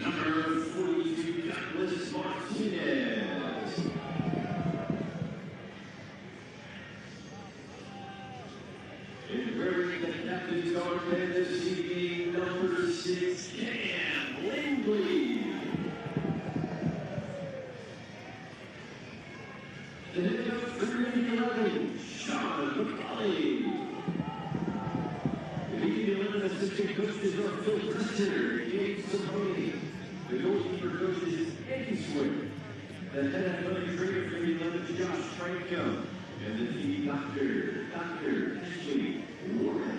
Number 42, Douglas Martinez. And wearing the captain's garment this evening, number 6, Cam Lindley. The head coach for Indy 11, Sean McCauley. The Indy 11 assistant coaches are Phil Preston, James Simone. The goalkeeper coach is Eddie Swift. The head athletic trainer for the 11 is Josh Franco. And the team doctor, Dr. Ashley Warren.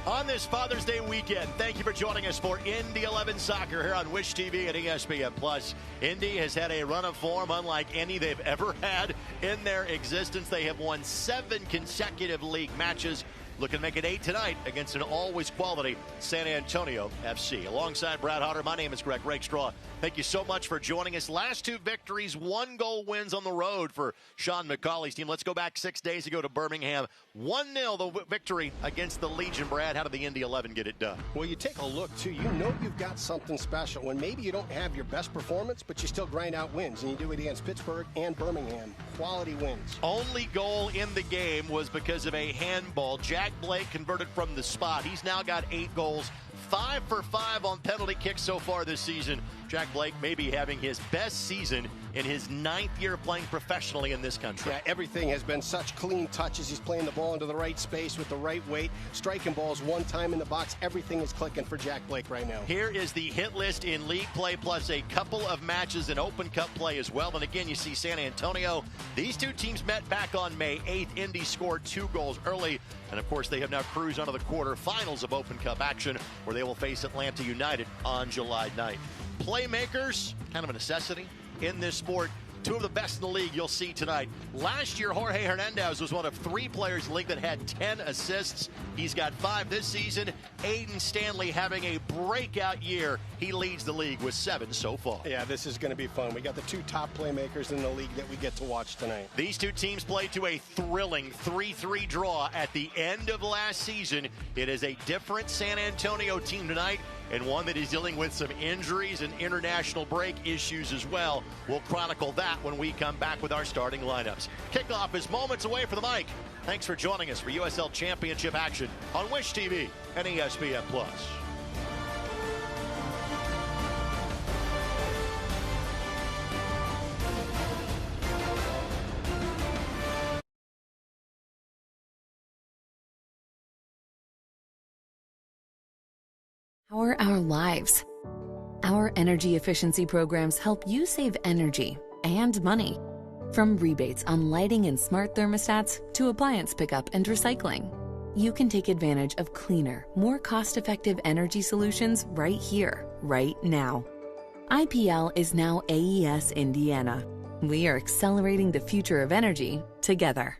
On this Father's Day weekend, thank you for joining us for Indy 11 Soccer here on Wish TV and ESPN+. Indy has had a run of form unlike any they've ever had in their existence. They have won 7 consecutive league matches. Looking to make it 8 tonight against an always quality San Antonio FC. Alongside Brad Hodder, my name is Greg Rakestraw. Thank you so much for joining us. Last 2 victories, 1-goal wins on the road for Sean McCauley's team. Let's go back 6 days ago to Birmingham. 1-0 the victory against the Legion. Brad, how did the Indy 11 get it done? Well, you take a look, too. You know you've got something special when maybe you don't have your best performance, but you still grind out wins, and you do it against Pittsburgh and Birmingham. Quality wins. Only goal in the game was because of a handball. Jack Blake converted from the spot. He's now got 8 goals, 5 for 5 on penalty kicks so far this season. Jack Blake may be having his best season in his 9th year playing professionally in this country. Yeah, everything has been such clean touches. He's playing the ball into the right space with the right weight, striking balls one time in the box. Everything is clicking for Jack Blake right now. Here is the hit list in league play, plus a couple of matches in Open Cup play as well. And again, you see San Antonio. These 2 teams met back on May 8th. Indy scored 2 goals early. And of course, they have now cruised onto the quarterfinals of Open Cup action, where they will face Atlanta United on July 9th. Playmakers, kind of a necessity in this sport. 2 of the best in the league you'll see tonight. Last year, Jorge Hernandez was one of 3 players in the league that had 10 assists. He's got 5 this season. Aiden Stanley having a breakout year. He leads the league with 7 so far. Yeah, this is going to be fun. We got the 2 top playmakers in the league that we get to watch tonight. These 2 teams played to a thrilling 3-3 draw at the end of last season. It is a different San Antonio team tonight, and one that is dealing with some injuries and international break issues as well. We'll chronicle that when we come back with our starting lineups. Kickoff is moments away for the mic. Thanks for joining us for USL Championship action on Wish TV and ESPN+. How are our lives? Our energy efficiency programs help you save energy and money. From rebates on lighting and smart thermostats to appliance pickup and recycling, you can take advantage of cleaner, more cost-effective energy solutions right here, right now. IPL is now AES Indiana. We are accelerating the future of energy together.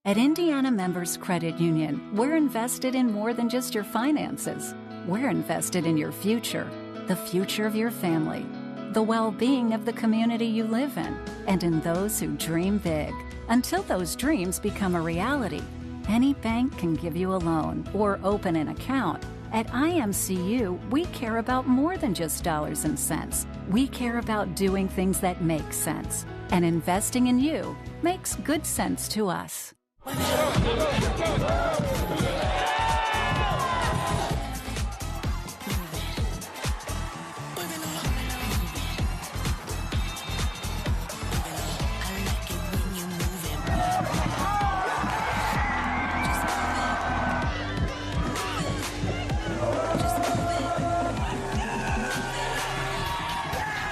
At Indiana Members Credit Union, we're invested in more than just your finances. We're invested in your future, the future of your family, the well-being of the community you live in, and in those who dream big. Until those dreams become a reality, any bank can give you a loan or open an account. At IMCU, we care about more than just dollars and cents. We care about doing things that make sense. And investing in you makes good sense to us.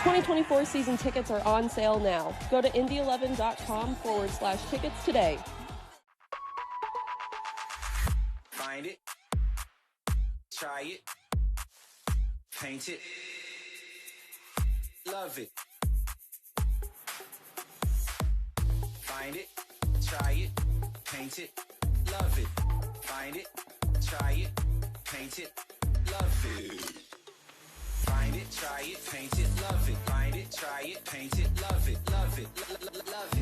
2024 season tickets are on sale now. Go to indy11.com/tickets today. Find it, try it, paint it, love it. Find it, try it, paint it, love it. Find it, try it, paint it, love it. Find it, try it, paint it, love it. Find it, try it, paint it, love it, love it, love it, love it.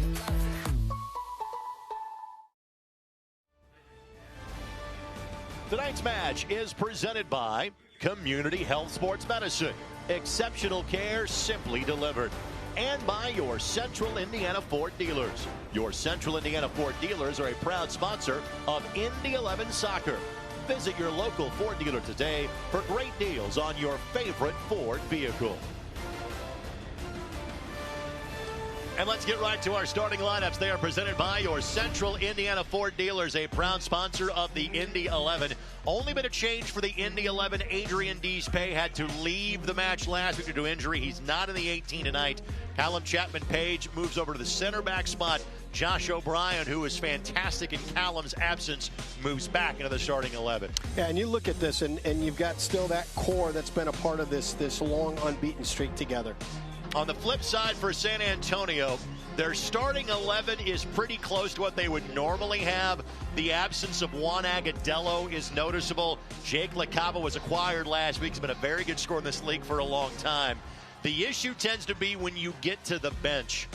Tonight's match is presented by Community Health Sports Medicine. Exceptional care simply delivered. And by your Central Indiana Ford dealers. Your Central Indiana Ford dealers are a proud sponsor of Indy 11 Soccer. Visit your local Ford dealer today for great deals on your favorite Ford vehicle. And let's get right to our starting lineups. They are presented by your Central Indiana Ford dealers, a proud sponsor of the Indy 11. Only been a change for the Indy 11. Adrian Deespay had to leave the match last week due to injury. He's not in the 18 tonight. Callum Chapman-Page moves over to the center back spot. Josh O'Brien, who is fantastic in Callum's absence, moves back into the starting 11. Yeah, and you look at this, and you've got still that core that's been a part of this long unbeaten streak together. On the flip side for San Antonio, their starting 11 is pretty close to what they would normally have. The absence of Juan Agudelo is noticeable. Jake LaCava was acquired last week. He's been a very good scorer in this league for a long time. The issue tends to be when you get to the bench.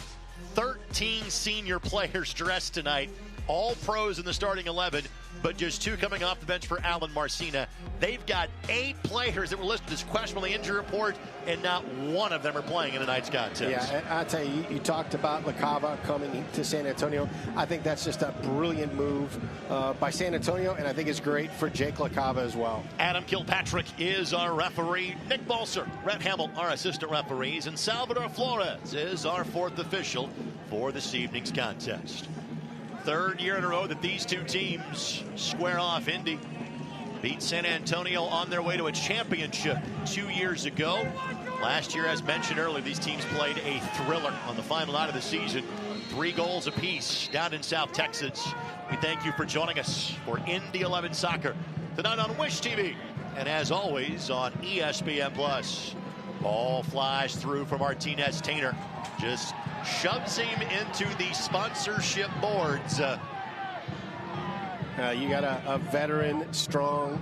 13 senior players dressed tonight, all pros in the starting 11, but just 2 coming off the bench for Alan Marcina. They've got 8 players that were listed as questionable in the injury report, and not one of them are playing in tonight's contest. Yeah, I'll tell you, you talked about LaCava coming to San Antonio. I think that's just a brilliant move by San Antonio, and I think it's great for Jake LaCava as well. Adam Kilpatrick is our referee. Nick Balser, Rhett Hamill, our assistant referees, and Salvador Flores is our 4th official for this evening's contest. 3rd year in a row that these two teams square off. Indy beat San Antonio on their way to a championship 2 years ago. Last year, as mentioned earlier, these teams played a thriller on the final night of the season. 3 goals apiece down in South Texas. We thank you for joining us for Indy 11 Soccer tonight on Wish TV, and as always on ESPN+. Ball flies through for Martinez. Tainer just shoves him into the sponsorship boards. You got a veteran, strong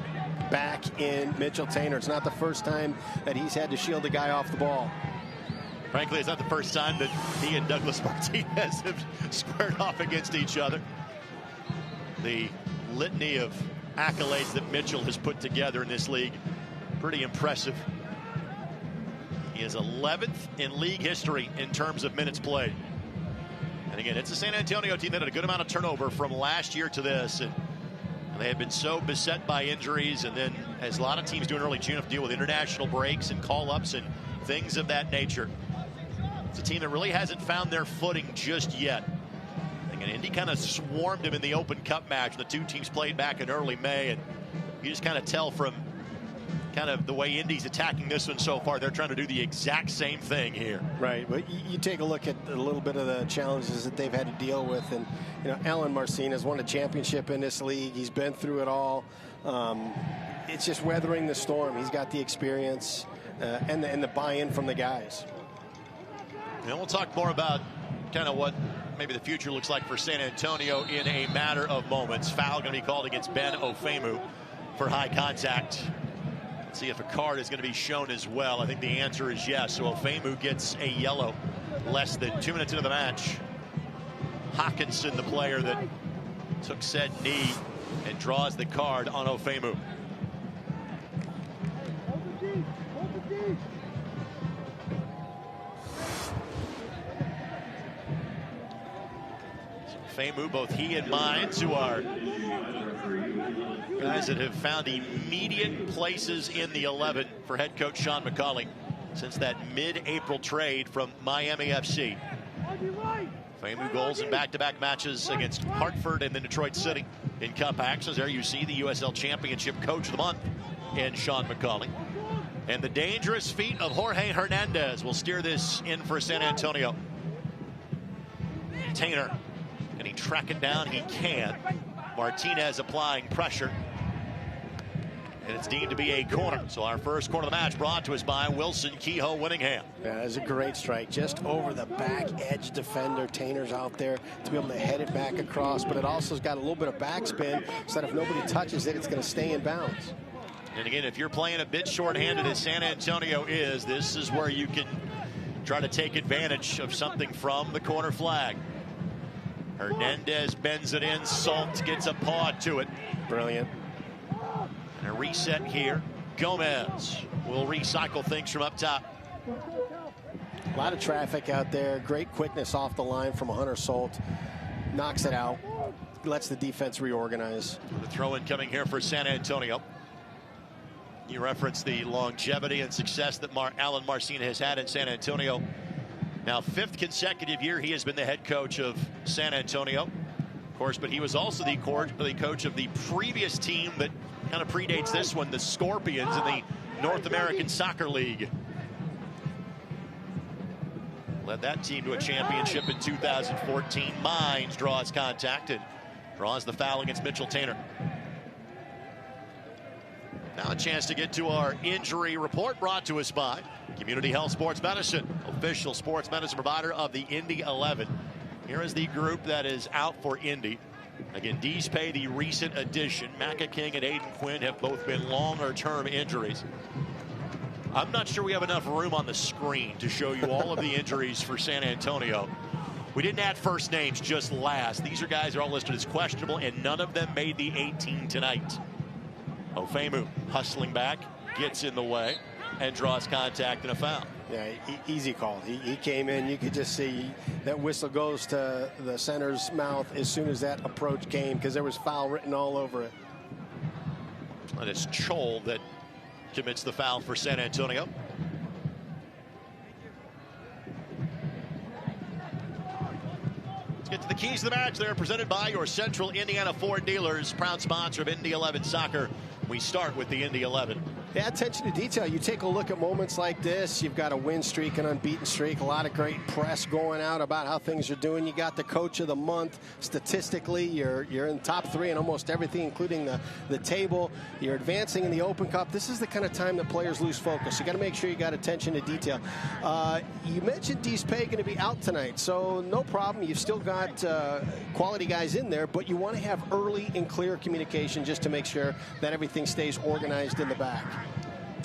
back in Mitchell Tainer. It's not the first time that he's had to shield a guy off the ball. Frankly, it's not the first time that he and Douglas Martinez have squared off against each other. The litany of accolades that Mitchell has put together in this league, pretty impressive. He is 11th in league history in terms of minutes played. And again, it's a San Antonio team that had a good amount of turnover from last year to this. And they have been so beset by injuries. And then, as a lot of teams do in early June, have to deal with international breaks and call-ups and things of that nature. It's a team that really hasn't found their footing just yet. And Indy kind of swarmed them in the Open Cup match. The two teams played back in early May. And you just kind of tell from kind of the way Indy's attacking this one so far, they're trying to do the exact same thing here. Right, but you take a look at a little bit of the challenges that they've had to deal with, and Alan Marcin has won a championship in this league. He's been through it all. It's just weathering the storm. He's got the experience and the buy-in from the guys. And we'll talk more about kind of what maybe the future looks like for San Antonio in a matter of moments. Foul going to be called against Ben Ofemu for high contact. See if a card is going to be shown as well. I think the answer is yes. So Ofemu gets a yellow less than 2 minutes into the match. Hawkinson, the player that took said knee, and draws the card on Ofemu. Ofemu, both he and Mines, who are guys that have found immediate places in the 11 for head coach Sean McCauley since that mid-April trade from Miami FC. Ofemu goals in back-to-back matches against Hartford and then Detroit City in Cup actions. There you see the USL Championship Coach of the Month in Sean McCauley. And the dangerous feet of Jorge Hernandez will steer this in for San Antonio. Tainer, can he track it down? He can. Martinez applying pressure. And it's deemed to be a corner. So our first corner of the match brought to us by Wilson Kehoe Winningham. Yeah, that's a great strike. Just over the back edge defender. Tainer's out there to be able to head it back across. But it also has got a little bit of backspin so that if nobody touches it, it's going to stay in bounds. And again, if you're playing a bit shorthanded as San Antonio is, this is where you can try to take advantage of something from the corner flag. Hernandez bends it in. Salt gets a paw to it. Brilliant. And a reset here. Gomez will recycle things from up top. A lot of traffic out there. Great quickness off the line from Hunter Salt. Knocks it out. Lets the defense reorganize. The throw-in coming here for San Antonio. You referenced the longevity and success that Alan Marcin has had in San Antonio. Now, 5th consecutive year he has been the head coach of San Antonio, of course, but he was also the coach of the previous team that kind of predates this one, the Scorpions in the North American Soccer League. Led that team to a championship in 2014. Mines draws contact and draws the foul against Mitchell Tainer. Now a chance to get to our injury report brought to us by Community Health Sports Medicine, official sports medicine provider of the Indy 11. Here is the group that is out for Indy. Again, Deespay, the recent addition. Macca King and Aiden Quinn have both been longer-term injuries. I'm not sure we have enough room on the screen to show you all of the injuries for San Antonio. We didn't add first names, just last. These are guys that are all listed as questionable, and none of them made the 18 tonight. Ofemu hustling back, gets in the way, and draws contact and a foul. Yeah, easy call. He came in. You could just see that whistle goes to the center's mouth as soon as that approach came because there was foul written all over it. And it's Chol that commits the foul for San Antonio. Let's get to the keys of the match. They're presented by your Central Indiana Ford dealers, proud sponsor of Indy 11 Soccer. We start with the Indy 11. Yeah, attention to detail. You take a look at moments like this. You've got a win streak, an unbeaten streak, a lot of great press going out about how things are doing. You got the coach of the month. Statistically, you're in top 3 in almost everything, including the table. You're advancing in the Open Cup. This is the kind of time that players lose focus. You got to make sure you got attention to detail. You mentioned Deespay going to be out tonight, so no problem. You've still got quality guys in there, but you want to have early and clear communication just to make sure that everything stays organized in the back.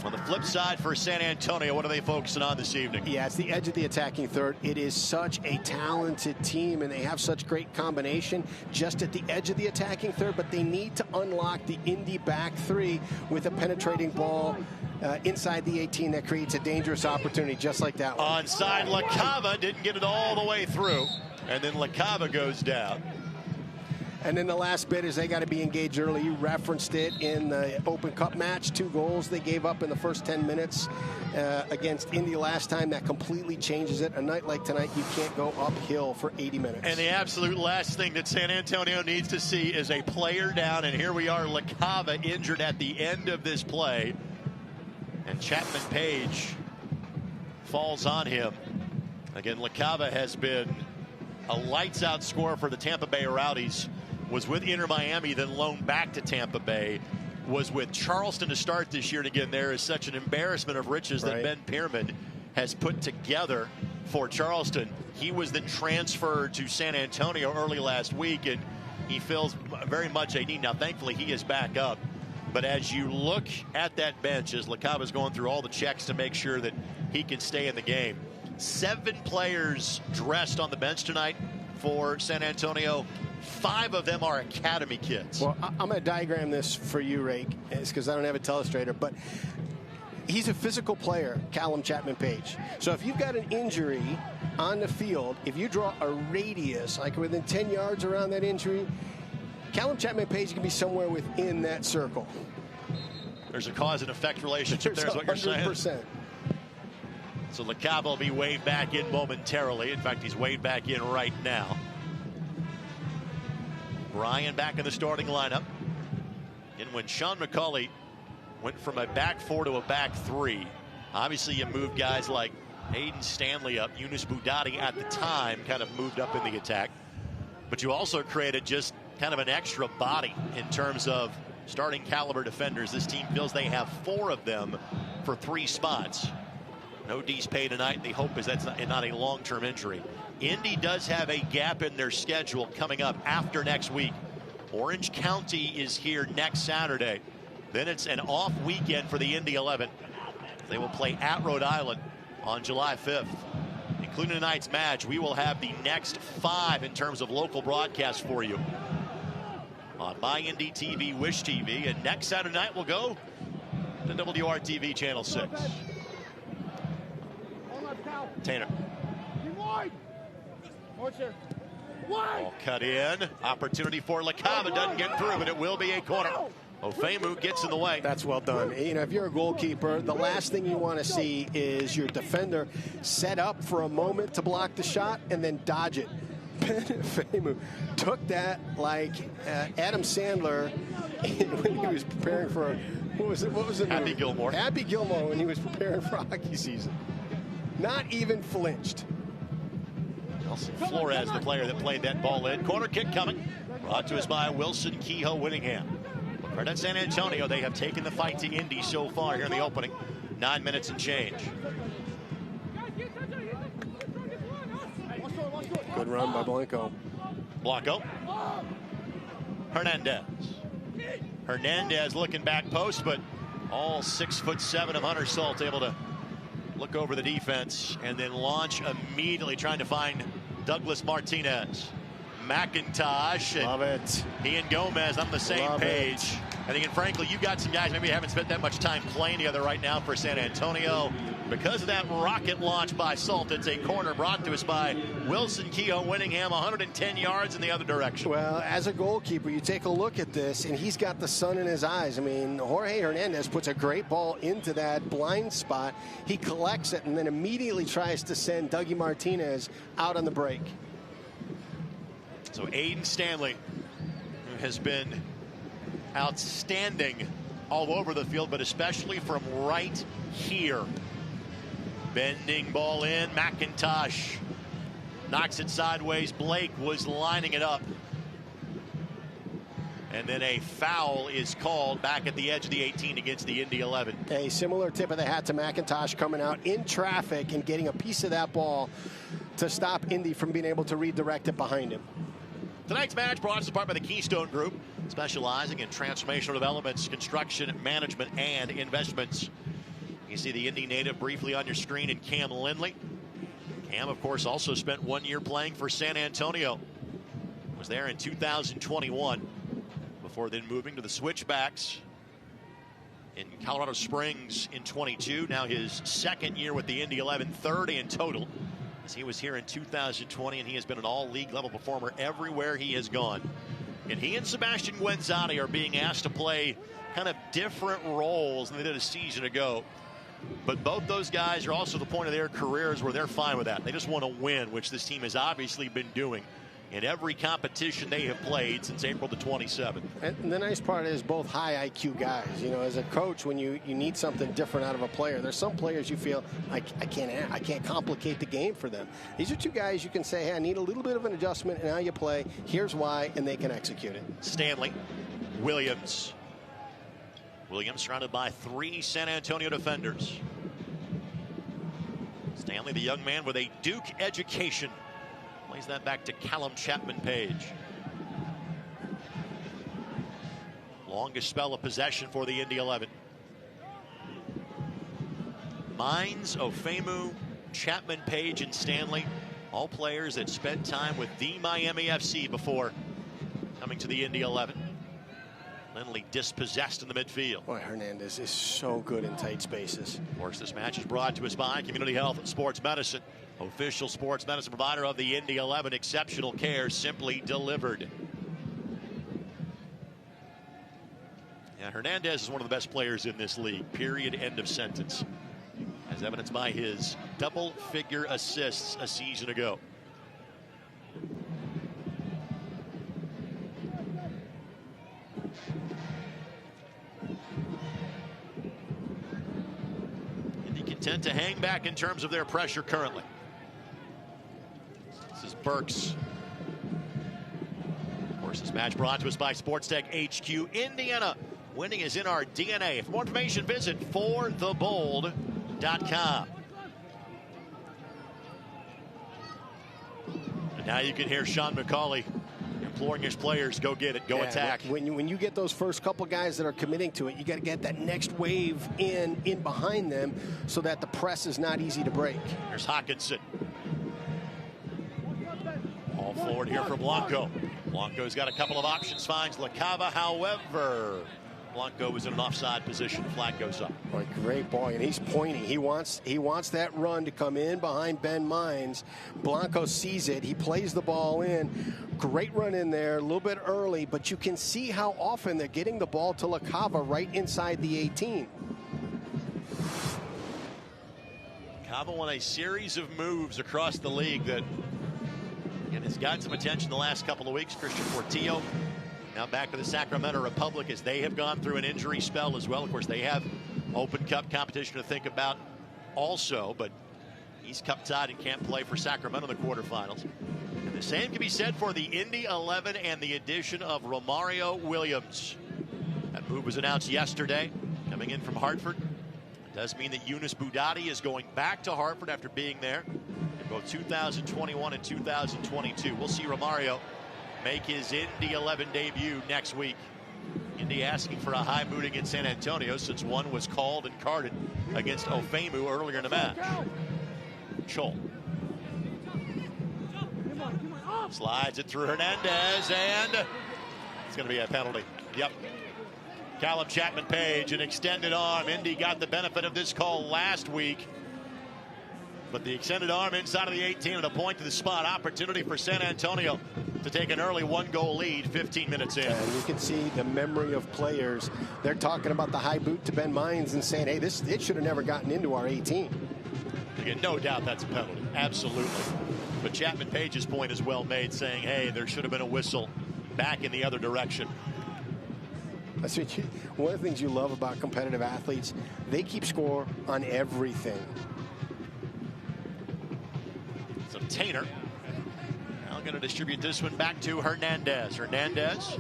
On the flip side for San Antonio, what are they focusing on this evening? Yeah, it's the edge of the attacking third. It is such a talented team, and they have such great combination just at the edge of the attacking third, but they need to unlock the Indy back 3 with a penetrating ball inside the 18 that creates a dangerous opportunity just like that one. Onside, LaCava didn't get it all the way through. And then LaCava goes down. And then the last bit is they got to be engaged early. You referenced it in the Open Cup match. 2 goals they gave up in the first 10 minutes against Indy last time. That completely changes it. A night like tonight, you can't go uphill for 80 minutes. And the absolute last thing that San Antonio needs to see is a player down. And here we are, LaCava injured at the end of this play. And Chapman Page falls on him. Again, LaCava has been a lights-out scorer for the Tampa Bay Rowdies. Was with Inter Miami, then loaned back to Tampa Bay. Was with Charleston to start this year. And again, there is such an embarrassment of riches that Ben Pierman has put together for Charleston. He was then transferred to San Antonio early last week, and he feels very much a need. Now, thankfully, he is back up. But as you look at that bench, as LaCava is going through all the checks to make sure that he can stay in the game, 7 players dressed on the bench tonight for San Antonio. 5 of them are academy kids. Well, I'm going to diagram this for you, Rake. It's because I don't have a telestrator, but he's a physical player, Callum Chapman Page. So if you've got an injury on the field, if you draw a radius, like within 10 yards around that injury, Callum Chapman Page can be somewhere within that circle. There's a cause and effect relationship there, is what you're saying. 100%. So LaCava will be waved back in momentarily. In fact, he's waved back in right now. Bryan back in the starting lineup. And when Sean McCauley went from a back 4 to a back 3, obviously you moved guys like Aiden Stanley up. Yunus Boudadi at the time kind of moved up in the attack. But you also created just kind of an extra body in terms of starting caliber defenders. This team feels they have 4 of them for 3 spots. No D's pay tonight. The hope is that's not a long-term injury. Indy does have a gap in their schedule coming up after next week. Orange County is here next Saturday. Then it's an off weekend for the Indy 11. They will play at Rhode Island on July 5th. Including tonight's match, we will have the next 5 in terms of local broadcasts for you on My Indy TV, Wish TV, and next Saturday night we'll go to WRTV Channel 6. Tanner. Ball cut in. Opportunity for LaCava. Doesn't get through, but it will be a corner. Ofemu gets in the way. That's well done. You know, if you're a goalkeeper, the last thing you want to see is your defender set up for a moment to block the shot and then dodge it. Ofemu took that like Adam Sandler when he was preparing for, what was it? Happy Gilmore. Happy Gilmore when he was preparing for hockey season. Not even flinched. Nelson Flores, the player that played that ball in. Corner kick coming. Brought to us by Wilson Kehoe Whittingham. Credit San Antonio, they have taken the fight to Indy so far here in the opening. 9 minutes and change. Good run by Blanco. Hernandez looking back post, but all 6'7" of Hunter Salt able to look over the defense and then launch immediately, trying to find Douglas Martinez. McIntosh. And love it. He and Gomez on the same page. And again, frankly, you got some guys maybe haven't spent that much time playing together right now for San Antonio. Because of that rocket launch by Salt, it's a corner brought to us by Wilson Kehoe Whittingham, 110 yards in the other direction. Well, as a goalkeeper, you take a look at this, and he's got the sun in his eyes. I mean, Jorge Hernandez puts a great ball into that blind spot. He collects it and then immediately tries to send Dougie Martinez out on the break. So Aiden Stanley, who has been outstanding all over the field, but especially from right here. Bending ball in. McIntosh knocks it sideways. Blake was lining it up. And then a foul is called back at the edge of the 18 against the Indy 11. A similar tip of the hat to McIntosh coming out in traffic and getting a piece of that ball to stop Indy from being able to redirect it behind him. Tonight's match brought us apart by the Keystone Group, specializing in transformational developments, construction, management, and investments. You see the Indy native briefly on your screen in Cam Lindley. Cam, of course, also spent 1 year playing for San Antonio. Was there in 2021 before then moving to the Switchbacks in Colorado Springs in 22. Now his second year with the Indy 11, 30 in total. He was here in 2020, and he has been an all-league level performer everywhere he has gone. And he and Sebastian Guenzani are being asked to play kind of different roles than they did a season ago. But both those guys are also at the point of their careers where they're fine with that. They just want to win, which this team has obviously been doing in every competition they have played since April the 27th. And the nice part is both high IQ guys. You know, as a coach, when you need something different out of a player, there's some players you feel I can't complicate the game for them. These are two guys you can say, hey, I need a little bit of an adjustment in how you play. Here's why, and they can execute it. Stanley, Williams. Williams surrounded by 3 San Antonio defenders. Stanley, the young man with a Duke education, plays that back to Callum Chapman-Page. Longest spell of possession for the Indy 11. Mines, Ofemu, Chapman-Page, and Stanley, all players that spent time with the Miami FC before coming to the Indy 11. Lindley dispossessed in the midfield. Boy, Hernandez is so good in tight spaces. Of course, this match is brought to us by Community Health and Sports Medicine, official sports medicine provider of the Indy 11. Exceptional care simply delivered. Yeah, Hernandez is one of the best players in this league, period, end of sentence, as evidenced by his double-figure assists a season ago. Tend to hang back in terms of their pressure currently. This is Burks. Of course, this match brought to us by Sports Tech HQ. Indiana, winning is in our DNA. For more information, visit forthebold.com. And now you can hear Sean McCauley imploring his players, go get it, go attack. When you get those first couple guys that are committing to it, you got to get that next wave in behind them so that the press is not easy to break. There's Hawkinson. All forward here for Blanco. Blanco's got a couple of options, finds LaCava, however. Blanco was in an offside position. Flag goes up. Boy, great ball, and he's pointing. He wants that run to come in behind Ben Mines. Blanco sees it. He plays the ball in. Great run in there, a little bit early, but you can see how often they're getting the ball to LaCava right inside the 18. LaCava won a series of moves across the league that has gotten some attention the last couple of weeks. Christian Portillo now back to the Sacramento Republic as they have gone through an injury spell as well. Of course, they have Open Cup competition to think about also, but he's cup tied and can't play for Sacramento in the quarterfinals. And the same can be said for the Indy 11 and the addition of Romario Williams. That move was announced yesterday, coming in from Hartford. It does mean that Yunus Boudadi is going back to Hartford after being there in both 2021 and 2022. We'll see Romario make his Indy 11 debut next week. Indy asking for a high mood against San Antonio since one was called and carded against Ofemu earlier in the match. Chol slides it through Hernandez, and it's going to be a penalty. Yep. Callum Chapman-Page, an extended arm. Indy got the benefit of this call last week, but the extended arm inside of the 18 at a point to the spot. Opportunity for San Antonio to take an early 1-goal lead 15 minutes in. And you can see the memory of players. They're talking about the high boot to Ben Mines and saying, hey, it should have never gotten into our 18. Again, no doubt that's a penalty. Absolutely. But Chapman-Page's point is well made, saying, hey, there should have been a whistle back in the other direction. That's what one of the things you love about competitive athletes, they keep score on everything. So Tainer now going to distribute this one back to Hernandez. Hernandez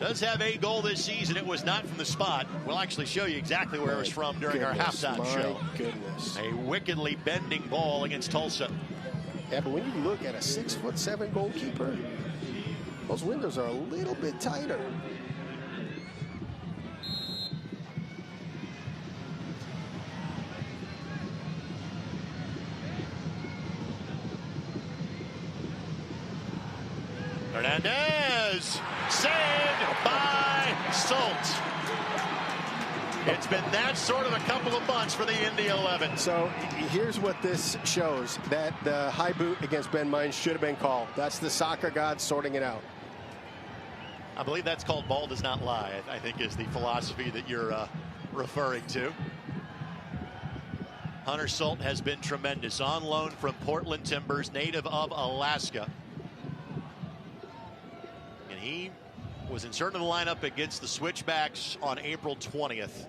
does have a goal this season. It was not from the spot. We'll actually show you exactly where it was from during our halftime show. Goodness. A wickedly bending ball against Tulsa. Yeah, but when you look at a 6'7" goalkeeper, those windows are a little bit tighter. Hernandez, saved by Salt. It's been that sort of a couple of months for the Indy 11. So here's what this shows, that the high boot against Ben Mines should have been called. That's the soccer god sorting it out. I believe that's called ball does not lie, I think is the philosophy that you're referring to. Hunter Sult has been tremendous. On loan from Portland Timbers, native of Alaska. And he was inserted in the lineup against the Switchbacks on April 20th.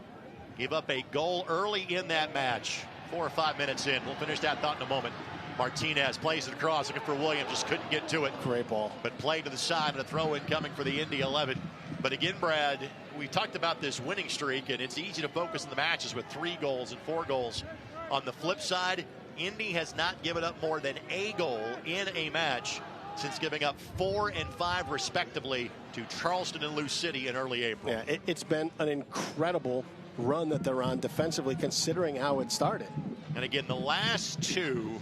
Gave up a goal early in that match. 4 or 5 minutes in. We'll finish that thought in a moment. Martinez plays it across, looking for Williams, just couldn't get to it. Great ball. But played to the side, and a throw-in coming for the Indy 11. But again, Brad, we talked about this winning streak, and it's easy to focus on the matches with 3 goals and 4 goals. On the flip side, Indy has not given up more than a goal in a match since giving up 4 and 5 respectively to Charleston and Lou City in early April. Yeah, it's been an incredible run that they're on defensively, considering how it started. And again, the last 2,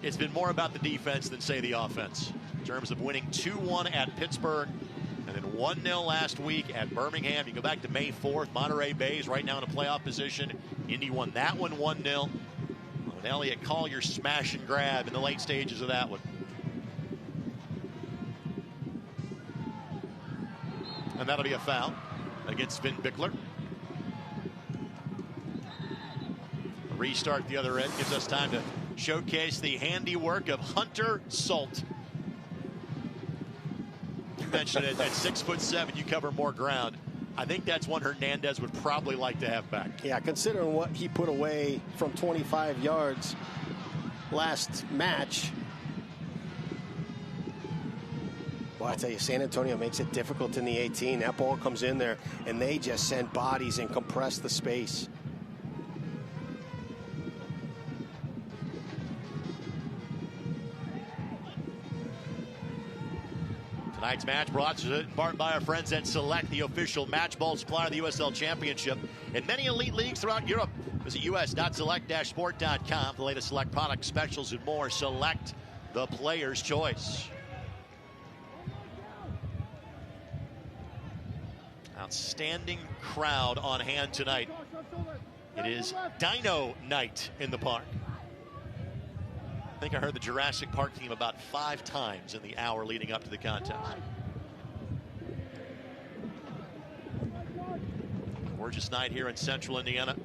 it's been more about the defense than, say, the offense. In terms of winning 2-1 at Pittsburgh and then 1-0 last week at Birmingham. You go back to May 4th, Monterey Bay is right now in a playoff position. Indy won that one 1-0. With Elliot Collier smash and grab in the late stages of that one. And that'll be a foul against Finn Bickler. A restart the other end gives us time to showcase the handiwork of Hunter Sult. You mentioned it, at 6'7", you cover more ground. I think that's one Hernandez would probably like to have back. Yeah, considering what he put away from 25 yards last match. Well, I tell you, San Antonio makes it difficult in the 18. That ball comes in there, and they just send bodies and compress the space. Tonight's match brought to you by our friends at Select, the official match ball supplier of the USL Championship and many elite leagues throughout Europe. Visit us.select-sport.com for the latest Select product specials and more. Select, the player's choice. Outstanding crowd on hand tonight. It is Dino Night in the park. I think I heard the Jurassic Park theme about 5 times in the hour leading up to the contest. Gorgeous night here in central Indiana.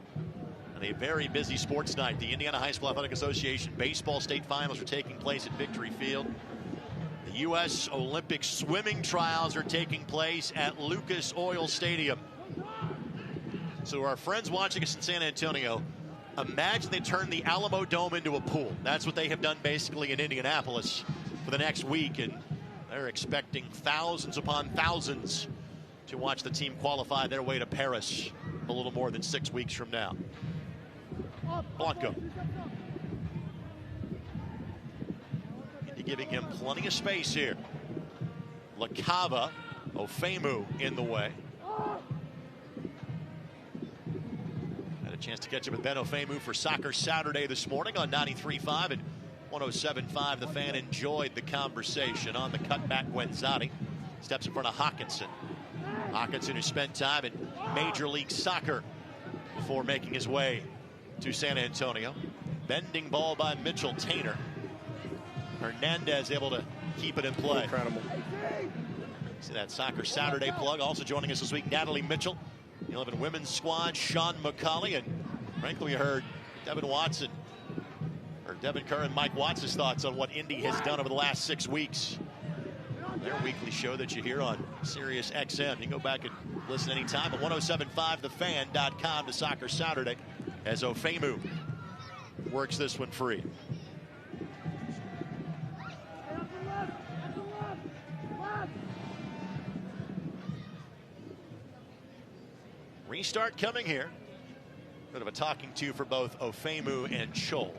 And a very busy sports night. The Indiana High School Athletic Association baseball state finals are taking place at Victory Field. The U.S. Olympic swimming trials are taking place at Lucas Oil Stadium. So our friends watching us in San Antonio, imagine they turn the Alamo Dome into a pool. That's what they have done basically in Indianapolis for the next week, and they're expecting thousands upon thousands to watch the team qualify their way to Paris a little more than 6 weeks from now. Blanco. Indy giving him plenty of space here. LaCava, Ofemu in the way. Chance to catch up with Ben Ofemu for Soccer Saturday this morning on 93.5 and 107.5. The Fan enjoyed the conversation. On the cutback, Guenzati steps in front of Hawkinson. Hawkinson, who spent time in Major League Soccer before making his way to San Antonio. Bending ball by Mitchell Tainer. Hernandez able to keep it in play. Incredible. See that Soccer Saturday plug. Also joining us this week, Natalie Mitchell. The 11 women's squad, Sean McCauley, and frankly, we heard Devin Kerr and Mike Watts' thoughts on what Indy has done over the last 6 weeks. Their weekly show that you hear on Sirius XM. You can go back and listen anytime at 1075thefan.com to Soccer Saturday as Ofemu works this one free. Restart coming here. Bit of a talking to for both Ofemu and Chol.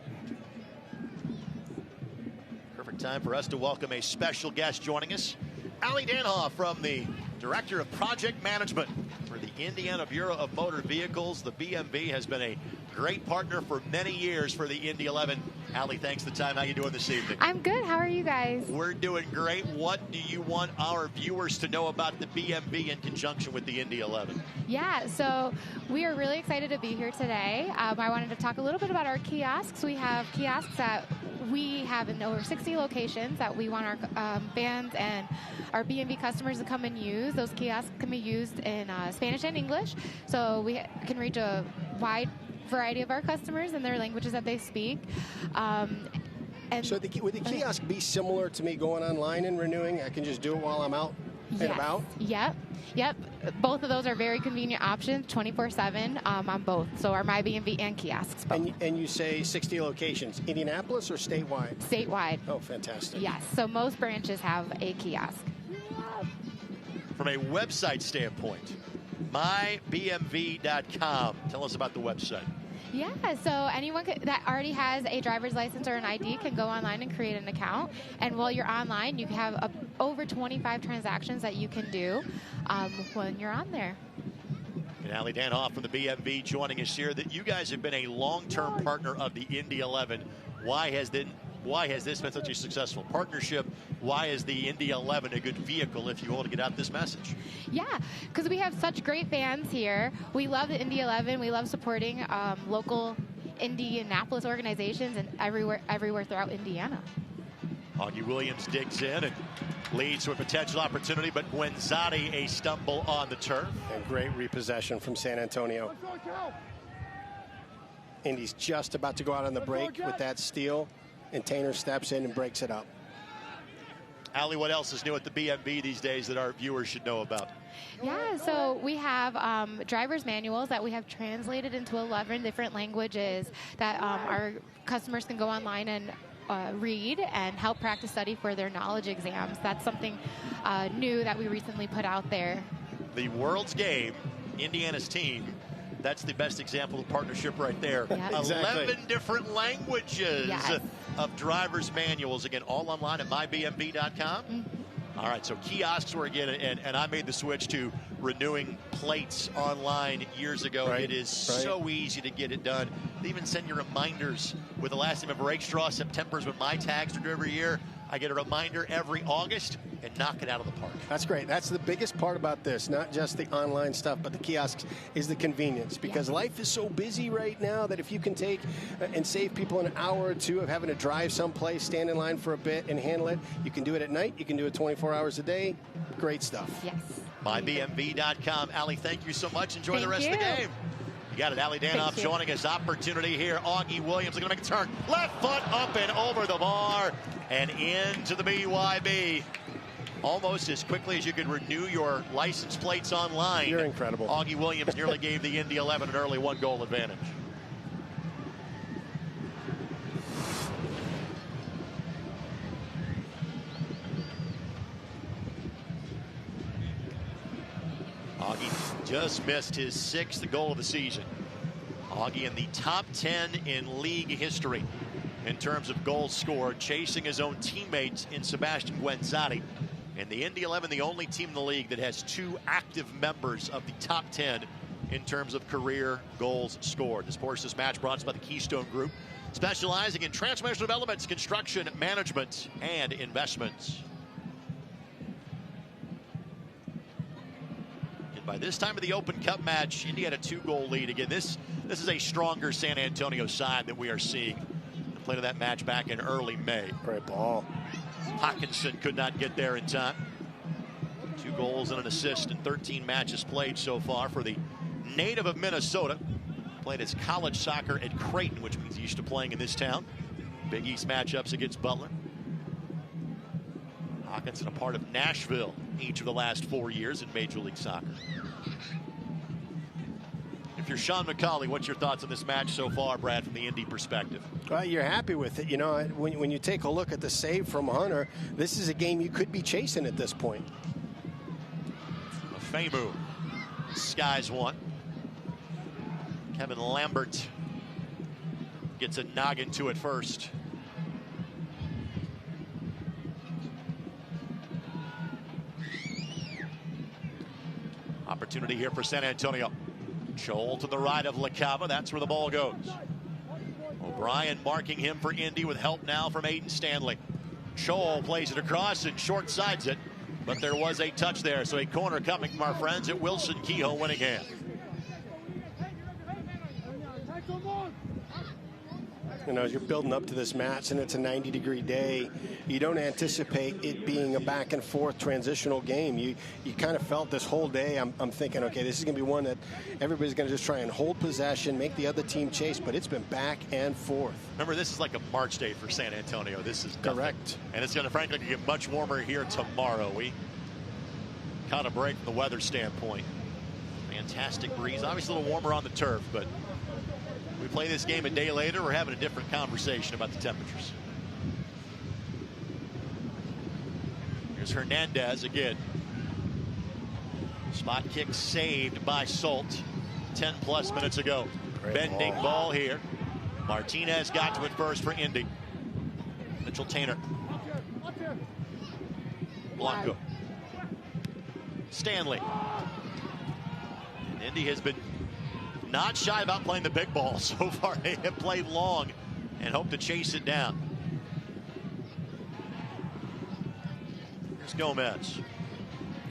Perfect time for us to welcome a special guest joining us. Ali Danhoff from the Director of Project Management for the Indiana Bureau of Motor Vehicles. The BMV has been a great partner for many years for the Indy 11. Allie, thanks for the time. How you doing this evening? I'm good. How are you guys? We're doing great. What do you want our viewers to know about the BMV in conjunction with the Indy 11? Yeah, so we are really excited to be here today. I wanted to talk a little bit about our kiosks. We have kiosks that we have in over 60 locations that we want our fans and our BMV customers to come and use. Those kiosks can be used in Spanish and English, so we can reach a wide variety of our customers and their languages that they speak. And so would the kiosk be similar to me going online and renewing? I can just do it while I'm out and about? Yep. Both of those are very convenient options, 24/7 on both. So our MyBMV and kiosks. Both. And you say 60 locations, Indianapolis or statewide? Statewide. Oh, fantastic. Yes. So most branches have a kiosk. From a website standpoint, mybmv.com. Tell us about the website. Yeah, so anyone that already has a driver's license or an ID can go online and create an account. And while you're online, you have over 25 transactions that you can do when you're on there. And Allie Danhoff from the BMV joining us here. That you guys have been a long-term partner of the Indy 11. Why has this been such a successful partnership? Why is the Indy 11 a good vehicle, if you will, to get out this message? Yeah, because we have such great fans here. We love the Indy 11. We love supporting local Indianapolis organizations and everywhere throughout Indiana. Augie Williams digs in and leads to a potential opportunity, but Guenzati a stumble on the turf. And great repossession from San Antonio. Indy's just about to go out on the break with that steal, and Tainer steps in and breaks it up. Allie, what else is new at the BMV these days that our viewers should know about? Yeah, so we have driver's manuals that we have translated into 11 different languages that our customers can go online and read and help practice study for their knowledge exams. That's something new that we recently put out there. The World's Game, Indiana's team, that's the best example of partnership right there. Yeah. Exactly. 11 different languages of driver's manuals. Again, all online at mybmv.com. Mm-hmm. All right, so kiosks were again, and I made the switch to renewing plates online years ago. Right. It is so easy to get it done. They even send you reminders with the last name of rake straw. September's when my tags are due every year. I get a reminder every August and knock it out of the park. That's great. That's the biggest part about this, not just the online stuff, but the kiosks, is the convenience. Because life is so busy right now that if you can take and save people an hour or two of having to drive someplace, stand in line for a bit and handle it, you can do it at night, you can do it 24 hours a day. Great stuff. Yes. MyBMV.com. Allie, thank you so much. Enjoy the rest of the game. You got it. Allie Danhoff joining us. Opportunity here. Augie Williams going to make a turn. Left foot up and over the bar and into the BYB. Almost as quickly as you could renew your license plates online. You're incredible. Augie Williams nearly gave the Indy 11 an early one-goal advantage. Augie just missed his 6th goal of the season. Augie in the top 10 in league history in terms of goals scored, chasing his own teammates in Sebastian Guenzati. And the Indy 11, the only team in the league that has 2 active members of the top 10 in terms of career goals scored. This portion of this match brought to us by the Keystone Group, specializing in transformational developments, construction, management, and investments. By this time of the Open Cup match, Indy had a 2-goal lead. Again, this is a stronger San Antonio side that we are seeing. They played in that match back in early May. Great ball. Hawkinson could not get there in time. 2 goals and an assist in 13 matches played so far for the native of Minnesota. Played his college soccer at Creighton, which means he's used to playing in this town. Big East matchups against Butler. Hawkinson a part of Nashville each of the last 4 years in Major League Soccer. If you're Sean McCauley, what's your thoughts on this match so far, Brad, from the Indy perspective? Well, you're happy with it. You know, when you take a look at the save from Hunter, this is a game you could be chasing at this point. Famu skies one. Kevin Lambert gets a noggin to it first. Opportunity here for San Antonio. Joel to the right of LaCava. That's where the ball goes. O'Brien marking him for Indy with help now from Aiden Stanley. Joel plays it across and short sides it, but there was a touch there. So a corner coming from our friends at Wilson Kehoe Winningham. You know, as you're building up to this match and it's a 90-degree day, you don't anticipate it being a back and forth transitional game. You kind of felt this whole day, I'm thinking, okay, this is going to be one that everybody's going to just try and hold possession, make the other team chase, but it's been back and forth. Remember, this is like a March day for San Antonio. This is nothing. Correct. And it's going to, frankly, get much warmer here tomorrow. We caught a break from the weather standpoint. Fantastic breeze. Obviously a little warmer on the turf, but we play this game a day later, we're having a different conversation about the temperatures. Here's Hernandez again. Spot kick saved by Salt 10+ minutes ago. Great bending ball here. Martinez got to it first for Indy. Mitchell Tainer. Blanco. Stanley. And Indy has been not shy about playing the big ball so far. They have played long and hope to chase it down. Here's Gomez.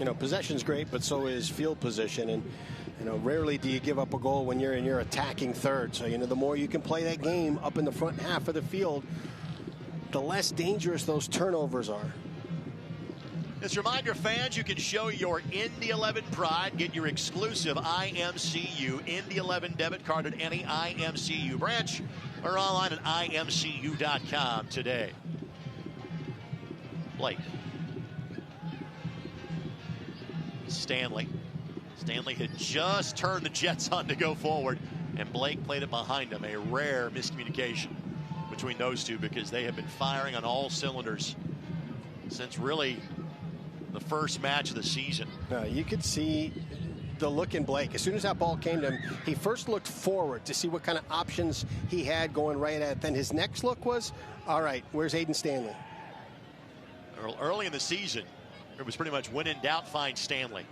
You know, possession's great, but so is field position. And, you know, rarely do you give up a goal when you're in your attacking third. So, you know, the more you can play that game up in the front half of the field, the less dangerous those turnovers are. Just remind your fans you can show your Indy 11 pride. Get your exclusive IMCU Indy 11 debit card at any IMCU branch or online at imcu.com today. Blake. Stanley. Stanley had just turned the Jets on to go forward, and Blake played it behind him. A rare miscommunication between those two because they have been firing on all cylinders since really the first match of the season. You could see the look in Blake. As soon as that ball came to him, he first looked forward to see what kind of options he had going right at it. Then his next look was, all right, where's Aiden Stanley? Early in the season, it was pretty much when in doubt, find Stanley.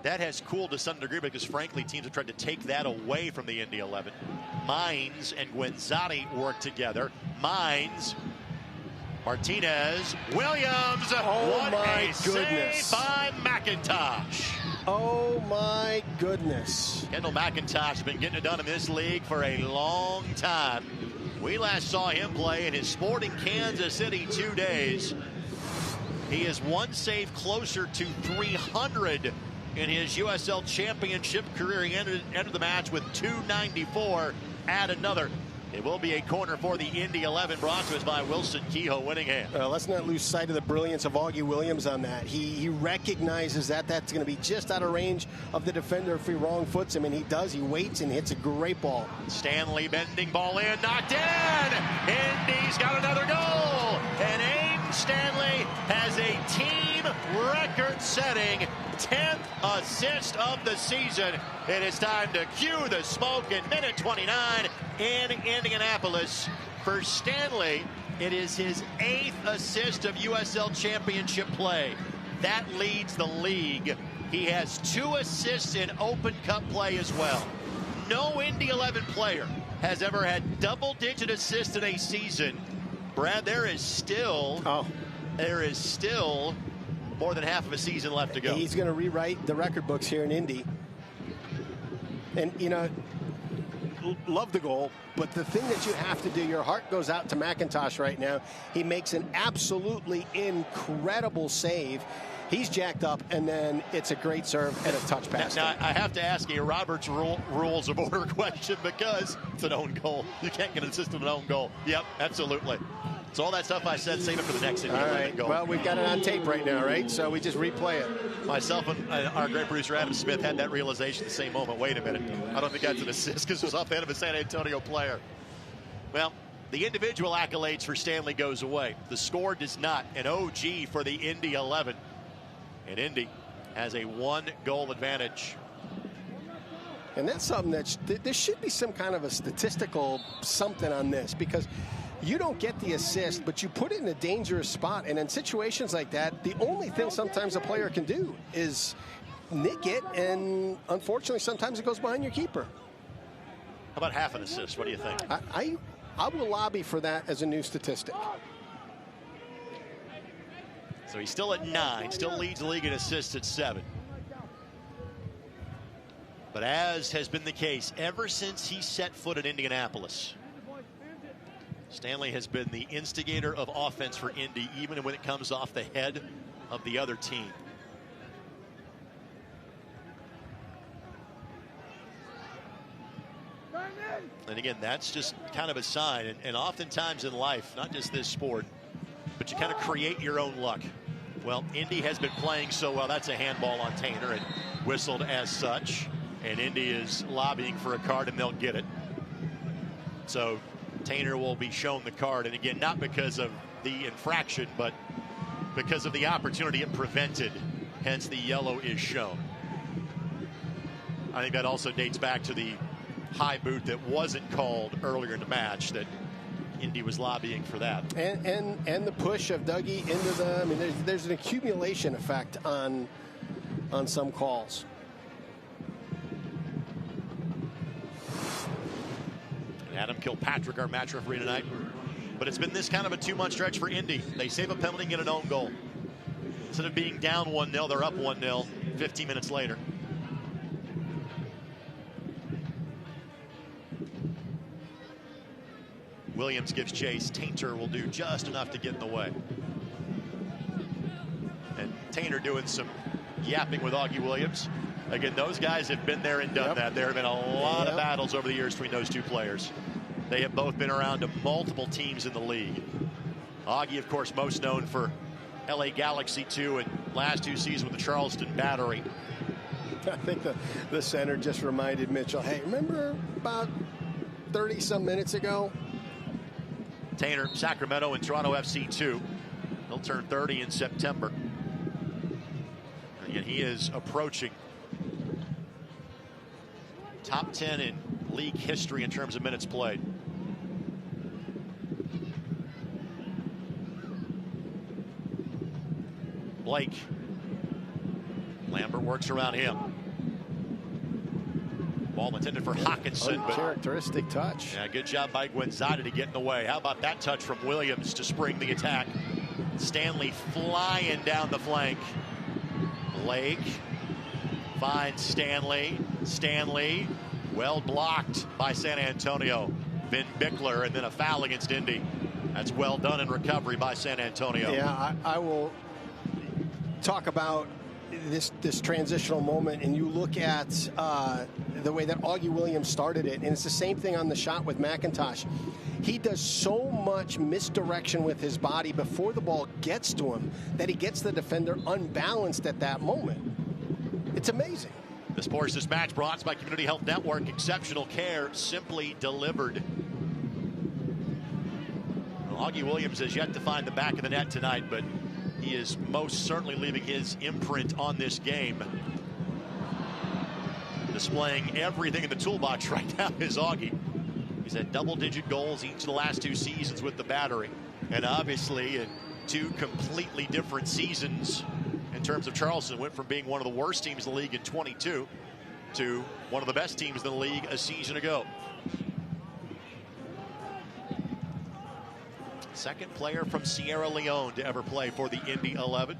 That has cooled to some degree because, frankly, teams have tried to take that away from the Indy 11. Mines and Guenzotti work together. Mines, Martinez, Williams. Oh, my goodness. Save by McIntosh. Oh, my goodness. Kendall McIntosh has been getting it done in this league for a long time. We last saw him play in his Sporting Kansas City 2 days. He is one save closer to 300 in his USL Championship career. He entered the match with 294. Add another. It will be a corner for the Indy 11, brought to us by Wilson Kehoe Winningham. Let's not lose sight of the brilliance of Augie Williams on that. He recognizes that that's going to be just out of range of the defender if he wrong foots him, and he does. He waits and hits a great ball. Stanley bending ball in, knocked in. Indy's got another goal, and Aiden Stanley has a team record-setting 10th assist of the season. It is time to cue the smoke in minute 29 in Indianapolis. For Stanley, it is his 8th assist of USL Championship play. That leads the league. He has 2 assists in Open Cup play as well. No Indy 11 player has ever had double-digit assists in a season. Brad, there is still more than half of a season left to go. He's going to rewrite the record books here in Indy. And, you know, love the goal, but the thing that you have to do, your heart goes out to McIntosh right now. He makes an absolutely incredible save. He's jacked up, and then it's a great serve and a touch pass. Now I have to ask you a Robert's rules of order question because it's an own goal. You can't get an assist on an own goal. Yep, absolutely. So all that stuff I said, save it for the next Indy 11 goal. Well, we've got it on tape right now, right? So we just replay it. Myself and our great producer Adam Smith had that realization at the same moment. Wait a minute. I don't think that's an assist because it was off the head of a San Antonio player. Well, the individual accolades for Stanley goes away. The score does not. An OG for the Indy 11. And Indy has a 1-goal advantage. And that's something that there should be some kind of a statistical something on this, because you don't get the assist, but you put it in a dangerous spot. And in situations like that, the only thing sometimes a player can do is nick it, and unfortunately, sometimes it goes behind your keeper. How about half an assist? What do you think? I will lobby for that as a new statistic. So he's still at 9, still leads the league in assists at 7. But as has been the case ever since he set foot in Indianapolis, Stanley has been the instigator of offense for Indy, even when it comes off the head of the other team. And again, that's just kind of a sign. And oftentimes in life, not just this sport, but you kind of create your own luck. Well, Indy has been playing so well. That's a handball on Tainer and whistled as such. And Indy is lobbying for a card, and they'll get it. So Tainer will be shown the card. And again, not because of the infraction, but because of the opportunity it prevented. Hence, the yellow is shown. I think that also dates back to the high boot that wasn't called earlier in the match, that Indy was lobbying for that. And the push of Dougie into the, I mean, there's an accumulation effect on some calls. And Adam Kilpatrick, our match referee tonight. But it's been this kind of a 2-month stretch for Indy. They save a penalty and get an own goal. Instead of being down 1-0, they're up 1-0 15 minutes later. Williams gives chase. Tainter will do just enough to get in the way. And Tainter doing some yapping with Augie Williams. Again, those guys have been there and done that. There have been a lot of battles over the years between those two players. They have both been around to multiple teams in the league. Augie, of course, most known for LA Galaxy 2 and last 2 seasons with the Charleston Battery. I think the center just reminded Mitchell, hey, remember about 30-some minutes ago? Tainer, Sacramento, and Toronto FC 2. He'll turn 30 in September. Again, he is approaching top 10 in league history in terms of minutes played. Blake. Lambert works around him. Ball intended for Hawkinson. Uncharacteristic touch. Yeah, good job by Guenzada to get in the way. How about that touch from Williams to spring the attack? Stanley flying down the flank. Blake finds Stanley. Stanley, well blocked by San Antonio. Vin Bickler, and then a foul against Indy. That's well done in recovery by San Antonio. Yeah, I will talk about this transitional moment, and you look at the way that Augie Williams started it, and it's the same thing on the shot with McIntosh. He does so much misdirection with his body before the ball gets to him that he gets the defender unbalanced at that moment. It's amazing. The Sports This Match brought to us by Community Health Network. Exceptional care simply delivered. Well, Augie Williams has yet to find the back of the net tonight, but he is most certainly leaving his imprint on this game. Displaying everything in the toolbox right now is Augie. He's had double-digit goals each of the last 2 seasons with the Battery. And obviously, in 2 completely different seasons in terms of Charleston, went from being one of the worst teams in the league in 22 to one of the best teams in the league a season ago. Second player from Sierra Leone to ever play for the Indy 11.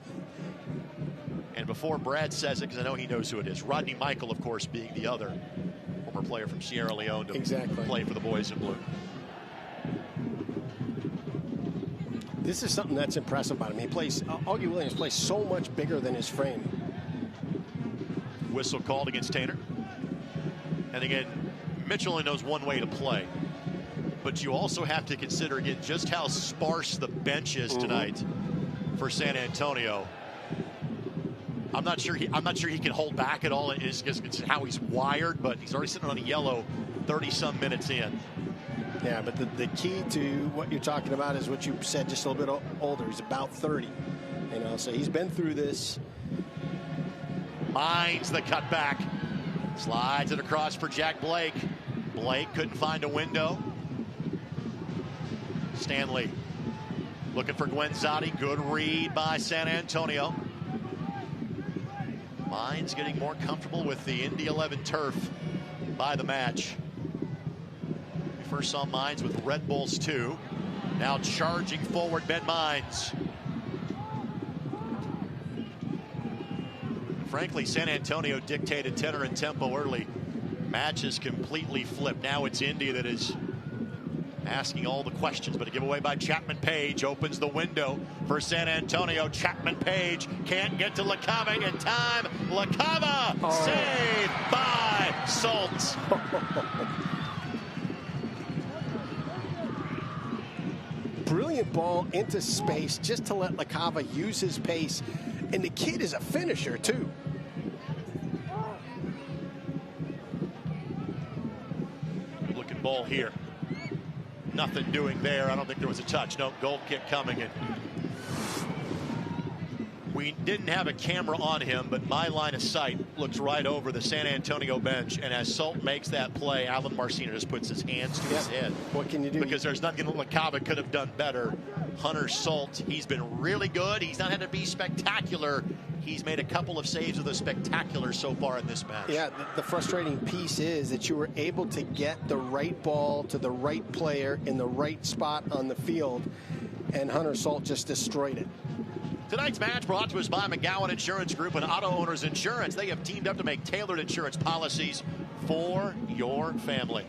And before Brad says it, because I know he knows who it is, Rodney Michael, of course, being the other former player from Sierra Leone to play for the Boys in Blue. This is something that's impressive about him. He plays, Augie Williams plays so much bigger than his frame. Whistle called against Tainer. And again, Mitchell only knows one way to play. But you also have to consider, again, just how sparse the bench is tonight for San Antonio. I'm not sure he can hold back at all. It's how he's wired, but he's already sitting on a yellow 30-some minutes in. Yeah, but the key to what you're talking about is what you said just a little bit older. He's about 30, you know, so he's been through this. Minds the cutback. Slides it across for Jack Blake. Blake couldn't find a window. Stanley looking for Guenzada. Good read by San Antonio. Mines getting more comfortable with the Indy 11 turf by the match. We first saw Mines with Red Bulls 2. Now charging forward, Ben Mines. Frankly, San Antonio dictated tenor and tempo early. Match is completely flipped. Now it's Indy that is asking all the questions, but a giveaway by Chapman Page opens the window for San Antonio. Chapman Page can't get to LaCava in time. LaCava saved by Salt. Brilliant ball into space just to let LaCava use his pace. And the kid is a finisher, too. Good looking ball here. Nothing doing there. I don't think there was a touch. No, goal kick coming in. We didn't have a camera on him, but my line of sight looks right over the San Antonio bench. And as Salt makes that play, Alan Marcina just puts his hands to his head. What can you do? Because there's nothing that LaCava could have done better. Hunter Salt, he's been really good. He's not had to be spectacular. He's made a couple of saves with a spectacular so far in this match. Yeah, the frustrating piece is that you were able to get the right ball to the right player in the right spot on the field, and Hunter Salt just destroyed it. Tonight's match brought to us by McGowan Insurance Group and Auto Owners Insurance. They have teamed up to make tailored insurance policies for your family.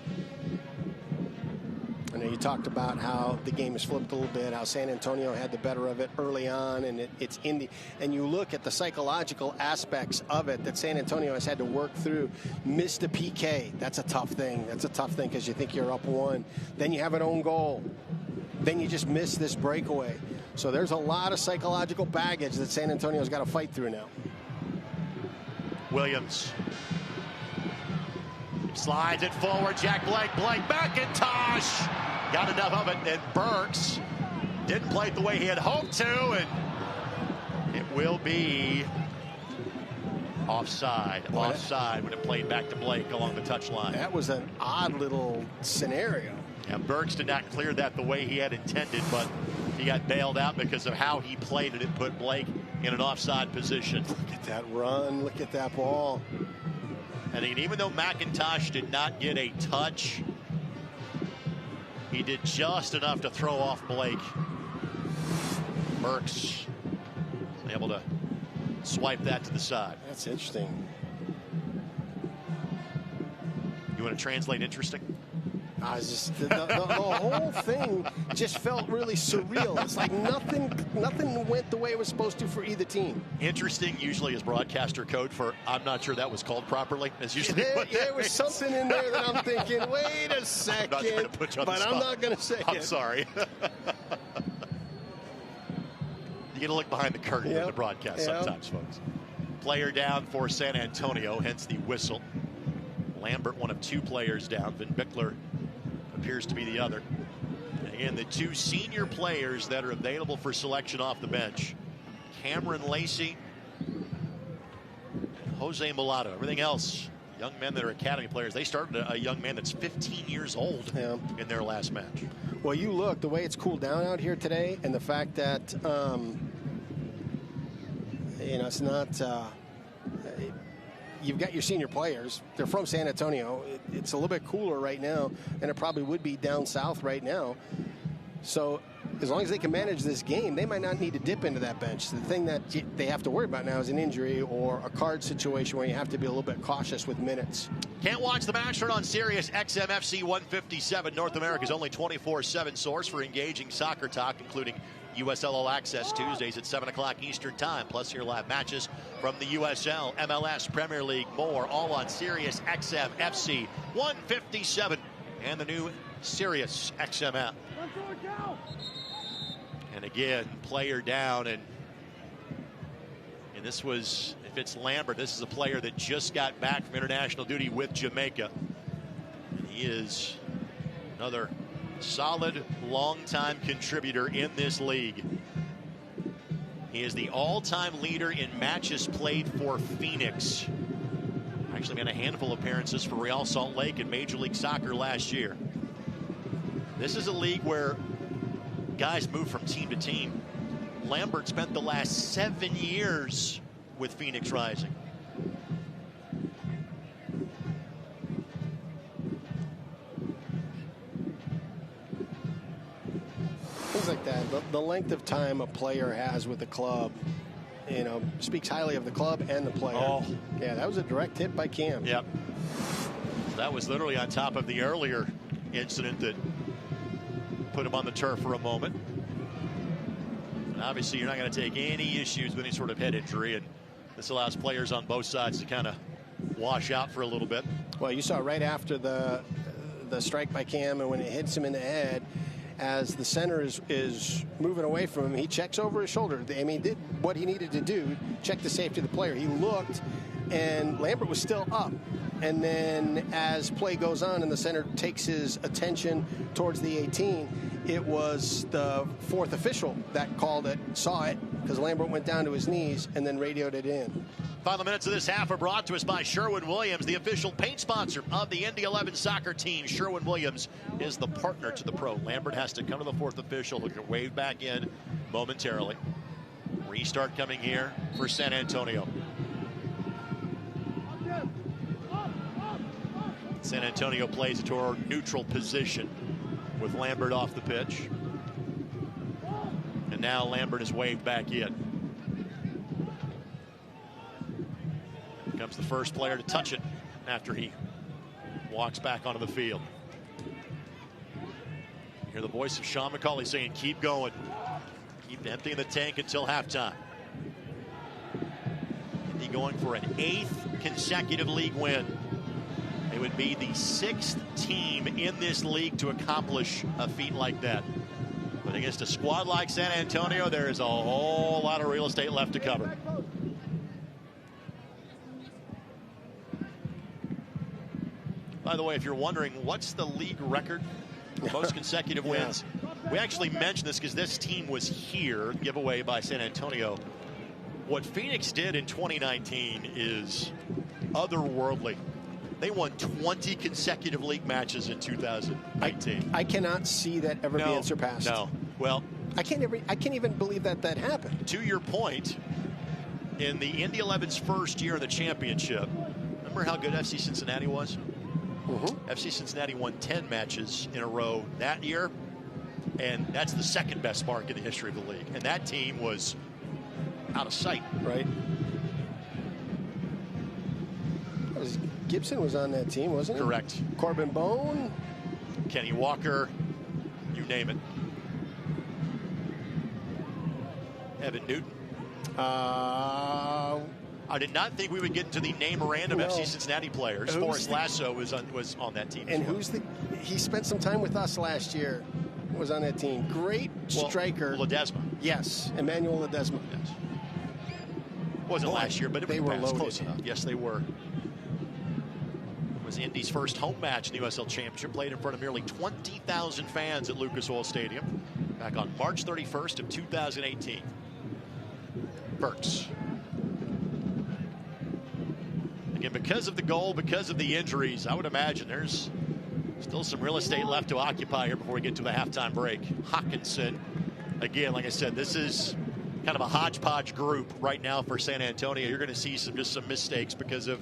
I know you talked about how the game has flipped a little bit, how San Antonio had the better of it early on, and it's Indy. And you look at the psychological aspects of it that San Antonio has had to work through. Missed a PK. That's a tough thing. That's a tough thing because you think you're up 1. Then you have an own goal. Then you just miss this breakaway. So there's a lot of psychological baggage that San Antonio's got to fight through now. Williams slides it forward. Jack Blake. McIntosh got enough of it. And Burks didn't play it the way he had hoped to. And it will be offside. Offside when it played back to Blake along the touchline. That was an odd little scenario. Yeah, Burks did not clear that the way he had intended, but he got bailed out because of how he played it. It put Blake in an offside position. Look at that run. Look at that ball. And even though McIntosh did not get a touch, he did just enough to throw off Blake. Burks able to swipe that to the side. That's interesting. You want to translate interesting? I was just the whole thing just felt really surreal. It's like nothing went the way it was supposed to for either team. Interesting usually is broadcaster code for I'm not sure that was called properly. That's usually there was something in there that I'm thinking, wait a second, I'm not trying to put you on the spot. I'm not going to say I'm sorry. You get to look behind the curtain in the broadcast sometimes, folks. Player down for San Antonio, hence the whistle. Lambert, one of 2 players down. Van Bickler appears to be the other. And again, the 2 senior players that are available for selection off the bench. Cameron Lacey, Jose Mulatto. Everything else, young men that are academy players. They started a young man that's 15 years old in their last match. Well, you look, the way it's cooled down out here today, and the fact that, it's not... You've got your senior players. They're from San Antonio. It's a little bit cooler right now, and it probably would be down south right now. So as long as they can manage this game, they might not need to dip into that bench. The thing that they have to worry about now is an injury or a card situation where you have to be a little bit cautious with minutes. Can't watch the match? Turn on Sirius XM FC 157, North America's only 24/7 source for engaging soccer talk, including USL All Access Tuesdays at 7 o'clock Eastern Time, plus your live matches from the USL, MLS, Premier League, more, all on Sirius XM FC 157 and the new Sirius XM app. And again, player down, and this was, if it's Lambert, this is a player that just got back from international duty with Jamaica. And he is another solid, long-time contributor in this league. He is the all-time leader in matches played for Phoenix. Actually made a handful of appearances for Real Salt Lake in Major League Soccer last year. This is a league where guys move from team to team. Lambert spent the last 7 years with Phoenix Rising. like that. The length of time a player has with the club, you know, speaks highly of the club and the player. Oh. Yeah, that was a direct hit by Cam. Yep. That was literally on top of the earlier incident that put him on the turf for a moment. And obviously, you're not going to take any issues with any sort of head injury, and this allows players on both sides to kind of wash out for a little bit. Well, you saw right after the strike by Cam, and when it hits him in the head, as the center is moving away from him, he checks over his shoulder. I mean, he did what he needed to do, check the safety of the player. He looked, and Lambert was still up. And then as play goes on and the center takes his attention towards the 18, it was the fourth official that called it, saw it, because Lambert went down to his knees and then radioed it in. Final minutes of this half are brought to us by Sherwin-Williams, the official paint sponsor of the Indy 11 soccer team. Sherwin-Williams is the partner to the pro. Lambert has to come to the fourth official, who can wave back in momentarily. Restart coming here for San Antonio. San Antonio plays toward neutral position with Lambert off the pitch. And now Lambert is waved back in. Comes the first player to touch it after he walks back onto the field. You hear the voice of Sean McCauley saying, keep going. Keep emptying the tank until halftime. Indy going for an 8th consecutive league win. They would be the 6th team in this league to accomplish a feat like that. But against a squad like San Antonio, there is a whole lot of real estate left to cover. By the way, if you're wondering, what's the league record for most consecutive wins? We actually mentioned this because this team was here, giveaway by San Antonio. What Phoenix did in 2019 is otherworldly. They won 20 consecutive league matches in 2019. I cannot see that ever being surpassed. No. Well, I can't even believe that happened. To your point, in the Indy 11's first year in the championship, remember how good FC Cincinnati was? FC Cincinnati won 10 matches in a row that year, and that's the second best mark in the history of the league. And that team was out of sight. Right. Gibson was on that team, wasn't he? Correct. Corbin Bone, Kenny Walker, you name it. Evan Newton. I did not think we would get into the name random FC Cincinnati players. Forrest Lasso was on that team. And he spent some time with us last year. Was on that team. Great striker. Ledesma. Yes, Emmanuel Ledesma. Yes. Wasn't last year, but they were loaded. Close enough. Yes, they were. It was Indy's first home match in the USL Championship, played in front of nearly 20,000 fans at Lucas Oil Stadium back on March 31st of 2018. Burks. Again, because of the goal, because of the injuries, I would imagine there's still some real estate left to occupy here before we get to the halftime break. Hawkinson, again, like I said, this is kind of a hodgepodge group right now for San Antonio. You're going to see just some mistakes because of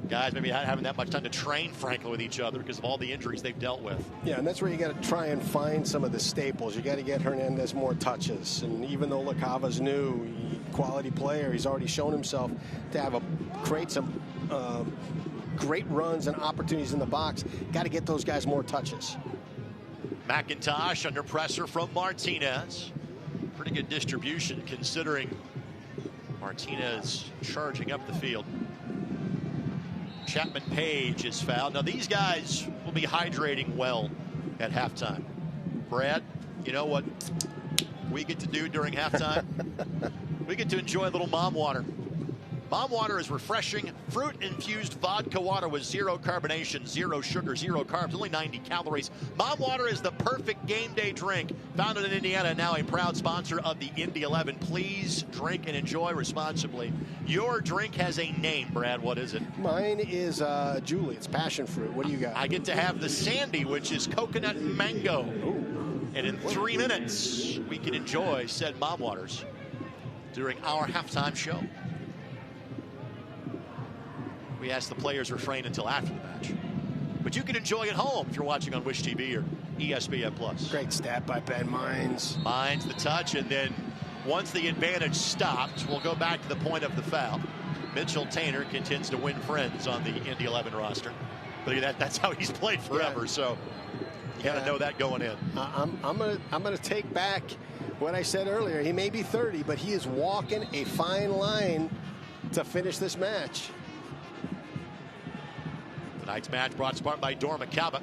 guys maybe not having that much time to train, frankly, with each other because of all the injuries they've dealt with. Yeah, and that's where you got to try and find some of the staples. You got to get Hernandez more touches. And even though LaCava's new, quality player, he's already shown himself to create some great runs and opportunities in the box. Got to get those guys more touches. McIntosh under pressure from Martinez. Pretty good distribution considering Martinez charging up the field. Chapman Page is fouled. Now these guys will be hydrating well at halftime. Brad, you know what we get to do during halftime? We get to enjoy a little mom water. Mom water is refreshing, fruit-infused vodka water with zero carbonation, zero sugar, zero carbs, only 90 calories. Mom water is the perfect game day drink. Founded in Indiana, now a proud sponsor of the Indy 11. Please drink and enjoy responsibly. Your drink has a name, Brad. What is it? Mine is Julie. It's passion fruit. What do you got? I get to have the Sandy, which is coconut and mango. Ooh. And in 3 minutes, we can enjoy said mom waters during our halftime show. We ask the players refrain until after the match. but you can enjoy at home if you're watching on Wish TV or ESPN+. Great stat by Ben Mines. Mines the touch, and then once the advantage stopped, we'll go back to the point of the foul. Mitchell Tainter continues to win friends on the Indy 11 roster. But look at that, that's how he's played forever, so you got to know that going in. I'm gonna take back what I said earlier. He may be 30, but he is walking a fine line to finish this match. Tonight's match brought to you by Dormicaba.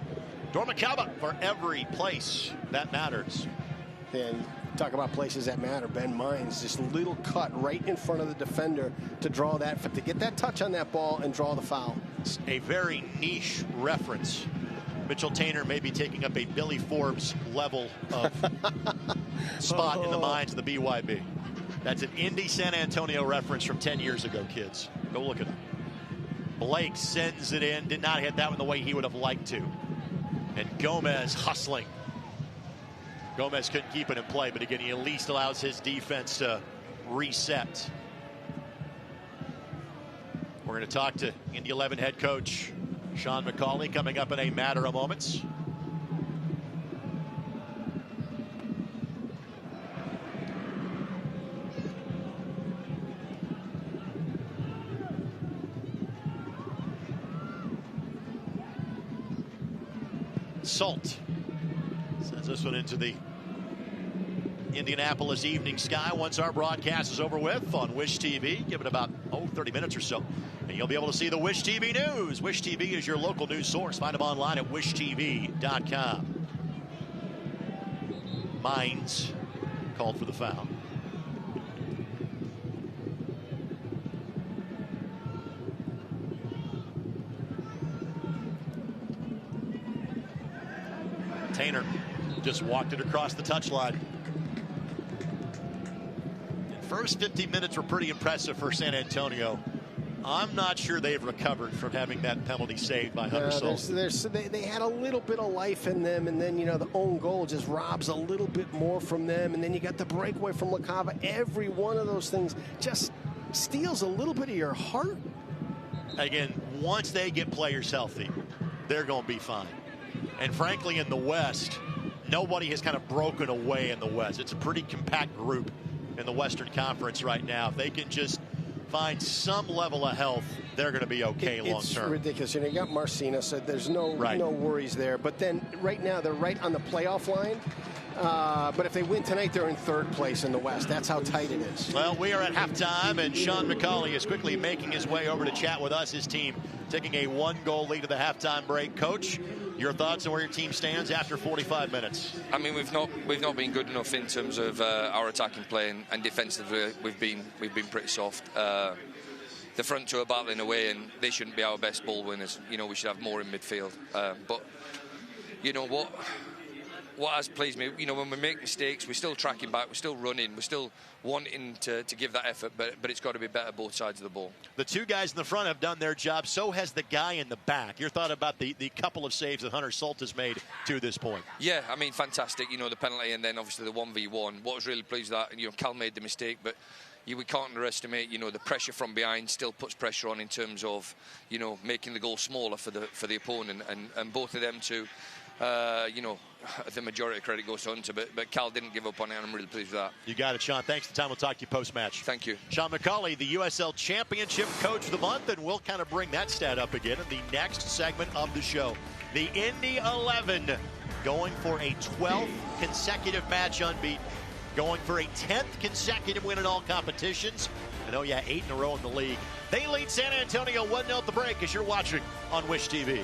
Dormicaba for every place that matters. And talk about places that matter. Ben Mines, this little cut right in front of the defender to draw that, to get that touch on that ball and draw the foul. It's a very niche reference. Mitchell Tainter may be taking up a Billy Forbes level of spot in the minds of the BYB. That's an Indy San Antonio reference from 10 years ago, kids. Go look at it. Blake sends it in, did not hit that one the way he would have liked to. And Gomez hustling. Gomez couldn't keep it in play, but again, he at least allows his defense to reset. We're going to talk to Indy 11 head coach Sean McCauley coming up in a matter of moments. Salt sends this one into the Indianapolis evening sky once our broadcast is over with on Wish TV. Give it about 30 minutes or so, and you'll be able to see the Wish TV news. Wish TV is your local news source. Find them online at wishtv.com. Mines called for the foul. Tainter just walked it across the touchline. First 50 minutes were pretty impressive for San Antonio. I'm not sure they've recovered from having that penalty saved by Hunter Salt. They had a little bit of life in them, and then, the own goal just robs a little bit more from them, and then you got the breakaway from LaCava. Every one of those things just steals a little bit of your heart. Again, once they get players healthy, they're going to be fine. And frankly, in the West, nobody has kind of broken away in the West. It's a pretty compact group in the Western Conference right now. If they can just find some level of health, they're going to be okay long term. It's ridiculous. You got Marcina, so there's no worries there. But then right now they're right on the playoff line. But if they win tonight, they're in third place in the West. That's how tight it is. Well, we are at halftime, and Sean McCauley is quickly making his way over to chat with us. His team taking a 1-goal lead at the halftime break. Coach, your thoughts on where your team stands after 45 minutes? I mean, we've not been good enough in terms of our attacking play, and defensively we've been pretty soft. The front two are battling away, and they shouldn't be our best ball winners. We should have more in midfield. But you know what? What has pleased me, when we make mistakes, we're still tracking back, we're still running, we're still wanting to give that effort, but it's got to be better both sides of the ball. The two guys in the front have done their job. So has the guy in the back. Your thought about the couple of saves that Hunter Salt has made to this point? Yeah, I mean, fantastic. The penalty and then obviously the 1v1. What was really pleased with that, Cal made the mistake, but we can't underestimate, the pressure from behind still puts pressure on in terms of, making the goal smaller for the opponent, and both of them two. The majority of credit goes to Hunter, but Cal didn't give up on it, and I'm really pleased with that. You got it, Sean. Thanks for the time. We'll talk to you post-match. Thank you. Sean McCauley, the USL Championship Coach of the Month, and we'll kind of bring that stat up again in the next segment of the show. The Indy 11 going for a 12th consecutive match unbeaten, going for a 10th consecutive win in all competitions, and 8 in a row in the league. They lead San Antonio 1-0 at the break as you're watching on Wish TV.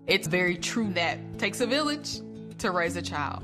It's very true that it takes a village to raise a child.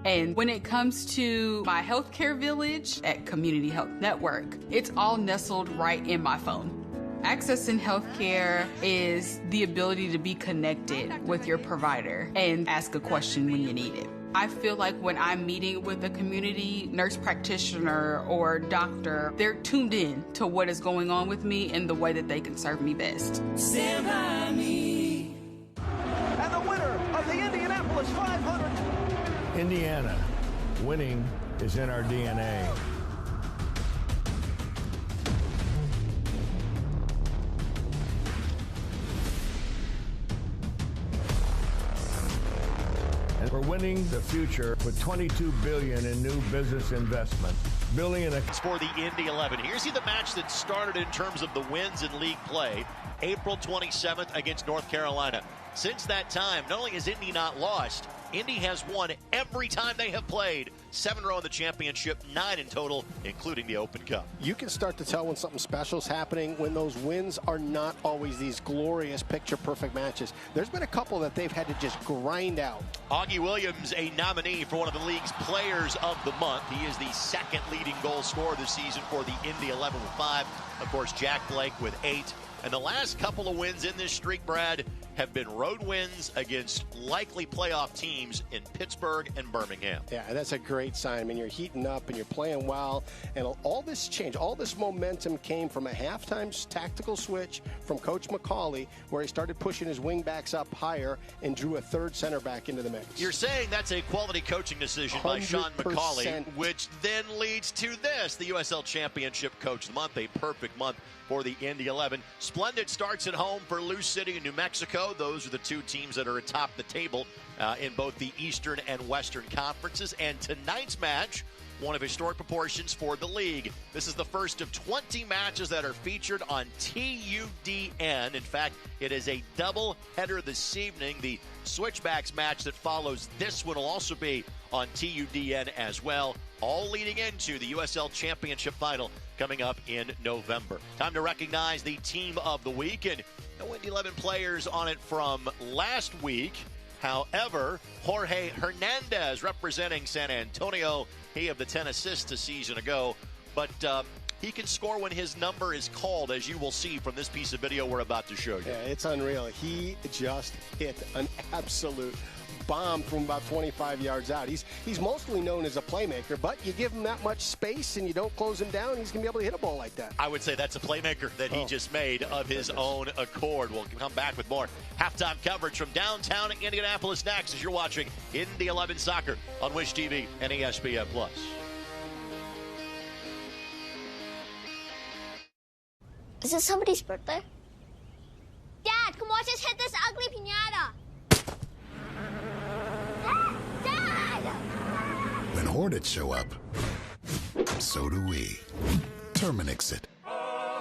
And when it comes to my healthcare village at Community Health Network, it's all nestled right in my phone. Accessing healthcare is the ability to be connected with your provider and ask a question when you need it. I feel like when I'm meeting with a community nurse practitioner or doctor, they're tuned in to what is going on with me and the way that they can serve me best. Stand by me. And the winner of the Indianapolis 500. Indiana, winning is in our DNA. And we're winning the future with $22 billion in new business investment. Building an for the Indy 11. Here's the match that started in terms of the wins in league play. April 27th against North Carolina. Since that time, not only has Indy not lost, Indy has won every time they have played. 7 in a row in the championship, 9 in total, including the Open Cup. You can start to tell when something special is happening when those wins are not always these glorious picture-perfect matches. There's been a couple that they've had to just grind out. Augie Williams, a nominee for one of the league's players of the month. He is the second leading goal scorer this season for the Indy 11 with 5. Of course, Jack Blake with 8. And the last couple of wins in this streak, Brad, have been road wins against likely playoff teams in Pittsburgh and Birmingham. Yeah, that's a great sign. I mean, you're heating up and you're playing well. And all this change, all this momentum came from a halftime tactical switch from Coach McCauley, where he started pushing his wingbacks up higher and drew a third center back into the mix. You're saying that's a quality coaching decision by Sean McCauley, which then leads to this, the USL Championship Coach of the Month, a perfect month for the Indy 11. Splendid starts at home for Lou City and New Mexico. Those are the two teams that are atop the table in both the Eastern and Western conferences. And tonight's match, one of historic proportions for the league. This is the first of 20 matches that are featured on TUDN. In fact, it is a double header this evening. The Switchbacks match that follows this one will also be on TUDN as well, all leading into the USL Championship final coming up in November. Time to recognize the team of the week, and no Indy 11 players on it from last week. However, Jorge Hernandez representing San Antonio. He had the 10 assists a season ago, but he can score when his number is called, as you will see from this piece of video we're about to show you. Yeah, it's unreal. He just hit an absolute bomb from about 25 yards out. He's mostly known as a playmaker, but you give him that much space and you don't close him down, he's going to be able to hit a ball like that. I would say that's a playmaker that he just made of his own accord. We'll come back with more halftime coverage from downtown Indianapolis next as you're watching Indy 11 Soccer on Wish TV and ESPN+. Is it somebody's birthday? Dad, come watch us hit this ugly piñata. Dad! When Hornets show up, so do we. Terminix it.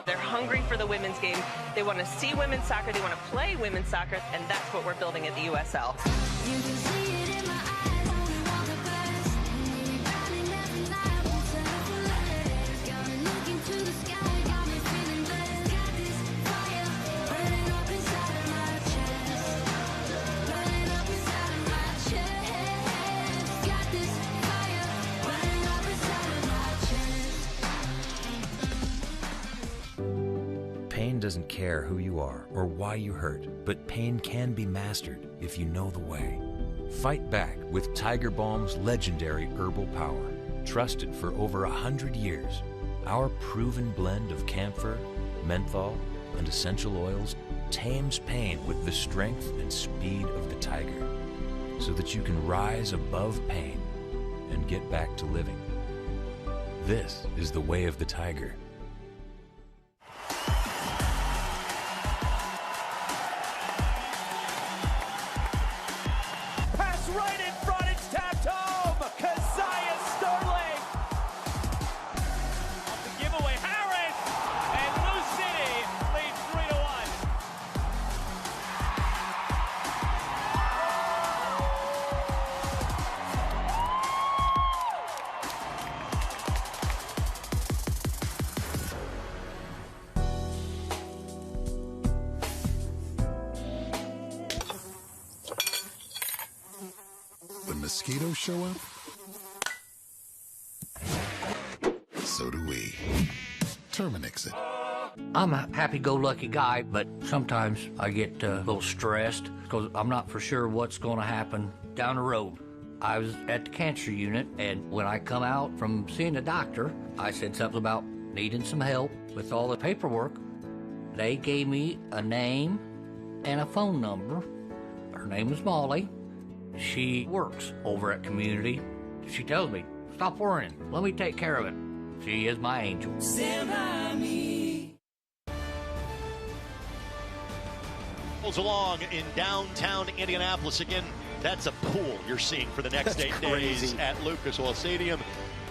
They're hungry for the women's game. They want to see women's soccer. They want to play women's soccer, and that's what we're building at the USL. You can see it in my eyes when we walk past. Got me nothing like I'm for legs. Got me looking to the sky, got me feeling blessed. Got this fire burning up inside of my chest. Burning up inside of my chest. Got this fire burning up inside of my chest. Pain doesn't care who you are or why you hurt, but pain can be mastered if you know the way. Fight back with Tiger Balm's legendary herbal power. Trusted for over 100 years, our proven blend of camphor, menthol, and essential oils tames pain with the strength and speed of the tiger, so that you can rise above pain and get back to living. This is the way of the tiger. Pass right in front, it's tapped home. Keziah Sterling. Off the giveaway, Harris. And Lou City leads 3-1. When mosquitoes show up, Terminix it. I'm a happy-go-lucky guy, but sometimes I get a little stressed because I'm not for sure what's going to happen down the road. I was at the cancer unit, and when I come out from seeing the doctor, I said something about needing some help with all the paperwork. They gave me a name and a phone number. Her name is Molly. She works over at Community. She tells me, stop worrying, let me take care of it. She is my angel. Stand by me. Along in downtown Indianapolis again. That's a pool you're seeing for the next 8 days at Lucas Oil Stadium.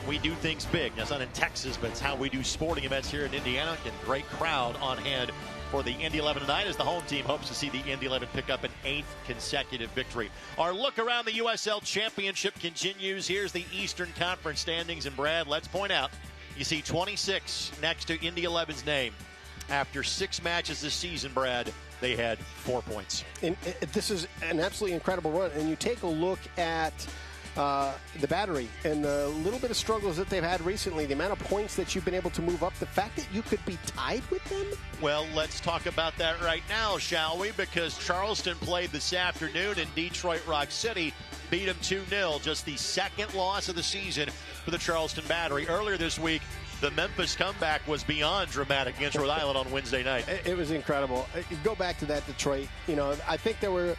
We do things big. That's not in Texas, but it's how we do sporting events here in Indiana. And great crowd on hand for the Indy 11 tonight as the home team hopes to see the Indy 11 pick up an 8th consecutive victory. Our look around the USL Championship continues. Here's the Eastern Conference standings. And Brad, let's point out, you see 26 next to Indy 11's name. After 6 matches this season, Brad, they had 4 points. And this is an absolutely incredible run. And you take a look at the Battery and the little bit of struggles that they've had recently, the amount of points that you've been able to move up, the fact that you could be tied with them. Well, let's talk about that right now, shall we? Because Charleston played this afternoon and Detroit Rock City beat them 2-0. Just the second loss of the season for the Charleston Battery. Earlier this week, the Memphis comeback was beyond dramatic against Rhode Island on Wednesday night. It was incredible. Go back to that Detroit. You know, I think there were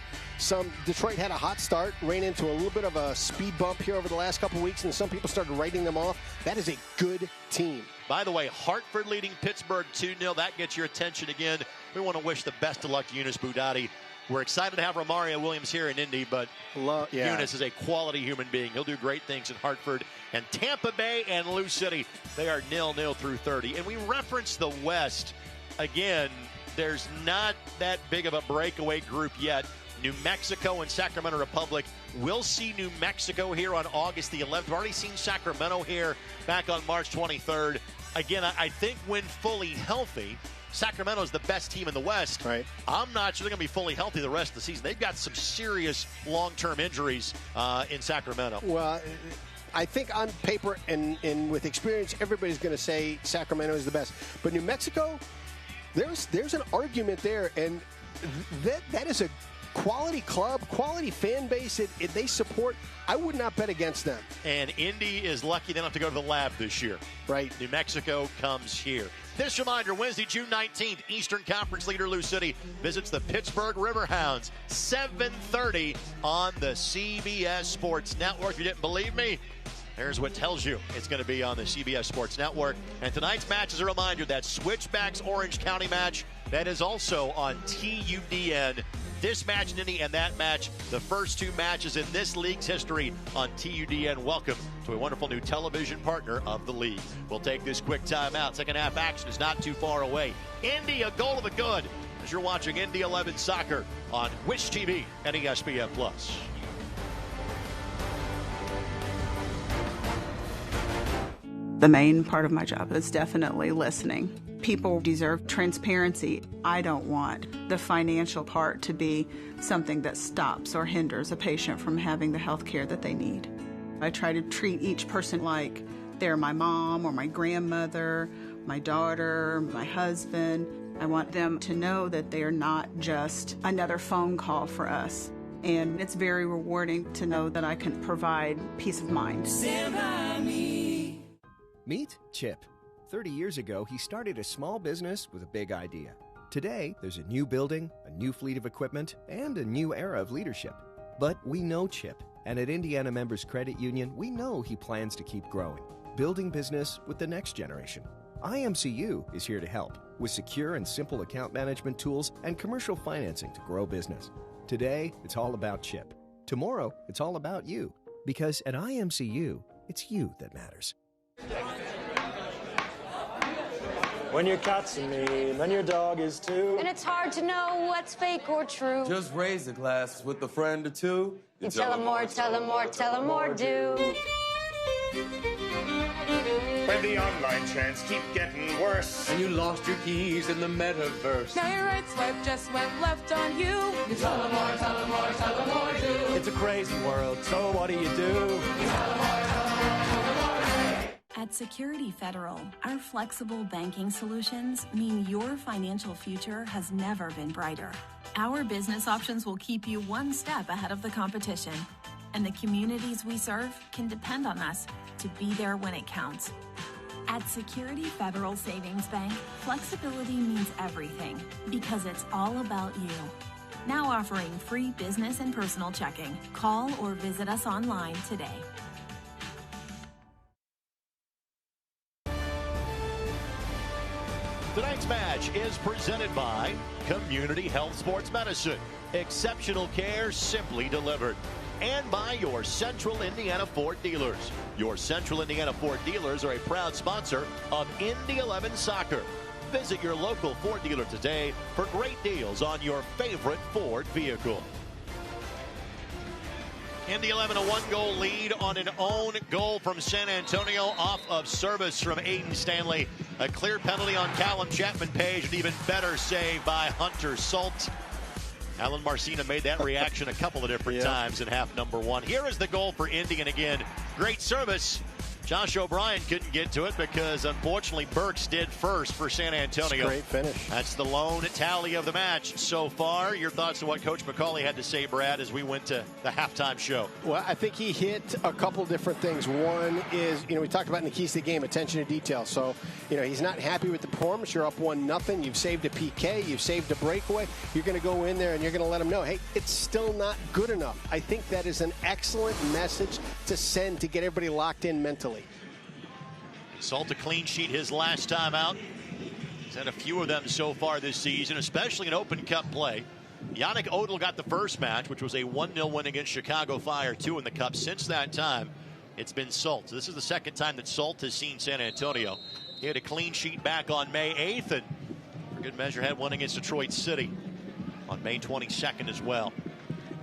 Detroit had a hot start, ran into a little bit of a speed bump here over the last couple of weeks, and some people started writing them off. That is a good team. By the way, Hartford leading Pittsburgh 2-0. That gets your attention again. We want to wish the best of luck to Eunice Budati. We're excited to have Romario Williams here in Indy, but Eunice is a quality human being. He'll do great things in Hartford. And Tampa Bay and Lou City, they are 0-0 through 30. And we reference the West. Again, there's not that big of a breakaway group yet. New Mexico and Sacramento Republic. We'll see New Mexico here on August the 11th. We've already seen Sacramento here back on March 23rd. Again, I think when fully healthy, Sacramento is the best team in the West. Right. I'm not sure they're going to be fully healthy the rest of the season. They've got some serious long-term injuries in Sacramento. Well, I think on paper and with experience, everybody's going to say Sacramento is the best. But New Mexico, there's an argument there, and that is a quality club, quality fan base. They support. I would not bet against them. And Indy is lucky they don't have to go to the lab this year. Right. New Mexico comes here. This reminder, Wednesday, June 19th, Eastern Conference leader Lou City visits the Pittsburgh Riverhounds, 7:30 on the CBS Sports Network. If you didn't believe me, here's what tells you it's going to be on the CBS Sports Network. And tonight's match is a reminder, that Switchbacks Orange County match, that is also on TUDN. This match in Indy and that match, the first 2 matches in this league's history on TUDN. Welcome to a wonderful new television partner of the league. We'll take this quick timeout. Second half action is not too far away. Indy, a goal to the good, as you're watching Indy 11 Soccer on Wish TV and ESPN+. The main part of my job is definitely listening. People deserve transparency. I don't want the financial part to be something that stops or hinders a patient from having the health care that they need. I try to treat each person like they're my mom or my grandmother, my daughter, my husband. I want them to know that they're not just another phone call for us. And it's very rewarding to know that I can provide peace of mind. Stand by me. Meet Chip. 30 years ago, he started a small business with a big idea. Today, there's a new building, a new fleet of equipment, and a new era of leadership. But we know Chip, and at Indiana Members Credit Union, we know he plans to keep growing, building business with the next generation. IMCU is here to help with secure and simple account management tools and commercial financing to grow business. Today, it's all about Chip. Tomorrow, it's all about you. Because at IMCU, it's you that matters. When your cat's a meme and your dog is too. And it's hard to know what's fake or true. Just raise a glass with a friend or two. You tell them more, tell them more, tell them more, do. When the online trends keep getting worse. And you lost your keys in the metaverse. Now your right swipe just went left on you. You tell them more, tell them more, tell them more, do. It's a crazy world, so what do? You tell them more, tell them more, tell them more, do. At Security Federal, our flexible banking solutions mean your financial future has never been brighter. Our business options will keep you one step ahead of the competition, and the communities we serve can depend on us to be there when it counts. At Security Federal Savings Bank, flexibility means everything because it's all about you. Now offering free business and personal checking. Call or visit us online today. Tonight's match is presented by Community Health Sports Medicine. Exceptional care simply delivered. And by your Central Indiana Ford dealers. Your Central Indiana Ford dealers are a proud sponsor of Indy 11 Soccer. Visit your local Ford dealer today for great deals on your favorite Ford vehicle. Indy 11 a 1-goal lead on an own goal from San Antonio off of service from Aiden Stanley. A clear penalty on Callum Chapman-Page, an even better save by Hunter Salt. Alan Marcina made that reaction a couple of different times in half number one. Here is the goal for Indy, and again, great service. Josh O'Brien couldn't get to it because, unfortunately, Burks did first for San Antonio. Great finish. That's the lone tally of the match so far. Your thoughts on what Coach McCauley had to say, Brad, as we went to the halftime show? Well, I think he hit a couple different things. One is, we talked about in the keys to the game, attention to detail. So, he's not happy with the performance. You're up 1-0. You've saved a PK. You've saved a breakaway. You're going to go in there and you're going to let him know, hey, it's still not good enough. I think that is an excellent message to send to get everybody locked in mentally. Salt a clean sheet his last time out. He's had a few of them so far this season, especially in Open Cup play. Yannick Odell got the first match, which was a 1-0 win against Chicago Fire 2 in the Cup. Since that time, it's been Salt. This is the second time that Salt has seen San Antonio. He had a clean sheet back on May 8th, and for good measure had one against Detroit City on May 22nd as well.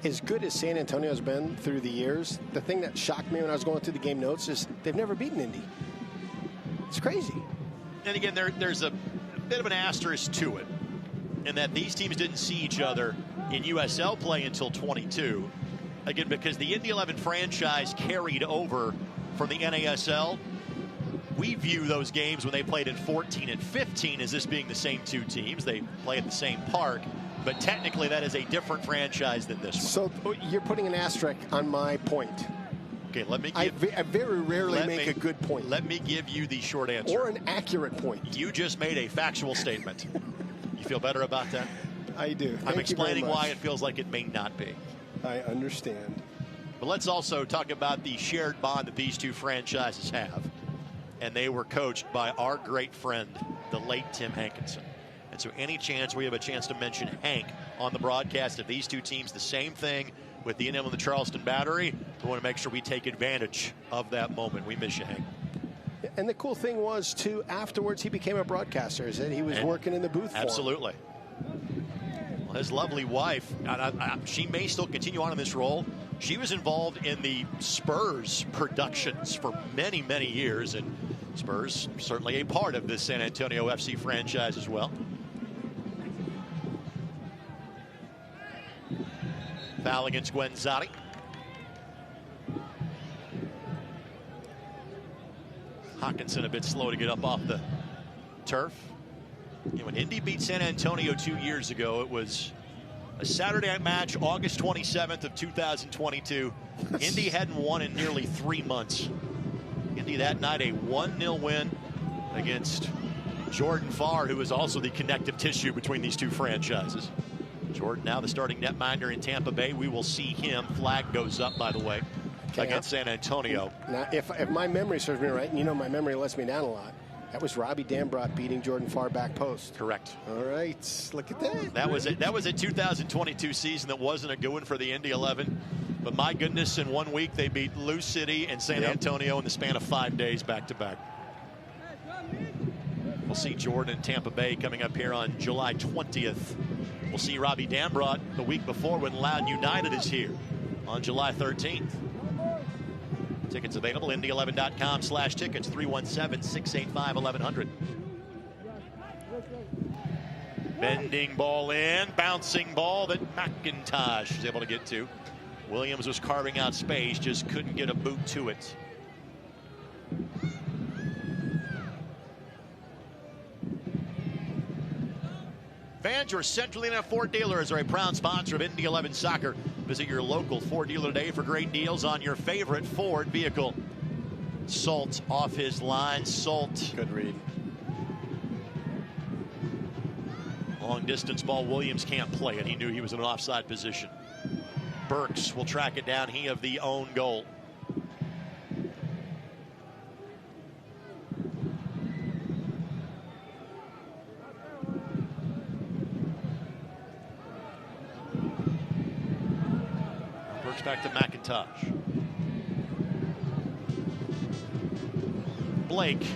As good as San Antonio's been through the years, the thing that shocked me when I was going through the game notes is they've never beaten Indy. It's crazy. And again, there's a bit of an asterisk to it, in that these teams didn't see each other in USL play until 22. Again, because the Indy 11 franchise carried over from the NASL. We view those games when they played in 14 and 15 as this being the same two teams. They play at the same park, but technically that is a different franchise than this one. So you're putting an asterisk on my point. Okay, let me I very rarely make a good point. Let me give you the short answer. Or an accurate point. You just made a factual statement. You feel better about that? I do. I'm explaining why it feels like it may not be. I understand. But let's also talk about the shared bond that these two franchises have. And they were coached by our great friend, the late Tim Hankinson. And so any chance we have a chance to mention Hank on the broadcast of these two teams, the same thing with the Indy and the Charleston Battery, we want to make sure we take advantage of that moment. We miss you, Hank. And the cool thing was, too, afterwards he became a broadcaster. He was working in the booth for him. Absolutely. Well, his lovely wife, she may still continue on in this role. She was involved in the Spurs productions for many, many years, and Spurs certainly a part of this San Antonio FC franchise as well. Foul against Guenzati. Hawkinson a bit slow to get up off the turf. When Indy beat San Antonio 2 years ago, it was a Saturday night match, August 27th of 2022. Indy hadn't won in nearly 3 months. Indy that night a 1-0 win against Jordan Farr, who is also the connective tissue between these two franchises. Jordan now the starting netminder in Tampa Bay. We will see him. Flag goes up, by the way, against San Antonio. Now, if my memory serves me right, and my memory lets me down a lot, that was Robbie Dambrot beating Jordan Farr back post. Correct. All right, look at that. That was a 2022 season that wasn't a good one for the Indy 11. But my goodness, in 1 week they beat Lou City and San Antonio in the span of 5 days back to back. We'll see Jordan in Tampa Bay coming up here on July 20th. We'll see Robbie Dambrot the week before when Loud United is here on July 13th. Tickets available, Indy11.com/tickets, 317-685-1100. Bending ball in, bouncing ball that McIntosh was able to get to. Williams was carving out space, just couldn't get a boot to it. Fans, your Central Indiana Ford dealers are a proud sponsor of Indy 11 Soccer. Visit your local Ford dealer today for great deals on your favorite Ford vehicle. Salt off his line. Salt. Good read. Long distance ball. Williams can't play it. He knew he was in an offside position. Burks will track it down. He of the own goal. Burks back to McIntosh. Blake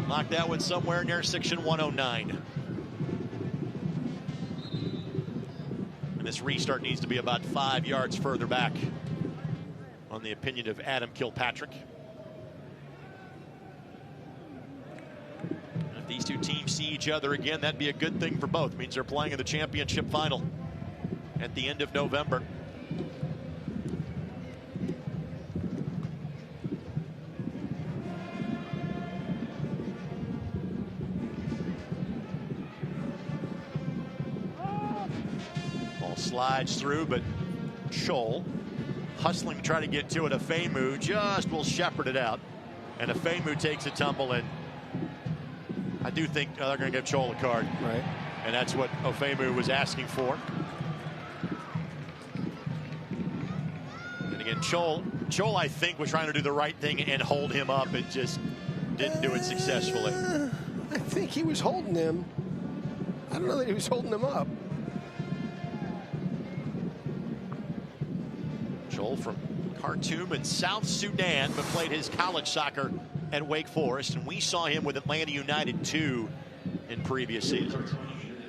knocked that one somewhere near section 109. And this restart needs to be about 5 yards further back, on the opinion of Adam Kilpatrick. And if these two teams see each other again, that'd be a good thing for both. It means they're playing in the championship final at the end of November. Slides through, but Scholl hustling to try to get to it. Afemu just will shepherd it out, and Afemu takes a tumble, and I do think they're going to give Scholl a card. Right. And that's what Afemu was asking for. And again, Scholl I think was trying to do the right thing and hold him up. It just didn't do it successfully. I think he was holding him. I don't know that he was holding him up. From Khartoum in South Sudan, but played his college soccer at Wake Forest, and we saw him with Atlanta United 2 in previous seasons.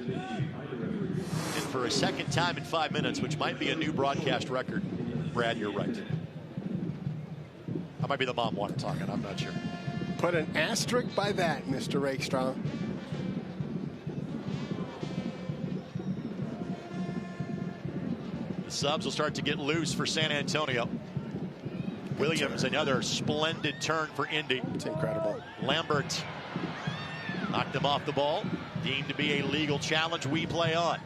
And for a second time in 5 minutes, which might be a new broadcast record, Brad, you're right. That might be the mom one talking, I'm not sure. Put an asterisk by that, Mr. Rakestraw. Subs will start to get loose for San Antonio. Williams, another splendid turn for Indy. It's incredible. Lambert knocked him off the ball. Deemed to be a legal challenge. We play on.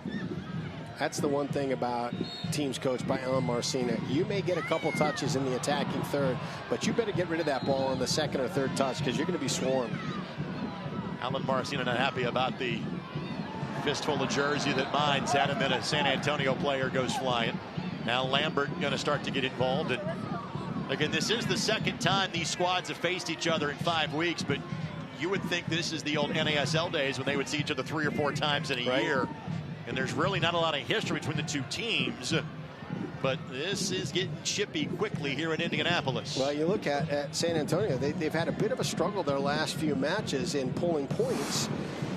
That's the one thing about teams coached by Alan Marcina. You may get a couple touches in the attacking third, but you better get rid of that ball on the second or third touch because you're going to be swarmed. Alan Marcina not happy about the fistful of jersey that Mines had, and then a San Antonio player goes flying. Now Lambert going to start to get involved, and again, this is the second time these squads have faced each other in 5 weeks, but you would think this is the old NASL days when they would see each other 3 or 4 times in a year, and there's really not a lot of history between the two teams, but this is getting chippy quickly here in Indianapolis. Well, you look at San Antonio, they've had a bit of a struggle their last few matches in pulling points.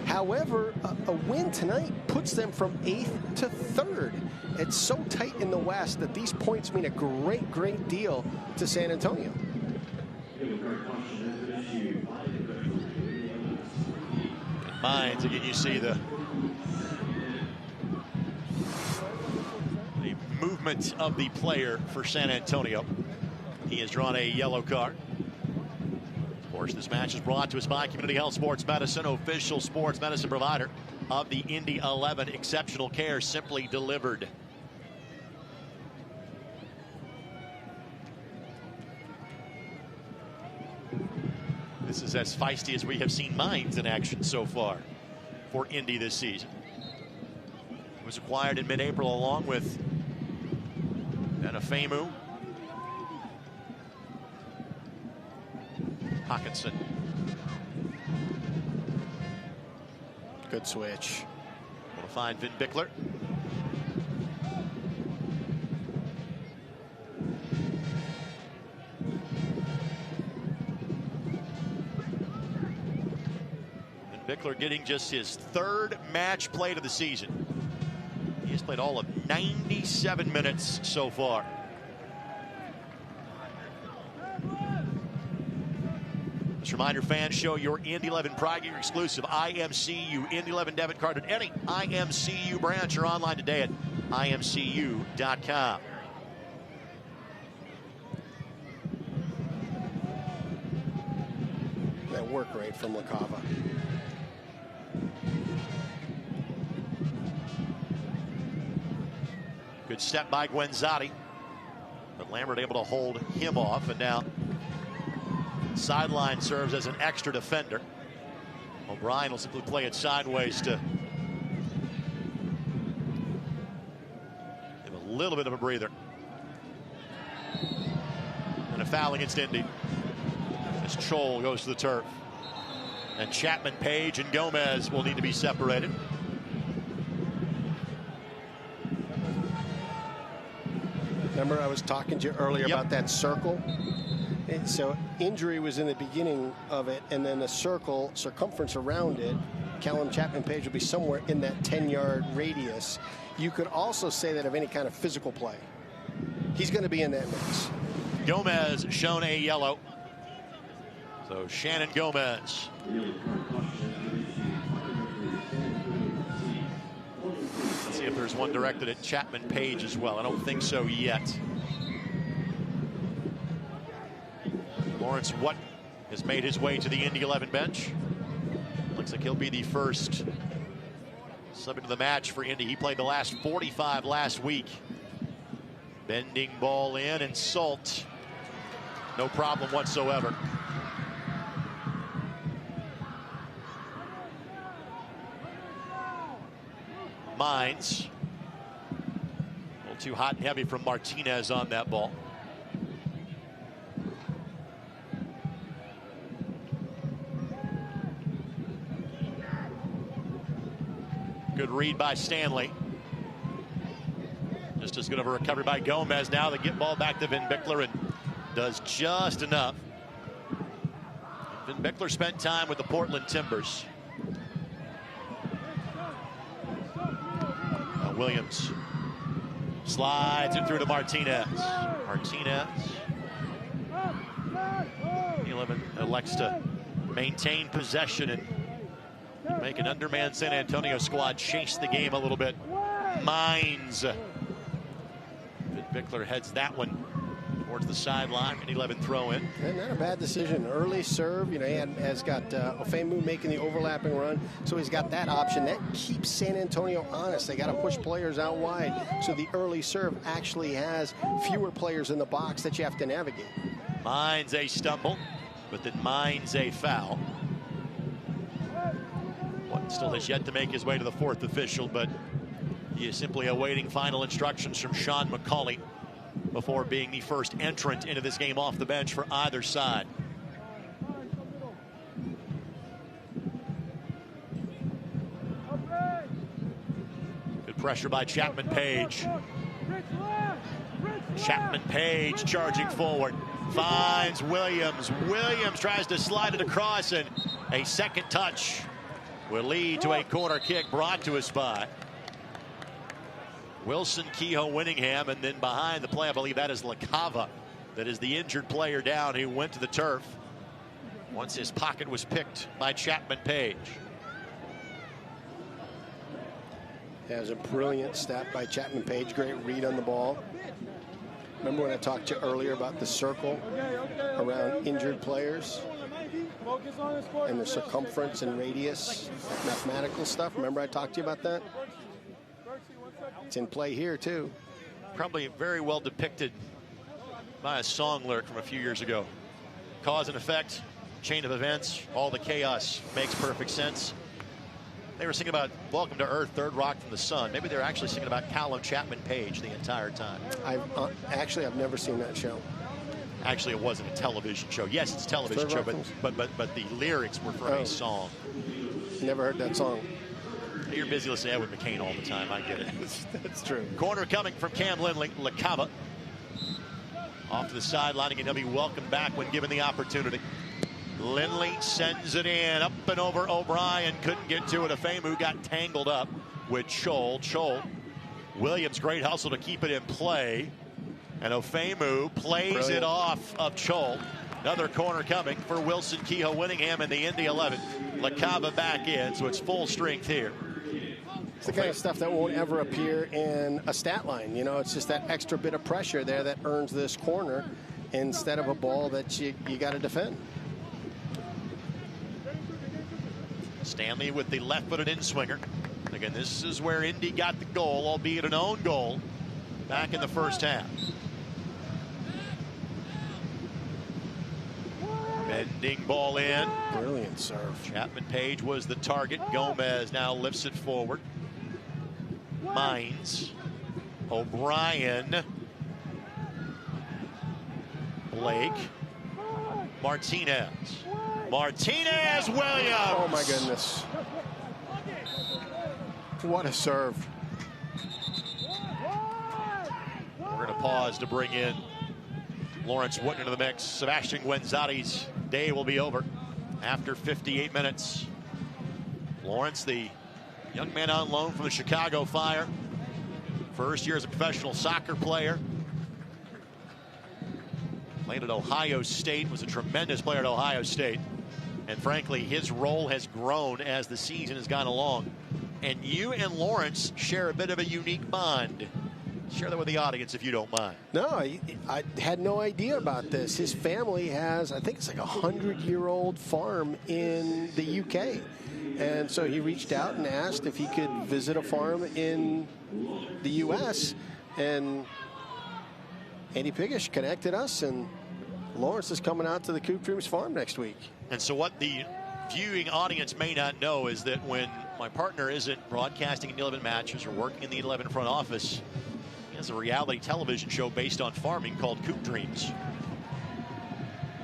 However, a win tonight puts them from 8th to 3rd. It's so tight in the West that these points mean a great, great deal to San Antonio. Mines, again, you see the movement of the player for San Antonio. He has drawn a yellow card. Of course, this match is brought to us by Community Health Sports Medicine, official sports medicine provider of the Indy 11. Exceptional care simply delivered. This is as feisty as we have seen Mines in action so far for Indy this season. It was acquired in mid-April along with Afemu, Hawkinson. Good switch. We'll find Vin Bickler. Bickler getting just his 3rd match played of the season. He has played all of 97 minutes so far. Just a reminder, fans, show your Indy 11 Pregame exclusive IMCU Indy 11 debit card at any IMCU branch or online today at imcu.com. That work rate from LaCava. Good step by Guenzotti. But Lambert able to hold him off, and now sideline serves as an extra defender. O'Brien will simply play it sideways to give a little bit of a breather. And a foul against Indy as Chol goes to the turf. And Chapman, Page, and Gomez will need to be separated. Remember, I was talking to you earlier about that circle. And so injury was in the beginning of it, and then a circumference around it. Callum Chapman Page will be somewhere in that 10-yard radius. You could also say that of any kind of physical play. He's going to be in that mix. Gomez shown a yellow. So Shannon Gomez. Let's see if there's one directed at Chapman Page as well. I don't think so yet. Lawrence Watt has made his way to the Indy 11 bench. Looks like he'll be the first sub into the match for Indy. He played the last 45 last week. Bending ball in, and Salt. No problem whatsoever. Mines. A little too hot and heavy from Martinez on that ball. Good read by Stanley. Just as good of a recovery by Gomez. Now they get ball back to Vin Bickler and does just enough. Vin Bickler spent time with the Portland Timbers. Williams slides it through to Martinez. Martinez. 11 elects to maintain possession and make an undermanned San Antonio squad chase the game a little bit. Mines. Vin Bickler heads that one towards the sideline. An 11 throw in. And not a bad decision. Early serve. You know, he has got Ofemu making the overlapping run, so he's got that option. That keeps San Antonio honest. They got to push players out wide, so the early serve actually has fewer players in the box that you have to navigate. Mines a stumble, but then Mines a foul. One still has yet to make his way to the fourth official, but he is simply awaiting final instructions from Sean McCauley before being the first entrant into this game off the bench for either side. Good pressure by Chapman Page. Chapman Page charging forward. Finds Williams. Williams tries to slide it across, and a second touch will lead to a corner kick brought to a spot. Wilson Kehoe Winningham, and then behind the play, I believe that is LaCava. That is the injured player down who went to the turf once his pocket was picked by Chapman Page. Has a brilliant step by Chapman Page. Great read on the ball. Remember when I talked to you earlier about the circle around injured players and the circumference and radius, mathematical stuff? Remember I talked to you about that? It's in play here too. Probably very well depicted by a song lyric from a few years ago. Cause and effect, chain of events, all the chaos makes perfect sense. They were singing about Welcome to Earth, Third Rock from the Sun. Maybe they're actually singing about Callum Chapman Page the entire time. I've never seen that show. Actually, it wasn't a television show. Yes, it's a television show, but the lyrics were from a song. Never heard that song. You're busy listening to Edwin McCain all the time. I get it. That's true. Corner coming from Cam Lindley. LaCava off to the sideline, and he'll be welcomed back when given the opportunity. Lindley sends it in, up and over O'Brien. Couldn't get to it. Ofemu got tangled up with Chol. Williams, great hustle to keep it in play. And Ofemu plays it off of Chol. Another corner coming for Wilson Kehoe Winningham and the Indy 11. LaCava back in, so it's full strength here. It's the kind of stuff that won't ever appear in a stat line. You know, it's just that extra bit of pressure there that earns this corner instead of a ball that you got to defend. Stanley with the left-footed in-swinger. Again, this is where Indy got the goal, albeit an own goal. back in the first half. Bending ball in. Brilliant serve. Chapman Page was the target. Gomez now lifts it forward. Mines. O'Brien. Blake. Martinez. Martinez Williams. Oh my goodness. What a serve. We're going to pause to bring in Lawrence Wootton into the mix. Sebastian Guenzati's day will be over after 58 minutes. Lawrence, the young man on loan from the Chicago Fire. First year as a professional soccer player. Played at Ohio State, was a tremendous player at Ohio State. And frankly, his role has grown as the season has gone along. And you and Lawrence share a bit of a unique bond. Share that with the audience if you don't mind. No, I had no idea about this. His family has, I think it's like 100-year-old farm in the UK. And so he reached out and asked if he could visit a farm in the U.S. And Andy Piggish connected us, and Lawrence is coming out to the Coop Dreams farm next week. And so what the viewing audience may not know is that when my partner isn't broadcasting in 11 matches or working in the 11 front office, he has a reality television show based on farming called Coop Dreams.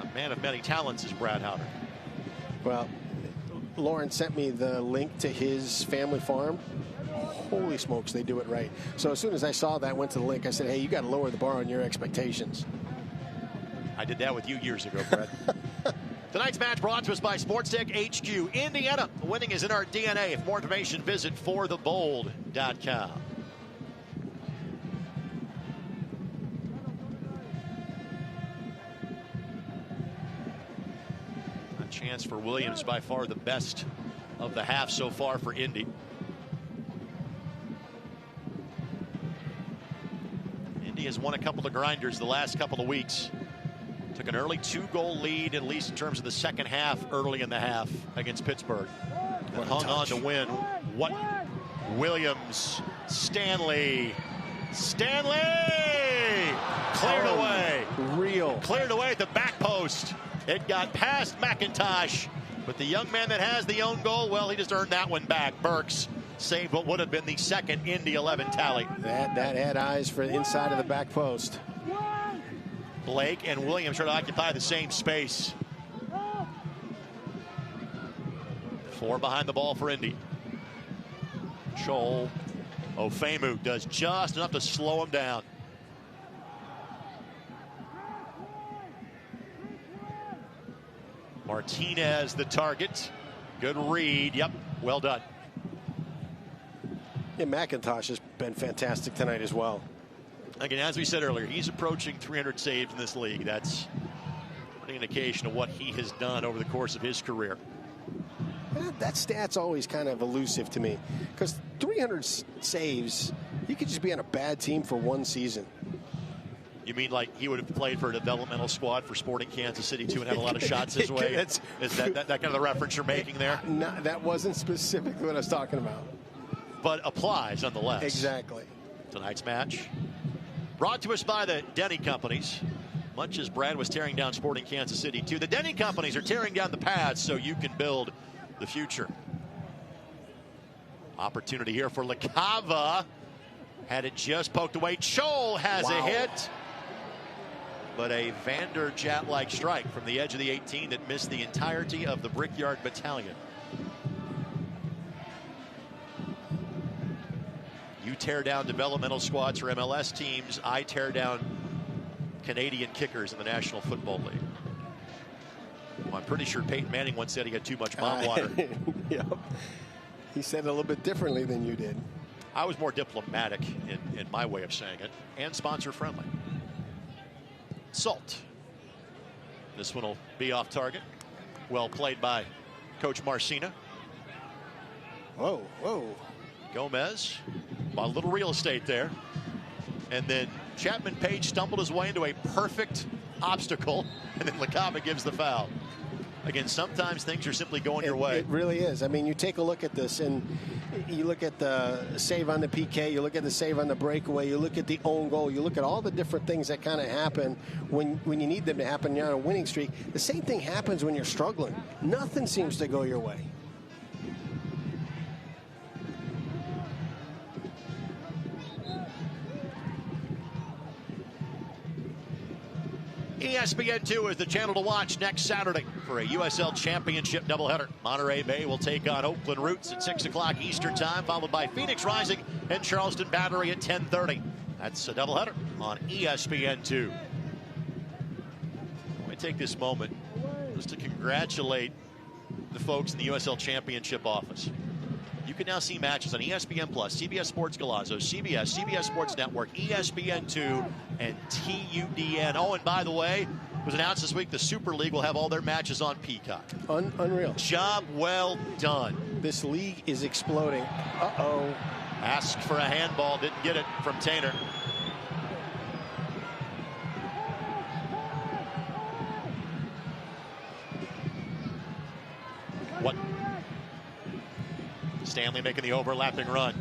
A man of many talents is Brad Howder. Well, Lawrence sent me the link to his family farm. Holy smokes, they do it right. So as soon as I saw that, went to the link, I said, hey, you got to lower the bar on your expectations. I did that with you years ago, Brad. Tonight's match brought to us by SportsTech HQ. Indiana, winning is in our DNA. For more information, visit forthebold.com. A chance for Williams, by far the best of the half so far for Indy. Indy has won a couple of grinders the last couple of weeks. Took an early 2-goal lead, at least in terms of the second half, early in the half against Pittsburgh. And hung on to win. What? Williams, Stanley. Cleared away. Cleared away at the back post. It got past McIntosh. But the young man that has the own goal, well, he just earned that one back. Burks saved what would have been the second Indy 11 tally. That had eyes for the inside of the back post. Blake and Williams try to occupy the same space. 4 behind the ball for Indy. Joel Ofemu does just enough to slow him down. Martinez the target. Good read. Yep, well done. Yeah, McIntosh has been fantastic tonight as well. Again, as we said earlier, he's approaching 300 saves in this league. That's an indication of what he has done over the course of his career. That stat's always kind of elusive to me, because 300 saves, you could just be on a bad team for one season. You mean like he would have played for a developmental squad for Sporting Kansas City too and had a lot of shots his way? Is that kind of the reference you're making there? No, that wasn't specifically what I was talking about. But applies nonetheless. Exactly. Tonight's match brought to us by the Denny Companies. Much as Brad was tearing down Sporting Kansas City too, the Denny Companies are tearing down the past so you can build the future. Opportunity here for LaCava. Had it just poked away. Chol has a hit. But a Vanderjagt-like strike from the edge of the 18 that missed the entirety of the Brickyard Battalion. You tear down developmental squads for MLS teams. I tear down Canadian kickers in the National Football League. Well, I'm pretty sure Peyton Manning once said he had too much mom water. Yep. He said it a little bit differently than you did. I was more diplomatic in my way of saying it, and sponsor friendly. Salt. This one will be off target. Well played by Coach Marcina. Whoa. Gomez bought a little real estate there. And then Chapman Page stumbled his way into a perfect obstacle, and then LaCava gives the foul. Again, sometimes things are simply going your way. It really is. I mean, you take a look at this, and You look at the save on the PK, you look at the save on the breakaway, you look at the own goal, you look at all the different things that kind of happen when you need them to happen. You're on a winning streak. The same thing happens when you're struggling. Nothing seems to go your way. ESPN2 is the channel to watch next Saturday for a USL Championship doubleheader. Monterey Bay will take on Oakland Roots at 6 o'clock Eastern Time, followed by Phoenix Rising and Charleston Battery at 10:30. That's a doubleheader on ESPN2. I want to take this moment just to congratulate the folks in the USL Championship office. You can now see matches on ESPN+, CBS Sports Golazo, CBS, CBS Sports Network, ESPN2, and TUDN. Oh, and by the way, it was announced this week the Super League will have all their matches on Peacock. Unreal. Job well done. This league is exploding. Uh-oh. Asked for a handball, didn't get it from Tainer. What? Stanley making the overlapping run.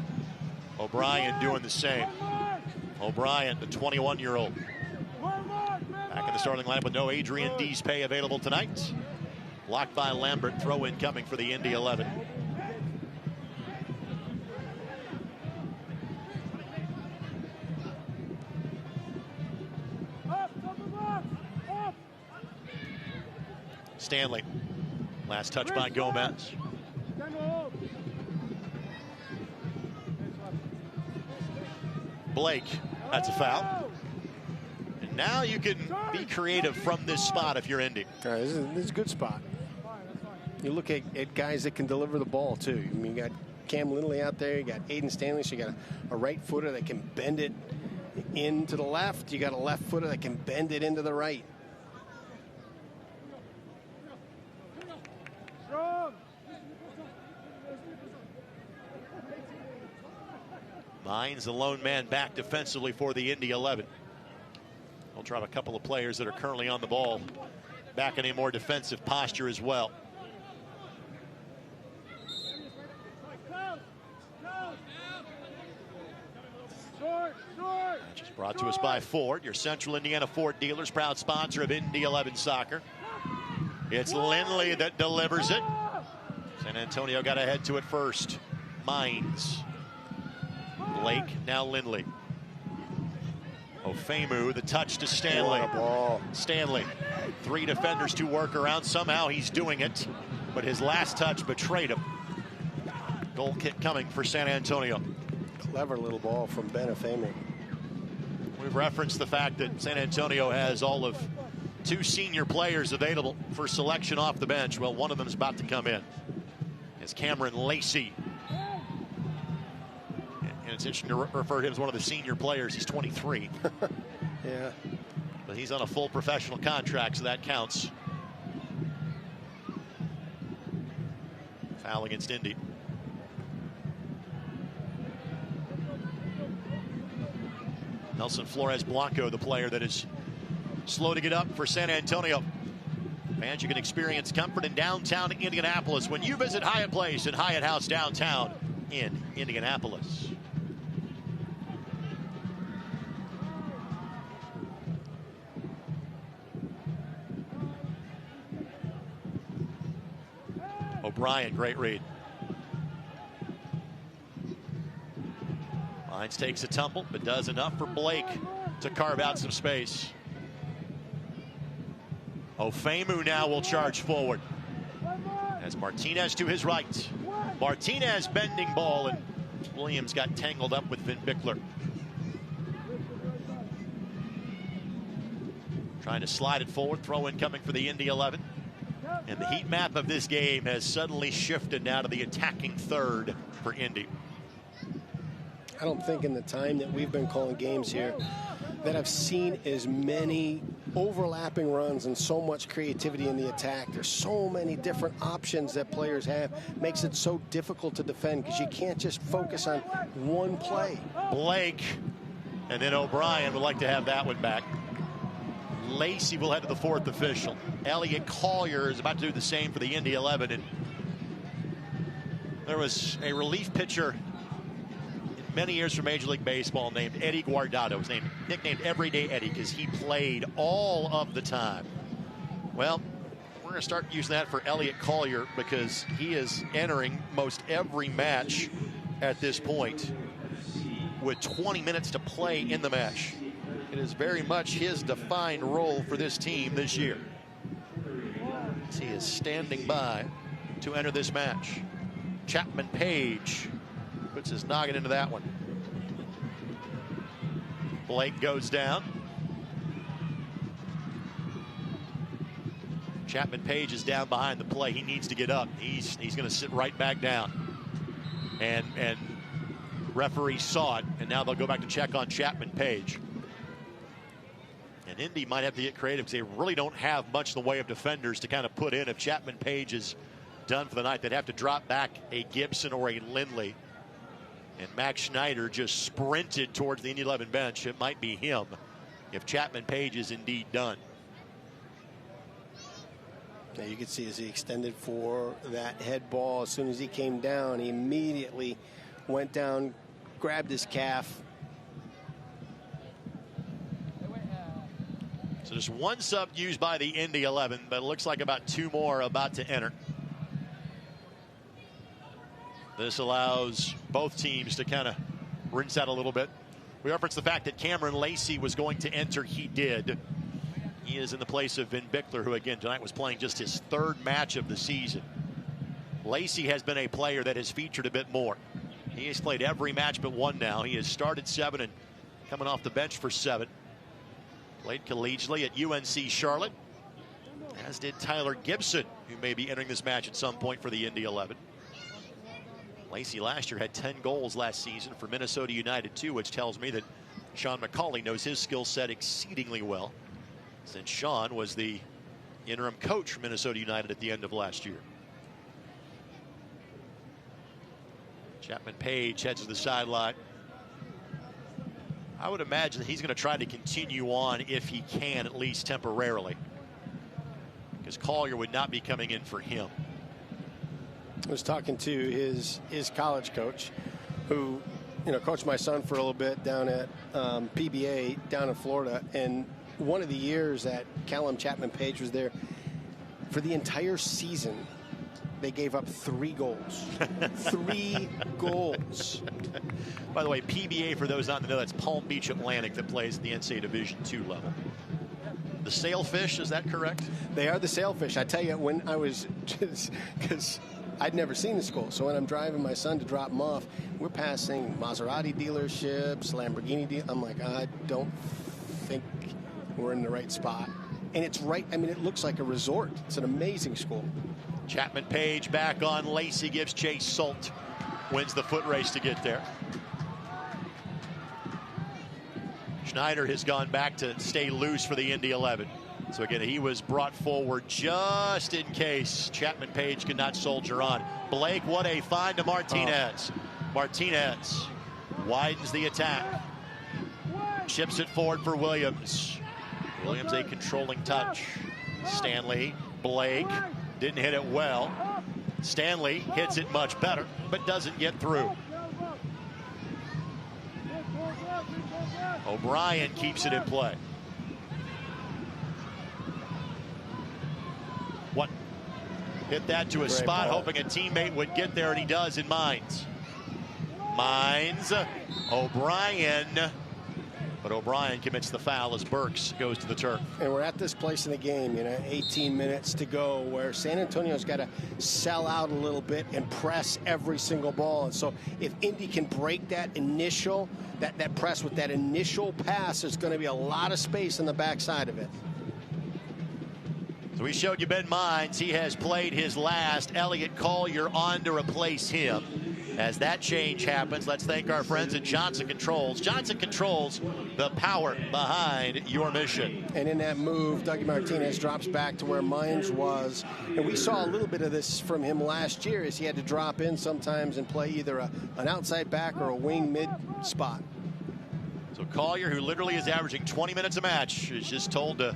O'Brien doing the same. O'Brien, the 21-year-old. Back in the starting lineup with no Adrian Deespay available tonight. Blocked by Lambert. Throw in coming for the Indy 11. Stanley. Last touch by Gomez. Blake, that's a foul. And now you can be creative from this spot if you're Indy. This is a good spot. You look at guys that can deliver the ball, too. I mean, you got Cam Lindley out there. You got Aiden Stanley, so you got a right footer that can bend it into the left. You got a left footer that can bend it into the right. Mines the lone man back defensively for the Indy 11. They'll drop a couple of players that are currently on the ball back in a more defensive posture as well. Match is brought to us by Ford, your Central Indiana Ford dealers, proud sponsor of Indy 11 soccer. It's Lindley that delivers it. San Antonio got ahead to it first. Mines. Blake, now Lindley. Ofemu, the touch to Stanley. Stanley, 3 defenders to work around. Somehow he's doing it, but his last touch betrayed him. Goal kick coming for San Antonio. Clever little ball from Ben Ofemu. We've referenced the fact that San Antonio has all of 2 senior players available for selection off the bench. Well, one of them is about to come in. It's Cameron Lacey. And it's interesting to refer to him as one of the senior players. He's 23. Yeah. But he's on a full professional contract, so that counts. Foul against Indy. Nelson Flores Blanco, the player that is slow to get up for San Antonio. Fans, you can experience comfort in downtown Indianapolis when you visit Hyatt Place and Hyatt House downtown in Indianapolis. O'Brien, great read. Mines takes a tumble, but does enough for Blake to carve out some space. Ofemu now will charge forward. As Martinez to his right. Martinez bending ball, and Williams got tangled up with Vin Bickler. Trying to slide it forward, throw in coming for the Indy 11. And the heat map of this game has suddenly shifted now to the attacking third for Indy. I don't think in the time that we've been calling games here that I've seen as many overlapping runs and so much creativity in the attack. There's so many different options that players have. Makes it so difficult to defend because you can't just focus on one play. Blake, and then O'Brien would like to have that one back. Lacey will head to the 4th official. Elliot Collier is about to do the same for the Indy 11. And There was a relief pitcher many years for Major League Baseball named Eddie Guardado. Was nicknamed Everyday Eddie because he played all of the time. Well, we're going to start using that for Elliot Collier because he is entering most every match at this point with 20 minutes to play in the match. It is very much his defined role for this team this year. As he is standing by to enter this match. Chapman Page puts his noggin into that one. Blake goes down. Chapman Page is down behind the play. He needs to get up. He's going to sit right back down. And referee saw it, and now they'll go back to check on Chapman Page. And Indy might have to get creative because they really don't have much in the way of defenders to kind of put in. If Chapman Page is done for the night, they'd have to drop back a Gibson or a Lindley. And Max Schneider just sprinted towards the Indy 11 bench. It might be him if Chapman Page is indeed done. Now you can see as he extended for that head ball, as soon as he came down, he immediately went down, grabbed his calf. So just one sub used by the Indy 11, but it looks like about two more about to enter. This allows both teams to kind of rinse out a little bit. We referenced the fact that Cameron Lacey was going to enter. He did. He is in the place of Vin Bickler, who again tonight was playing just his third match of the season. Lacey has been a player that has featured a bit more. He has played every match but one now. He has started 7 and coming off the bench for 7. Played collegiately at UNC Charlotte, as did Tyler Gibson, who may be entering this match at some point for the Indy 11. Lacey last year had 10 goals last season for Minnesota United too, which tells me that Sean McCauley knows his skill set exceedingly well, since Sean was the interim coach for Minnesota United at the end of last year. Chapman Page heads to the sideline. I would imagine that he's going to try to continue on if he can, at least temporarily, because Collier would not be coming in for him. I was talking to his college coach, who coached my son for a little bit down at PBA down in Florida, and one of the years that Callum Chapman Page was there, for the entire season they gave up 3 goals. 3 goals. By the way, PBA, for those not to know, that's Palm Beach Atlantic that plays at the NCAA Division II level. The Sailfish, is that correct? They are the Sailfish. I tell you, when I was, because I'd never seen the school, so when I'm driving my son to drop him off, we're passing Maserati dealerships, Lamborghini dealerships. I'm like, I don't think we're in the right spot. And it's right, I mean, it looks like a resort. It's an amazing school. Chapman Page back on. Lacey gives chase. Salt wins the foot race to get there. Schneider has gone back to stay loose for the Indy 11. So again, he was brought forward just in case Chapman Page could not soldier on. Blake, what a find to Martinez. Martinez widens the attack. Chips it forward for Williams. Williams a controlling touch. Stanley, Blake, didn't hit it well. Stanley hits it much better, but doesn't get through. O'Brien keeps it in play. What? Hit that to a spot, hoping a teammate would get there, and he does in Mines. Mines, O'Brien. But O'Brien commits the foul as Burks goes to the turf. And we're at this place in the game, 18 minutes to go, where San Antonio's got to sell out a little bit and press every single ball. And so if Indy can break that initial, that press with that initial pass, there's going to be a lot of space on the backside of it. So we showed you Ben Mines. He has played his last. Elliot Collier on to replace him. As that change happens, let's thank our friends at Johnson Controls. Johnson Controls, the power behind your mission. And in that move, Dougie Martinez drops back to where Mines was. And we saw a little bit of this from him last year, as he had to drop in sometimes and play either an outside back or a wing mid spot. So Collier, who literally is averaging 20 minutes a match, is just told to,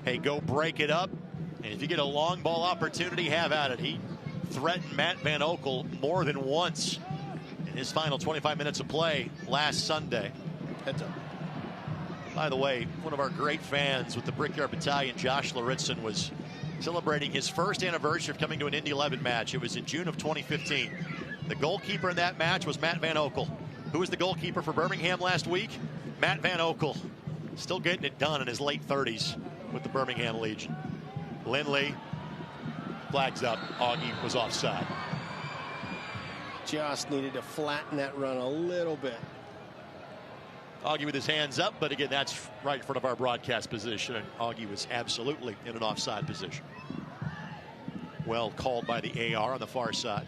hey, go break it up. And if you get a long ball opportunity, have at it. He threatened Matt Van Oekel more than once in his final 25 minutes of play last Sunday. By the way, one of our great fans with the Brickyard Battalion, Josh Laritzen, was celebrating his first anniversary of coming to an Indy 11 match. It was in June of 2015. The goalkeeper in that match was Matt Van Oekel. Who was the goalkeeper for Birmingham last week? Matt Van Oekel. Still getting it done in his late 30s with the Birmingham Legion. Lindley flags up. Augie was offside. Just needed to flatten that run a little bit. Augie with his hands up, but again, that's right in front of our broadcast position, and Augie was absolutely in an offside position. Well called by the AR on the far side.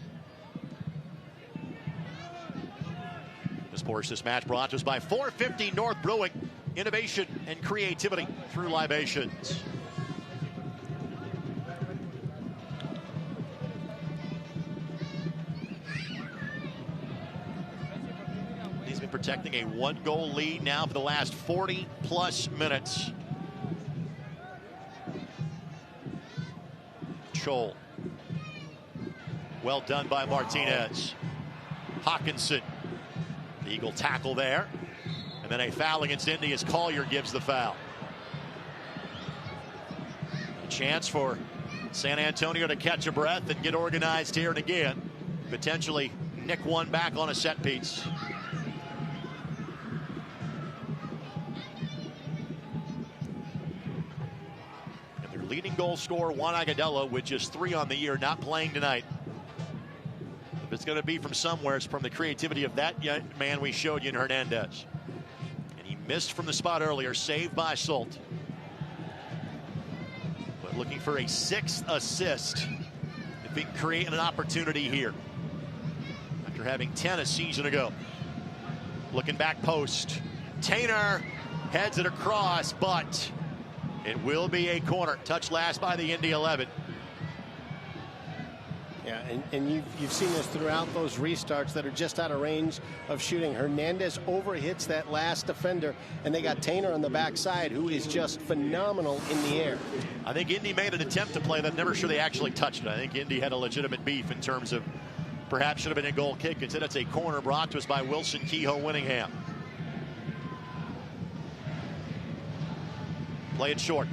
Of course, this match brought to us by 450 North Brewing. Innovation and creativity through libations. He's been protecting a 1-goal lead now for the last 40-plus minutes. Chol. Well done by Martinez. Hawkinson. The Eagle tackle there. And then a foul against Indy as Collier gives the foul. A chance for San Antonio to catch a breath and get organized here, and again, potentially nick one back on a set piece. And their leading goal scorer, Juan Agudelo, with just 3 on the year, not playing tonight. If it's going to be from somewhere, it's from the creativity of that young man we showed you in Hernandez. And he missed from the spot earlier, saved by Salt. But looking for a 6th assist if he can create an opportunity here. After having 10 a season ago. Looking back post. Tainer heads it across, but it will be a corner. Touched last by the Indy 11. Yeah, and you've seen this throughout those restarts that are just out of range of shooting. Hernandez overhits that last defender, and they got Tainer on the backside, who is just phenomenal in the air. I think Indy made an attempt to play that. Never sure they actually touched it. I think Indy had a legitimate beef in terms of perhaps should have been a goal kick. Instead, it's a corner brought to us by Wilson Kehoe-Winningham. Play it short.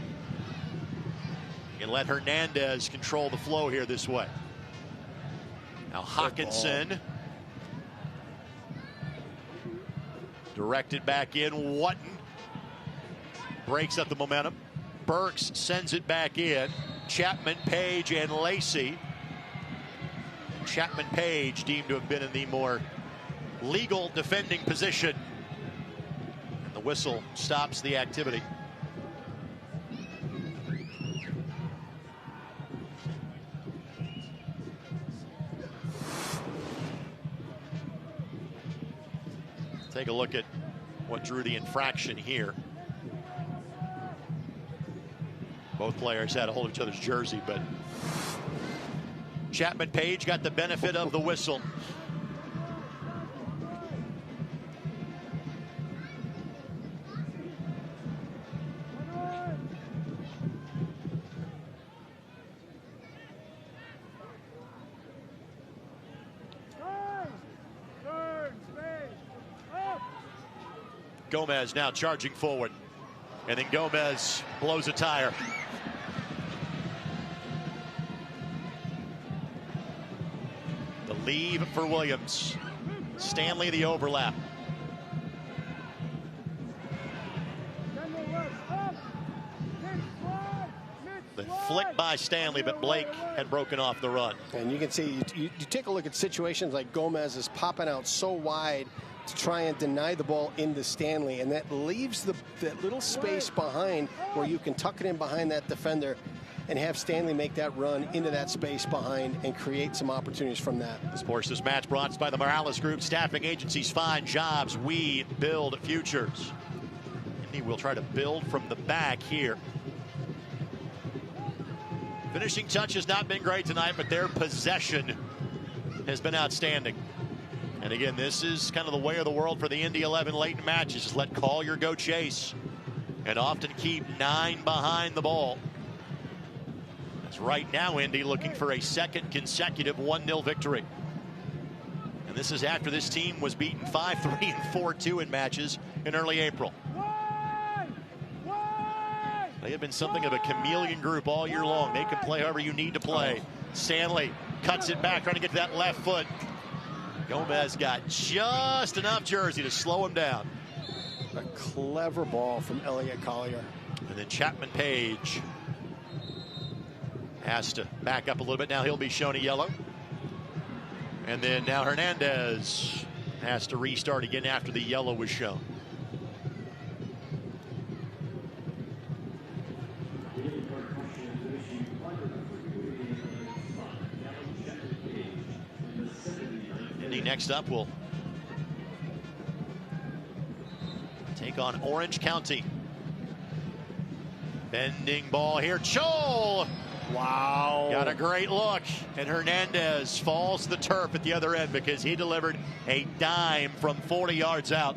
And let Hernandez control the flow here this way. Now Hawkinson directed back in. Wotton breaks up the momentum. Burks sends it back in. Chapman, Page, and Lacey. Chapman Page deemed to have been in the more legal defending position. And the whistle stops the activity. Take a look at what drew the infraction here. Both players had a hold of each other's jersey, but Chapman Page got the benefit of the whistle. Gomez now charging forward, and then Gomez blows a tire. The leave for Williams. Stanley the overlap. The flick by Stanley, but Blake had broken off the run. And you can see, you take a look at situations like Gomez is popping out so wide to try and deny the ball into Stanley, and that leaves that little space behind where you can tuck it in behind that defender and have Stanley make that run into that space behind and create some opportunities from that. Sports this match brought to us by the Morales Group. Staffing agencies find jobs. We build futures. Indy will try to build from the back here. Finishing touch has not been great tonight, but their possession has been outstanding. And again, this is kind of the way of the world for the Indy 11 late in matches. Just let Collier go chase and often keep 9 behind the ball. As right now, Indy looking for a second consecutive 1-0 victory. And this is after this team was beaten 5-3 and 4-2 in matches in early April. They have been something of a chameleon group all year long. They can play however you need to play. Stanley cuts it back, trying to get to that left foot. Gomez got just enough jersey to slow him down. A clever ball from Elliott Collier. And then Chapman Page has to back up a little bit. Now he'll be shown a yellow. And then now Hernandez has to restart again after the yellow was shown. Indy next up will take on Orange County. Bending ball here. Chol! Wow. Got a great look. And Hernandez falls to the turf at the other end because he delivered a dime from 40 yards out.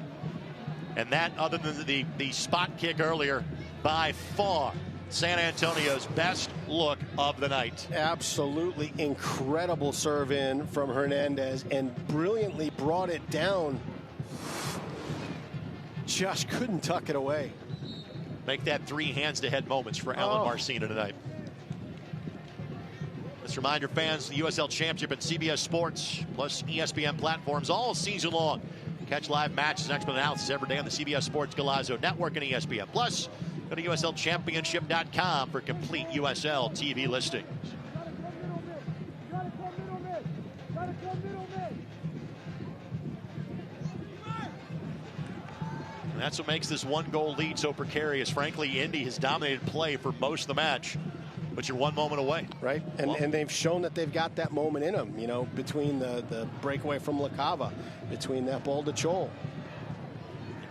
And that, other than the spot kick earlier, by far San Antonio's best look of the night. Absolutely incredible serve in from Hernandez and brilliantly brought it down. Just couldn't tuck it away. Make that 3 hands-to-head moments for Alan Marcina tonight. Let's remind your fans, the USL Championship and CBS Sports, plus ESPN platforms all season long. Catch live matches and expert analysis every day on the CBS Sports Galazzo Network and ESPN+. Plus, go to USLChampionship.com for complete USL TV listings. And that's what makes this 1-goal lead so precarious. Frankly, Indy has dominated play for most of the match, but you're 1 moment away. Right, and they've shown that they've got that moment in them, you know, between the breakaway from LaCava, between that ball to Chol.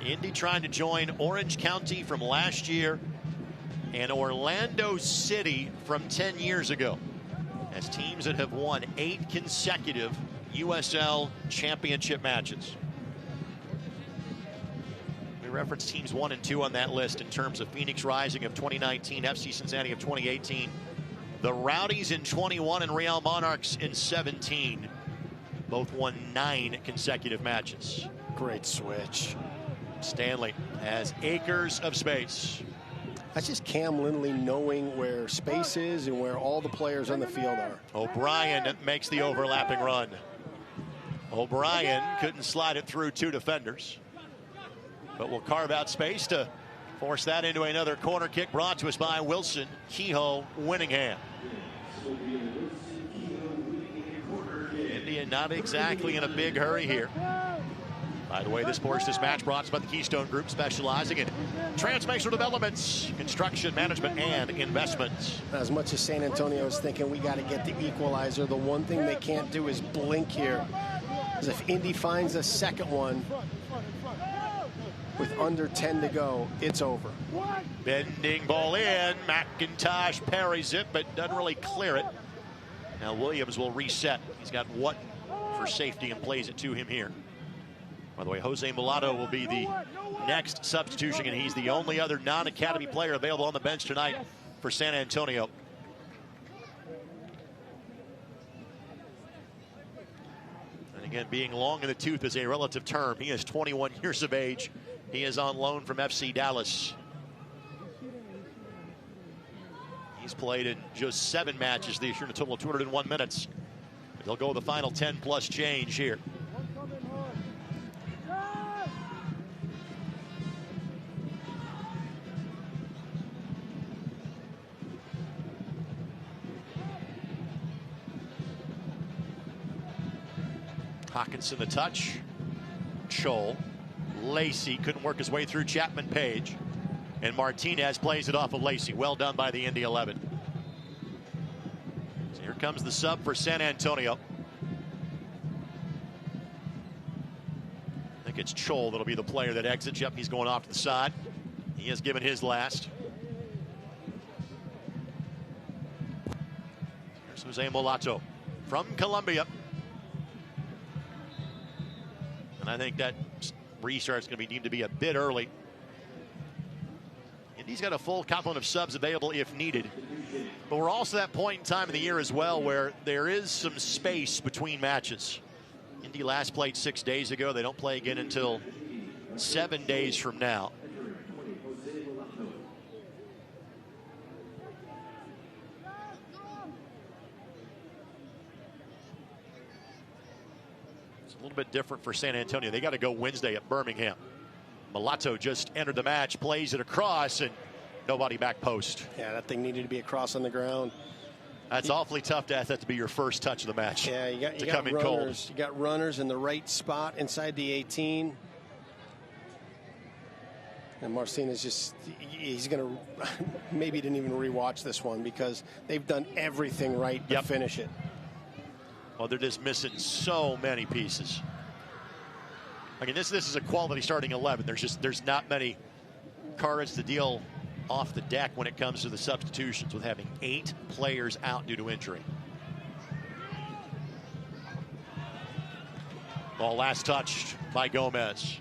Indy trying to join Orange County from last year and Orlando City from 10 years ago as teams that have won 8 consecutive USL Championship matches. We reference teams 1 and 2 on that list in terms of Phoenix Rising of 2019, FC Cincinnati of 2018, the Rowdies in 21, and Real Monarchs in 17. Both won 9 consecutive matches. Great switch. Stanley has acres of space. That's just Cam Lindley knowing where space is and where all the players on the field are. O'Brien makes the overlapping run. O'Brien couldn't slide it through 2 defenders, but will carve out space to force that into another corner kick brought to us by Wilson Kehoe Winningham. India not exactly in a big hurry here. By the way, this match brought to us by the Keystone Group, specializing in transformational developments, construction, management, and investments. As much as San Antonio is thinking we got to get the equalizer, the one thing they can't do is blink here. Because if Indy finds a second one with under 10 to go, it's over. Bending ball in. McIntosh parries it, but doesn't really clear it. Now Williams will reset. He's got Whatton for safety and plays it to him here. By the way, Jose Mulatto will be the next substitution, and he's the only other non-academy player available on the bench tonight for San Antonio. And again, being long in the tooth is a relative term. He is 21 years of age. He is on loan from FC Dallas. He's played in just 7 matches this year in a total of 201 minutes. They'll go the final 10 plus change here. Hawkinson the touch. Chol. Lacey couldn't work his way through Chapman Page. And Martinez plays it off of Lacey. Well done by the Indy 11. So here comes the sub for San Antonio. I think it's Chol that'll be the player that exits. Yep, he's going off to the side. He has given his last. Here's Jose Mulatto from Colombia. And I think that restart's going to be deemed to be a bit early. Indy's got a full complement of subs available if needed. But we're also at that point in time of the year as well where there is some space between matches. Indy last played 6 days ago. They don't play again until 7 days from now. It's a little bit different for San Antonio. They got to go Wednesday at Birmingham. Mulatto just entered the match, plays it across, and nobody back post. Yeah, that thing needed to be across on the ground. That's awfully tough to ask that to be your first touch of the match. Yeah, you got come in cold. runners. You got runners in the right spot inside the 18. And Marcinez he's going to, maybe didn't even rewatch this one because they've done everything right to finish it. Well, they're just missing so many pieces. I mean, this is a quality starting 11. There's not many cards to deal off the deck when it comes to the substitutions, with having 8 players out due to injury. Ball last touched by Gomez.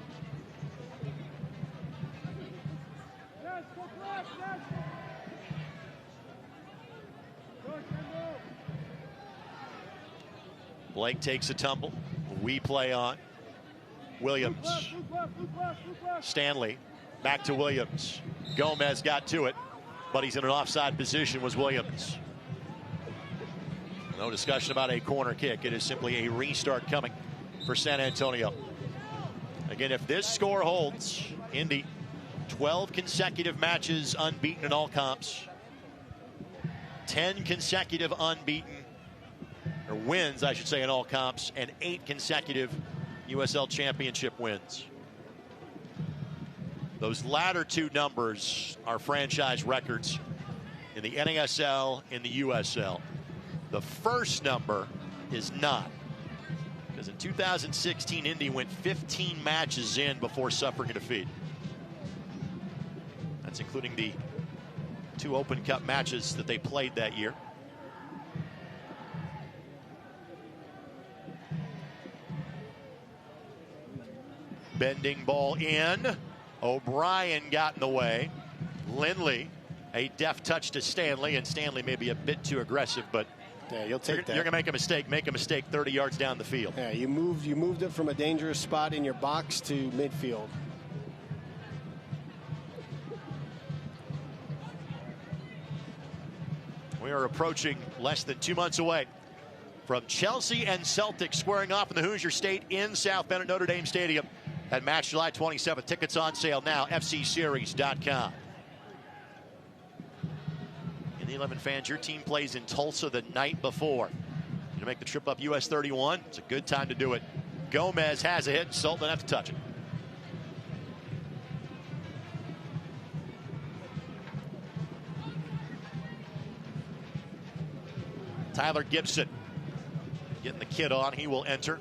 Blake takes a tumble. We play on. Williams. Stanley back to Williams. Gomez got to it, but he's in an offside position, was Williams. No discussion about a corner kick. It is simply a restart coming for San Antonio. Again, if this score holds, Indy 12 consecutive matches unbeaten in all comps. 10 consecutive unbeaten, or wins, I should say, in all comps, and 8 consecutive USL Championship wins. Those latter 2 numbers are franchise records in the NASL and the USL. The first number is not, because in 2016, Indy went 15 matches in before suffering a defeat. That's including the 2 Open Cup matches that they played that year. Bending ball in. O'Brien got in the way. Lindley, a deft touch to Stanley, and Stanley may be a bit too aggressive, but yeah, you'll take that. You're going to make a mistake. Make a mistake 30 yards down the field. Yeah, you moved it from a dangerous spot in your box to midfield. We are approaching less than 2 months away from Chelsea and Celtic squaring off in the Hoosier State in South Bend at Notre Dame Stadium. That match July 27th. Tickets on sale now, fcseries.com. In the 11 fans, your team plays in Tulsa the night before. You to make the trip up US 31. It's a good time to do it. Gomez has a hit, and Sultan have to touch it. Tyler Gibson getting the kid on. He will enter.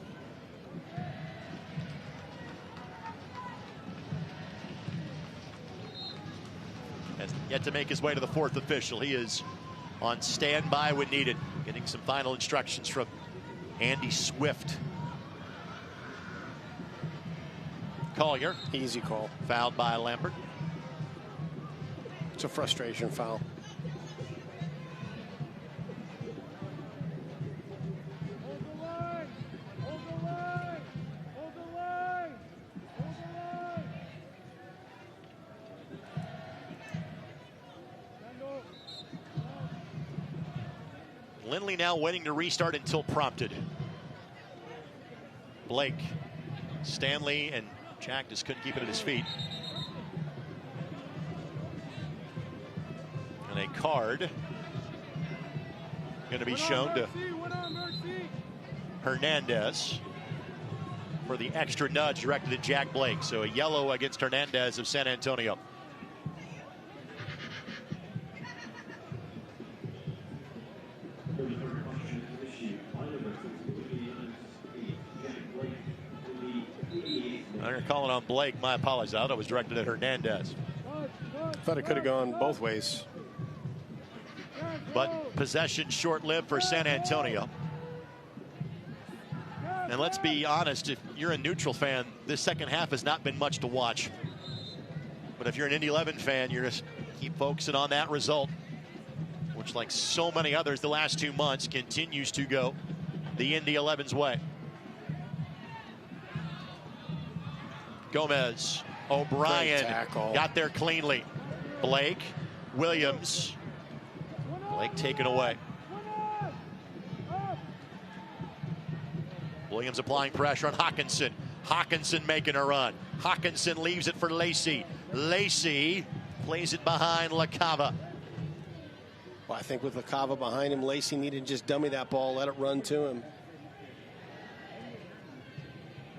Has yet to make his way to the 4th official. He is on standby when needed, getting some final instructions from Andy Swift. Collier. Easy call. Fouled by Lambert. It's a frustration foul. Lindley now waiting to restart until prompted. Blake, Stanley, and Jack just couldn't keep it at his feet. And a card going to be shown to Hernandez for the extra nudge directed at Jack Blake. So a yellow against Hernandez of San Antonio. They're calling on Blake. My apologies. I thought it was directed at Hernandez. I thought it could have gone both ways. But possession short-lived for San Antonio. And let's be honest, if you're a neutral fan, this second half has not been much to watch. But if you're an Indy 11 fan, you're just keep focusing on that result, which, like so many others the last 2 months, continues to go the Indy 11's way. Gomez, O'Brien got there cleanly. Blake, Williams. Blake taken away. Williams applying pressure on Hawkinson. Hawkinson making a run. Hawkinson leaves it for Lacey. Lacey plays it behind LaCava. Well, I think with LaCava behind him, Lacey needed to just dummy that ball, let it run to him.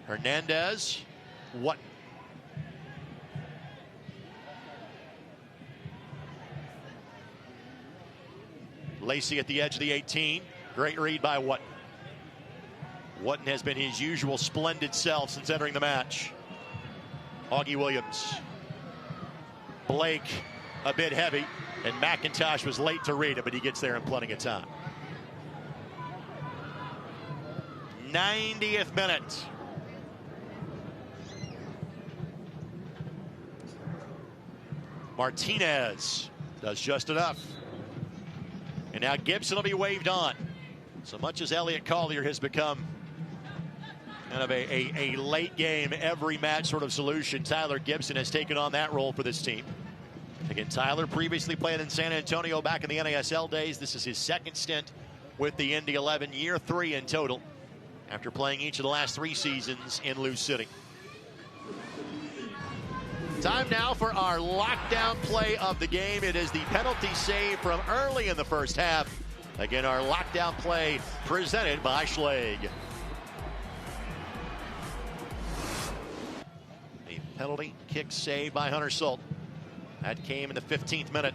Hernandez. What? Lacey at the edge of the 18. Great read by Whatton. Whatton has been his usual splendid self since entering the match. Augie Williams. Blake a bit heavy, and McIntosh was late to read it, but he gets there in plenty of time. 90th minute. Martinez does just enough. And now Gibson will be waved on. So much as Elliot Collier has become kind of a late game, every match sort of solution, Tyler Gibson has taken on that role for this team. Again, Tyler previously played in San Antonio back in the NASL days. This is his second stint with the Indy 11, year 3 in total, after playing each of the last 3 seasons in Lou City. Time now for our lockdown play of the game. It is the penalty save from early in the first half. Again, our lockdown play presented by Schlage. A penalty kick save by Hunter Sult. That came in the 15th minute.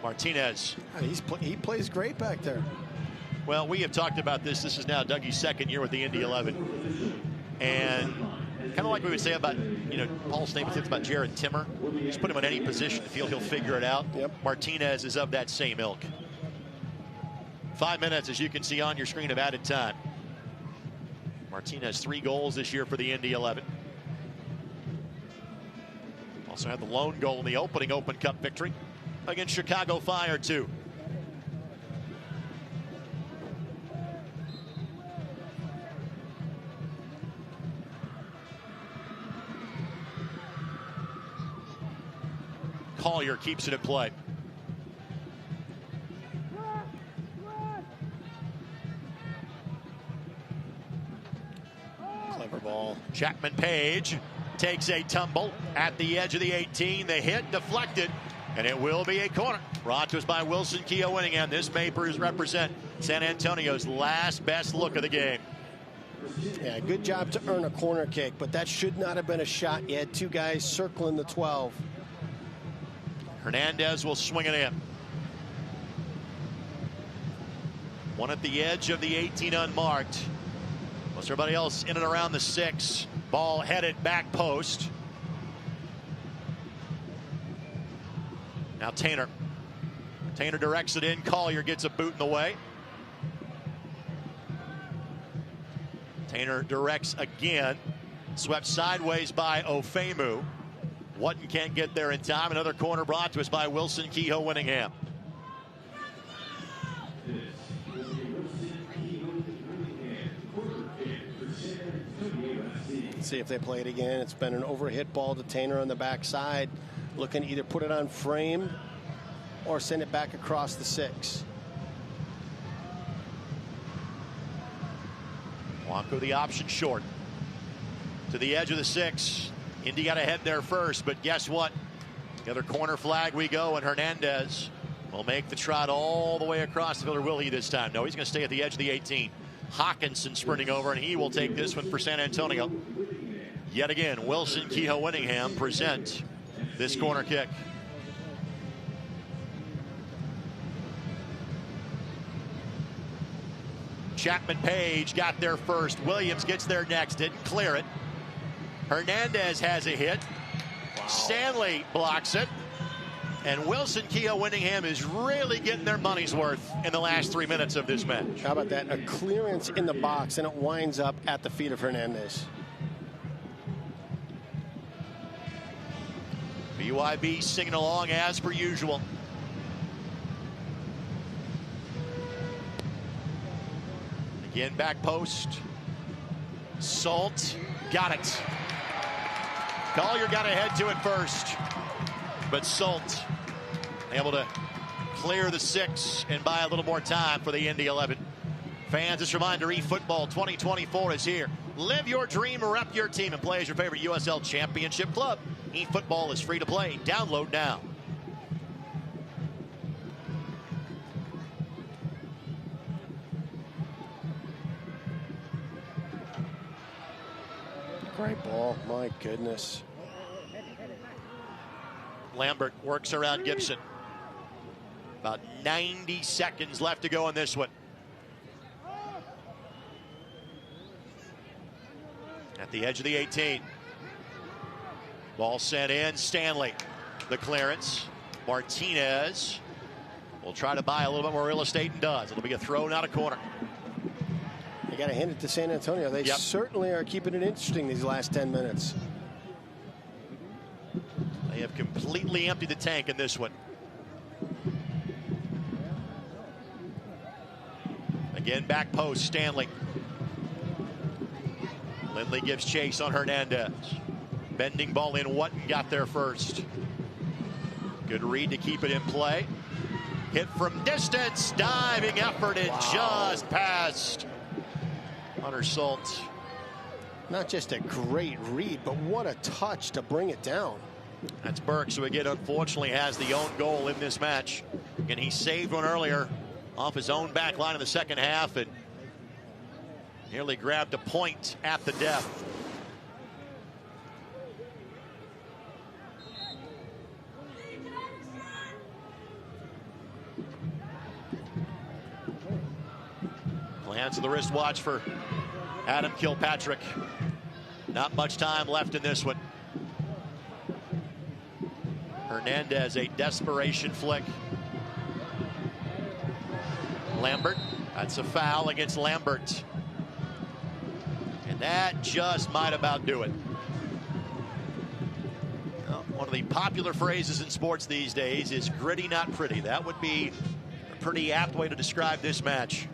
Martinez. He plays great back there. Well, we have talked about this. This is now Dougie's second year with the Indy 11. And kind of like we would say about, Paul Stapleton thinks about Jared Timmer. Just put him in any position to feel he'll figure it out. Yep. Martinez is of that same ilk. 5 minutes, as you can see on your screen, of added time. Martinez 3 goals this year for the Indy 11. Also had the lone goal in the opening Open Cup victory against Chicago Fire 2. Collier keeps it in play. Clever ball. Chapman Page takes a tumble at the edge of the 18. The hit deflected, and it will be a corner. Brought to us by Wilson Keogh Winningham. This may represent San Antonio's last best look of the game. Yeah, good job to earn a corner kick, but that should not have been a shot. You had 2 guys circling the 12. Hernandez will swing it in. One at the edge of the 18 unmarked. Most everybody else in and around the 6. Ball headed back post. Now Tainer. Tainer directs it in. Collier gets a boot in the way. Tainer directs again. Swept sideways by Ofemu. Whatton can't get there in time. Another corner brought to us by Wilson Keogh Winningham. Let's see if they play it again. It's been an overhit ball to Tainer on the backside. Looking to either put it on frame or send it back across the 6. Blanco the option short. To the edge of the 6. Indy got ahead there first, but guess what? The other corner flag we go, and Hernandez will make the trot all the way across the field. Or will he this time? No, he's going to stay at the edge of the 18. Hawkinson sprinting over, and he will take this one for San Antonio. Yet again, Wilson Keogh Winningham present this corner kick. Chapman Page got there first. Williams gets there next. Didn't clear it. Hernandez has a hit. Wow. Stanley blocks it. And Wilson Keogh Winningham is really getting their money's worth in the last 3 minutes of this match. How about that? A clearance in the box, and it winds up at the feet of Hernandez. BYB singing along as per usual. Again, back post. Salt got it. Collier got to head to it first. But Salt able to clear the 6 and buy a little more time for the Indy 11. Fans, this reminder, eFootball 2024 is here. Live your dream, rep your team, and play as your favorite USL Championship club. eFootball is free to play. Download now. Great ball, my goodness. Lambert works around Gibson. About 90 seconds left to go in this one. At the edge of the 18. Ball sent in. Stanley. The clearance. Martinez will try to buy a little bit more real estate and does. It'll be a throw, not a corner. You got to hand it to San Antonio. They certainly are keeping it interesting these last 10 minutes. They have completely emptied the tank in this one. Again, back post, Stanley. Lindley gives chase on Hernandez. Bending ball in, Wotton got there first. Good read to keep it in play. Hit from distance, diving effort, and just passed Hunter Salt. Not just a great read, but what a touch to bring it down. That's Burks, who again unfortunately has the own goal in this match. And he saved one earlier off his own back line in the second half and nearly grabbed a point at the death. Hands of the wristwatch for Adam Kilpatrick. Not much time left in this one. Hernandez, a desperation flick. Lambert, that's a foul against Lambert. And that just might about do it. One of the popular phrases in sports these days is gritty, not pretty. That would be a pretty apt way to describe this match.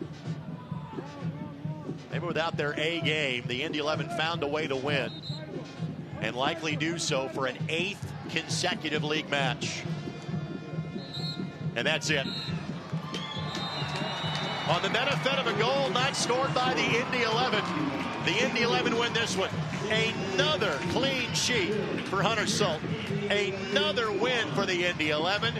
Maybe without their A game, the Indy 11 found a way to win, and likely do so for an 8th consecutive league match. And that's it. On the benefit of a goal not scored by the Indy 11, the Indy 11 win this one. Another clean sheet for Hunter Salt. Another win for the Indy 11.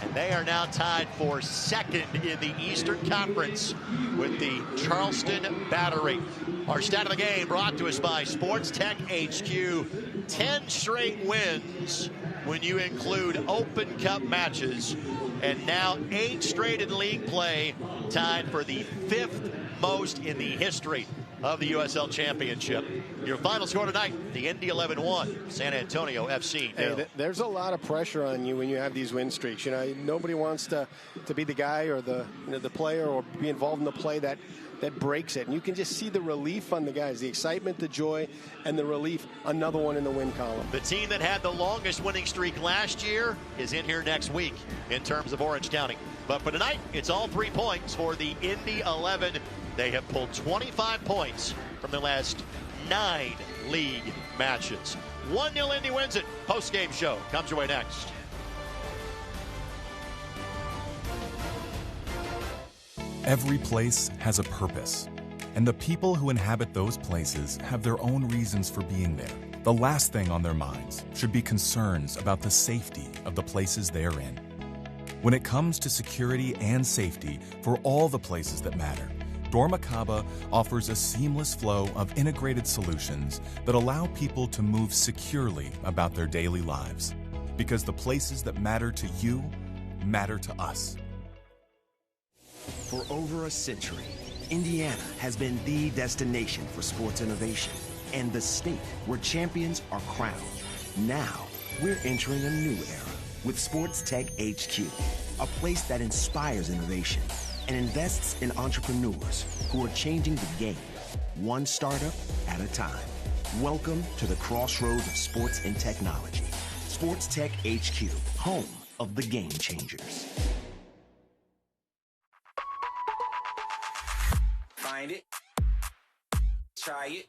And they are now tied for 2nd in the Eastern Conference with the Charleston Battery. Our stat of the game brought to us by Sports Tech HQ. 10 straight wins when you include Open Cup matches. And now 8 straight in league play, tied for the 5th most in the history of the USL Championship. Your final score tonight, the Indy 11 won, San Antonio FC. Hey, there's a lot of pressure on you when you have these win streaks. You know, nobody wants to be the guy or the player or be involved in the play that breaks it. And you can just see the relief on the guys, the excitement, the joy, and the relief. Another one in the win column. The team that had the longest winning streak last year is in here next week in terms of Orange County. But for tonight, it's all 3 points for the Indy 11. They have pulled 25 points from their last 9 league matches. 1-0 Indy wins it. Post-game show comes your way next. Every place has a purpose, and the people who inhabit those places have their own reasons for being there. The last thing on their minds should be concerns about the safety of the places they're in. When it comes to security and safety for all the places that matter, Dormakaba offers a seamless flow of integrated solutions that allow people to move securely about their daily lives. Because the places that matter to you matter to us. For over a century, Indiana has been the destination for sports innovation and the state where champions are crowned. Now, we're entering a new era with Sports Tech HQ, a place that inspires innovation and invests in entrepreneurs who are changing the game, one startup at a time. Welcome to the crossroads of sports and technology. Sports Tech HQ, home of the game changers. Find it, try it,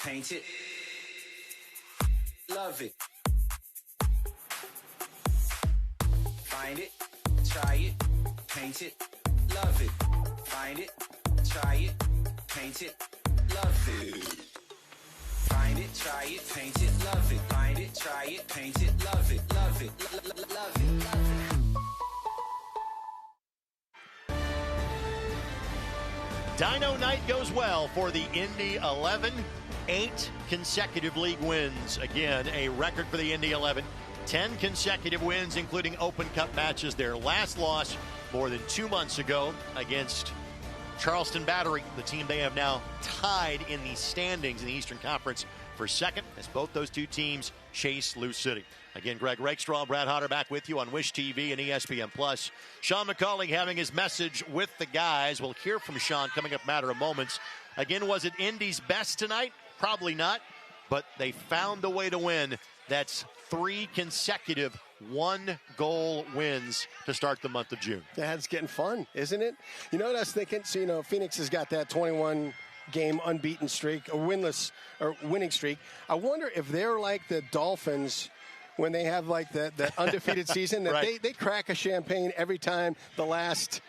paint it, love it. Find it, try it, paint it, love it. Find it, try it, paint it, love it. Find it, try it, paint it, love it. Find it, try it, paint it, love it, love it, love it, love it. Dino night goes well for the Indy 11. 8 consecutive league wins. Again, a record for the Indy 11. 10 consecutive wins, including Open Cup matches. Their last loss more than 2 months ago against Charleston Battery, the team they have now tied in the standings in the Eastern Conference for second, as both those two teams chase Lou City. Again, Greg Rakestraw, Brad Hodder back with you on Wish TV and ESPN+. Sean McCauley having his message with the guys. We'll hear from Sean coming up in a matter of moments. Again, was it Indy's best tonight? Probably not, but they found a way to win. That's 3 consecutive one-goal wins to start the month of June. That's getting fun, isn't it? You know what I was thinking? So, Phoenix has got that 21-game unbeaten streak, a winless or winning streak. I wonder if they're like the Dolphins when they have like that undefeated season, that right. they crack a champagne every time the last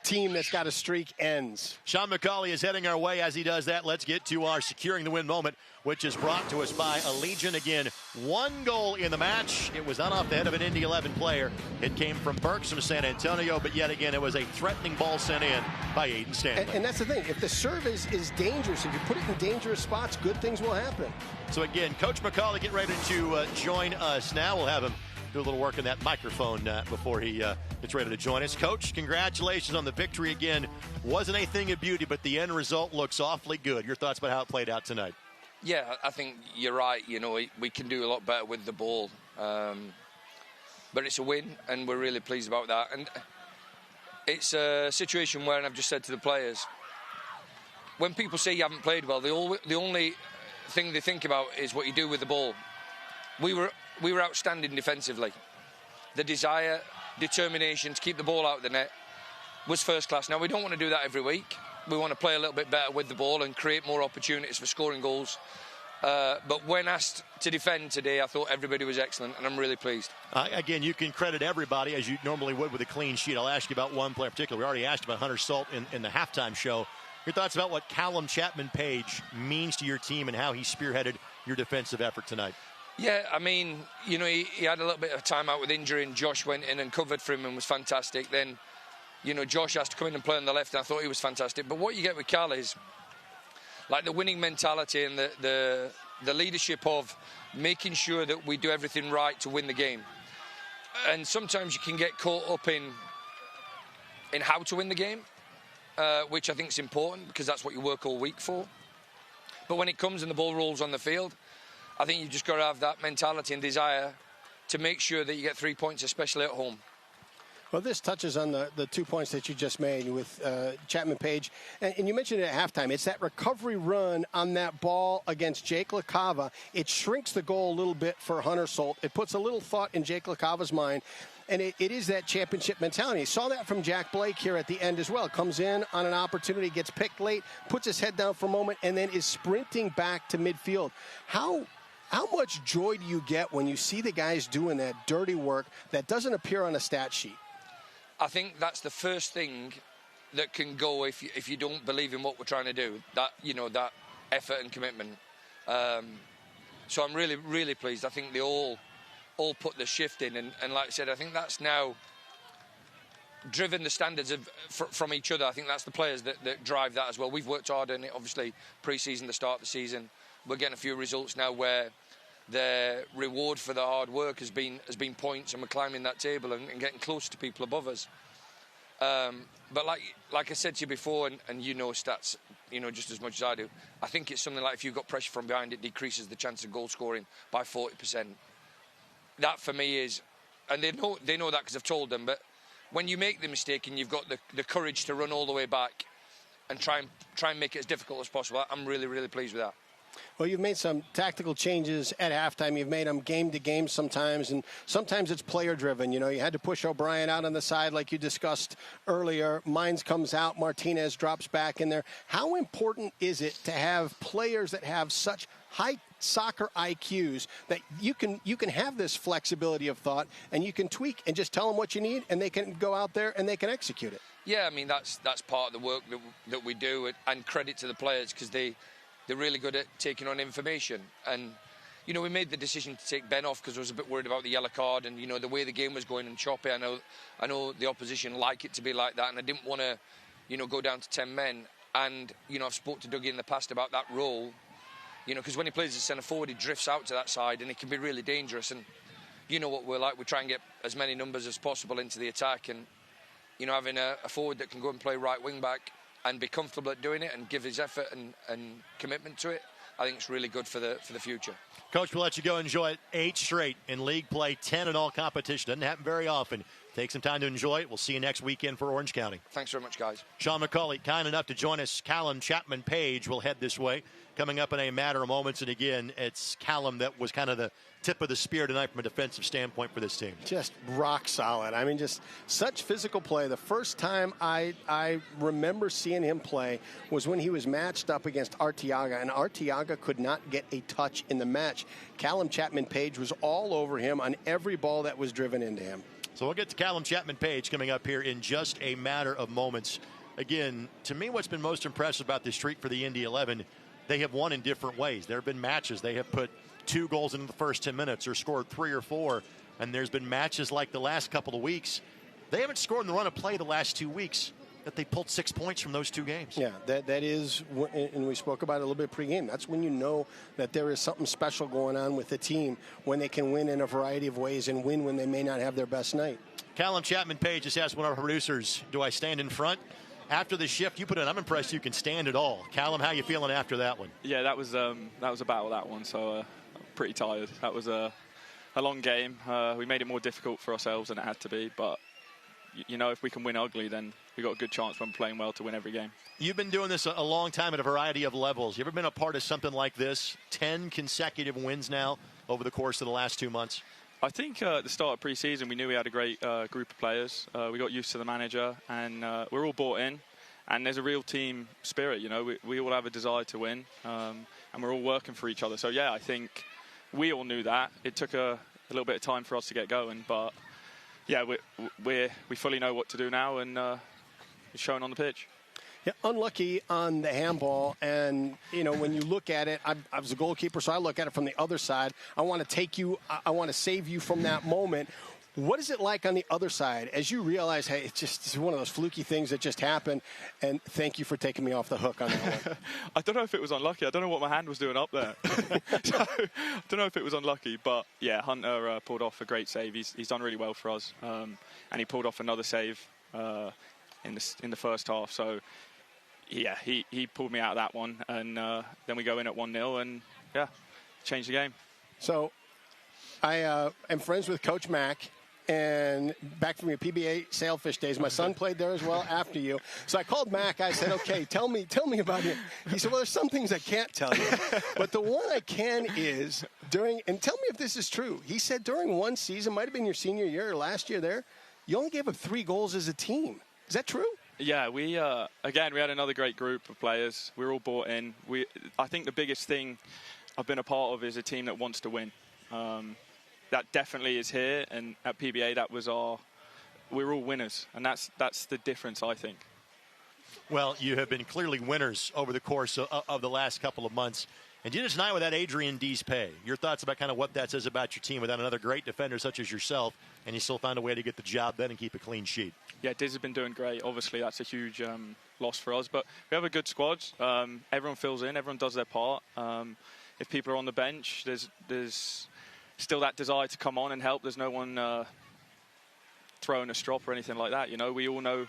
team that's got a streak ends. Sean McCauley is heading our way. As he does that, let's get to our Securing the Win moment, which is brought to us by Allegiant. Again, 1 goal in the match. It was not off the head of an Indy 11 player. It came from Burks from San Antonio, but yet again, it was a threatening ball sent in by Aiden Stanley. And that's the thing. If the serve is dangerous, if you put it in dangerous spots, good things will happen. So again, Coach McCauley getting ready to join us now. We'll have him do a little work on that microphone before he gets ready to join us. Coach, congratulations on the victory again. Wasn't a thing of beauty, but the end result looks awfully good. Your thoughts about how it played out tonight? Yeah, I think you're right. We can do a lot better with the ball. But it's a win, and we're really pleased about that. And it's a situation where, and I've just said to the players, when people say you haven't played well, the only thing they think about is what you do with the ball. We were outstanding defensively. The desire, determination to keep the ball out of the net was first class. Now, we don't want to do that every week. We want to play a little bit better with the ball and create more opportunities for scoring goals. But when asked to defend today, I thought everybody was excellent, and I'm really pleased. Again, you can credit everybody as you normally would with a clean sheet. I'll ask you about one player in particular. We already asked about Hunter Salt in the halftime show. Your thoughts about what Callum Chapman-Page means to your team and how he spearheaded your defensive effort tonight? Yeah, I mean, he had a little bit of time out with injury, and Josh went in and covered for him and was fantastic. Then, Josh has to come in and play on the left, and I thought he was fantastic. But what you get with Cal is, like, the winning mentality and the leadership of making sure that we do everything right to win the game. And sometimes you can get caught up in how to win the game, which I think is important because that's what you work all week for. But when it comes and the ball rolls on the field, I think you've just got to have that mentality and desire to make sure that you get 3 points, especially at home. Well, this touches on the 2 points that you just made with Chapman-Page. And you mentioned it at halftime. It's that recovery run on that ball against Jake LaCava. It shrinks the goal a little bit for Hunter Salt. It puts a little thought in Jake LaCava's mind. And it is that championship mentality. You saw that from Jack Blake here at the end as well. Comes in on an opportunity, gets picked late, puts his head down for a moment, and then is sprinting back to midfield. How much joy do you get when you see the guys doing that dirty work that doesn't appear on a stat sheet? I think that's the first thing that can go if you don't believe in what we're trying to do. That effort and commitment. So I'm really, really pleased. I think they all put the shift in, and like I said, I think that's now driven the standards from each other. I think that's the players that drive that as well. We've worked hard on it, obviously, pre-season, the start of the season. We're getting a few results now where the reward for the hard work has been points, and we're climbing that table and getting close to people above us. But like I said to you before, and you know stats, just as much as I do, I think it's something like if you've got pressure from behind, it decreases the chance of goal scoring by 40%. that for me is, and they know that because I've told them, but when you make the mistake and you've got the courage to run all the way back and try and make it as difficult as possible, I'm really, really pleased with that. Well, you've made some tactical changes at halftime. You've made them game to game sometimes, and sometimes it's player driven. You know, you had to push O'Brien out on the side like you discussed earlier. Mines comes out, Martinez drops back in there. How important is it to have players that have such high soccer IQs that you can have this flexibility of thought and you can tweak and just tell them what you need and they can go out there and they can execute it? Yeah, I mean, that's part of the work that we do, and credit to the players because they're really good at taking on information. And, you know, we made the decision to take Ben off because I was a bit worried about the yellow card and, you know, the way the game was going and choppy. I know the opposition like it to be like that, and I didn't want to, you know, go down to 10 men. And, you know, I've spoke to Dougie in the past about that role, you know, because when he plays as centre forward, he drifts out to that side and it can be really dangerous. And you know what we're like. We try and get as many numbers as possible into the attack, and, you know, having a forward that can go and play right wing back and be comfortable at doing it and give his effort and commitment to it, I think it's really good for the future. Coach, we'll let you go enjoy it. 8 straight in league play, 10 in all competition. Doesn't happen very often. Take some time to enjoy it. We'll see you next weekend for Orange County. Thanks very much, guys. Sean McCauley, kind enough to join us. Callum Chapman-Page will head this way. Coming up in a matter of moments, and again, it's Callum that was kind of the tip of the spear tonight from a defensive standpoint for this team. Just rock solid. I mean, just such physical play. The first time I remember seeing him play was when he was matched up against Arteaga, and Arteaga could not get a touch in the match. Callum Chapman-Page was all over him on every ball that was driven into him. So we'll get to Callum Chapman-Page coming up here in just a matter of moments. Again, to me, what's been most impressive about this streak for the Indy 11, they have won in different ways. There have been matches. They have put 2 goals into the first 10 minutes or scored 3 or 4. And there's been matches like the last couple of weeks. They haven't scored in the run of play the last 2 weeks, that they pulled 6 points from those 2 games. Yeah, that is, and we spoke about it a little bit pregame. That's when you know that there is something special going on with the team, when they can win in a variety of ways and win when they may not have their best night. Callum Chapman-Page just asked one of our producers, do I stand in front? After the shift you put in, I'm impressed you can stand at all. Callum, how you feeling after that one? Yeah, that was a battle, that one, so I'm pretty tired. That was a long game. We made it more difficult for ourselves than it had to be, but you know, if we can win ugly, then we've got a good chance when playing well to win every game. You've been doing this a long time at a variety of levels. You ever been a part of something like this? 10 consecutive wins now over the course of the last 2 months? I think at the start of pre-season, we knew we had a great group of players. We got used to the manager, and we're all bought in. And there's a real team spirit, you know. We all have a desire to win, and we're all working for each other. So, yeah, I think we all knew that. It took a little bit of time for us to get going, but, yeah, we fully know what to do now, and it's shown on the pitch. Yeah, unlucky on the handball, and, you know, when you look at it, I was a goalkeeper, so I look at it from the other side. I want to save you from that moment. What is it like on the other side as you realize, hey, it's one of those fluky things that just happened, and thank you for taking me off the hook on that one? I don't know if it was unlucky. I don't know what my hand was doing up there. So, I don't know if it was unlucky, but, yeah, Hunter pulled off a great save. He's done really well for us, and he pulled off another save in the first half. So, yeah, he pulled me out of that one, and then we go in at 1-0, and, yeah, change the game. So I am friends with Coach Mack. And back from your PBA Sailfish days, my son played there as well after you. So I called Mac. I said, okay, tell me about it. He said, well, there's some things I can't tell you. But the one I can is and tell me if this is true. He said during one season, might have been your senior year or last year there, you only gave up 3 goals as a team. Is that true? Yeah, we had another great group of players. We're all bought in. I think the biggest thing I've been a part of is a team that wants to win. That definitely is here, and at PBA we're all winners, and that's the difference, I think. Well, you have been clearly winners over the course of the last couple of months. And you did it tonight without Adrian Dees-Pay. Your thoughts about kind of what that says about your team without another great defender such as yourself, and you still found a way to get the job done and keep a clean sheet. Yeah, Diz has been doing great. Obviously, that's a huge loss for us, but we have a good squad. Everyone fills in. Everyone does their part. If people are on the bench, there's still that desire to come on and help. There's no one throwing a strop or anything like that. You know, we all know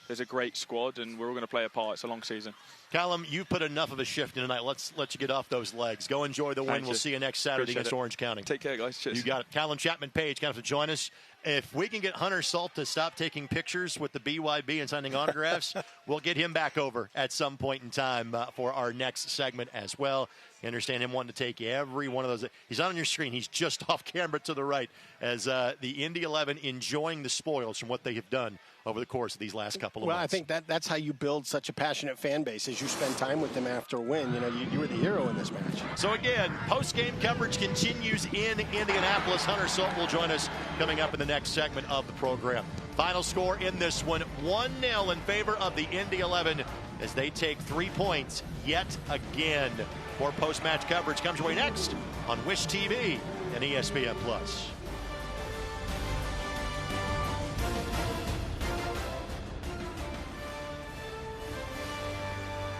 there's a great squad and we're all going to play a part. It's a long season. Callum, you put enough of a shift in tonight. Let's let you get off those legs. Go enjoy the win. Thank We'll you. see you next Saturday Appreciate against it. Orange County. Take care, guys. Cheers. You got it. Callum Chapman-Page going to join us. If we can get Hunter Salt to stop taking pictures with the BYB and signing autographs, we'll get him back over at some point in time for our next segment as well. You understand him wanting to take every one of those. He's not on your screen. He's just off camera to the right as the Indy 11 enjoying the spoils from what they have done over the course of these last couple of months. Well, I think that's how you build such a passionate fan base, is you spend time with them after a win. You know, you were the hero in this match. So again, post-game coverage continues in Indianapolis. Hunter Salt will join us coming up in the next segment of the program. Final score in this one, 1-0 in favor of the Indy 11 as they take 3 points yet again. More post-match coverage comes your way next on Wish TV and ESPN+.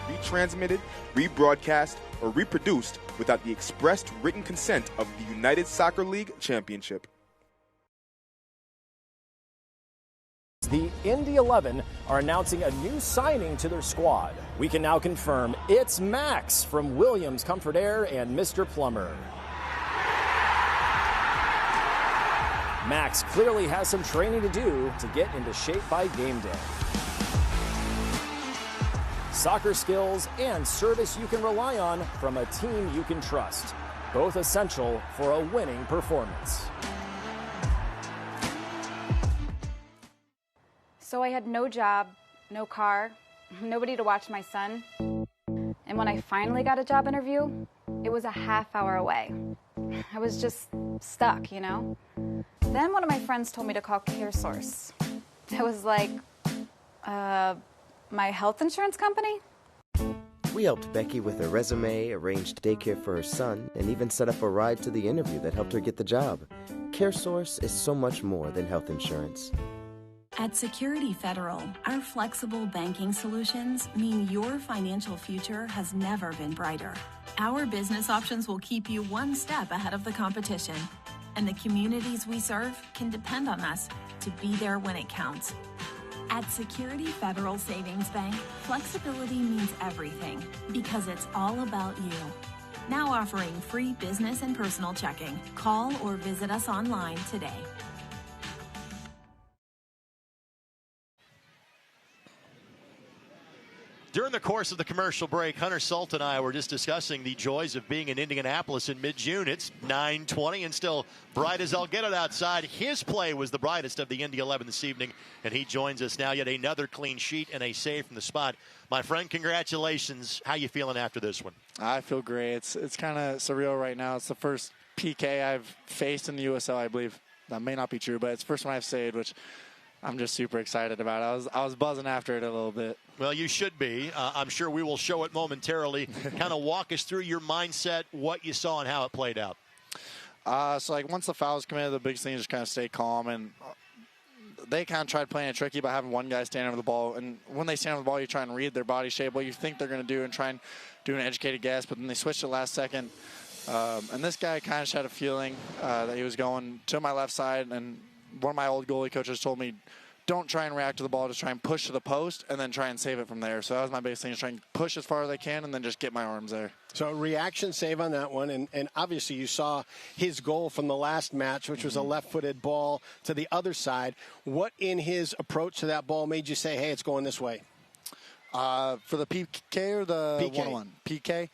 Retransmitted, rebroadcast, or reproduced without the expressed written consent of the United Soccer League Championship. The Indy 11 are announcing a new signing to their squad. We can now confirm it's Max from Williams Comfort Air and Mr. Plumber. Max clearly has some training to do to get into shape by game day. Soccer skills and service you can rely on from a team you can trust. Both essential for a winning performance. So I had no job, no car, nobody to watch my son. And when I finally got a job interview, it was a half-hour away. I was just stuck, you know? Then one of my friends told me to call CareSource. I was like, my health insurance company? We helped Becky with her resume, arranged daycare for her son, and even set up a ride to the interview that helped her get the job. CareSource is so much more than health insurance. At Security Federal, our flexible banking solutions mean your financial future has never been brighter. Our business options will keep you one step ahead of the competition, and the communities we serve can depend on us to be there when it counts. At Security Federal Savings Bank, flexibility means everything because it's all about you. Now offering free business and personal checking. Call or visit us online today. During the course of the commercial break, Hunter Salt and I were just discussing the joys of being in Indianapolis in mid-June. It's 9:20 and still bright as I'll get it outside. His play was the brightest of the Indy 11 this evening, and he joins us now. Yet another clean sheet and a save from the spot. My friend, congratulations. How you feeling after this one? I feel great. It's kind of surreal right now. It's the first PK I've faced in the USL, I believe. That may not be true, but it's the first one I've saved, which I'm just super excited about. I was buzzing after it a little bit. Well, you should be. I'm sure we will show it momentarily. Kind of walk us through your mindset, what you saw, and how it played out. So, like, once the fouls committed, the biggest thing is just kind of stay calm. And they kind of tried playing it tricky by having one guy stand over the ball. And when they stand over the ball, you try and read their body shape, what you think they're going to do, and try and do an educated guess. But then they switched it last second. And this guy kind of just had a feeling that he was going to my left side. And one of my old goalie coaches told me, don't try and react to the ball, just try and push to the post and then try and save it from there. So that was my biggest thing, is try and push as far as I can and then just get my arms there. So reaction save on that one, and obviously you saw his goal from the last match, which was a left-footed ball to the other side. What in his approach to that ball made you say, hey, it's going this way? For the PK or the PK. one-on-one? PK?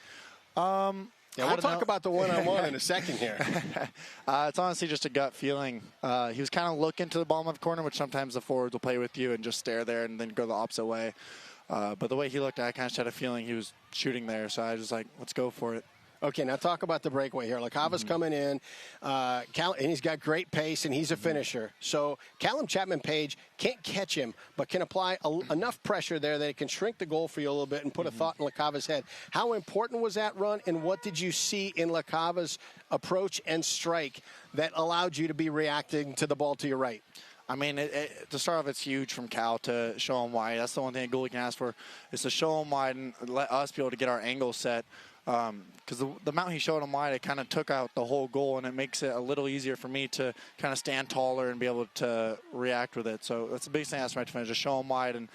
Yeah, we'll talk about the one-on-one in a second here. It's honestly just a gut feeling. He was kind of looking to the bottom of the corner, which sometimes the forwards will play with you and just stare there and then go the opposite way. But the way he looked, I kind of just had a feeling he was shooting there. So I was like, let's go for it. Okay, now talk about the breakaway here. Lacava's coming in, and he's got great pace, and he's a finisher. So Callum Chapman-Page can't catch him, but can apply enough pressure there that it can shrink the goal for you a little bit and put a thought in Lacava's head. How important was that run, and what did you see in Lacava's approach and strike that allowed you to be reacting to the ball to your right? I mean, to start off, it's huge from Cal to show him wide. That's the one thing a goalie can ask for, is to show him wide and let us be able to get our angle set. Because the amount he showed him wide, it kind of took out the whole goal, and it makes it a little easier for me to kind of stand taller and be able to react with it. So that's the biggest thing I asked my defender, just show him wide and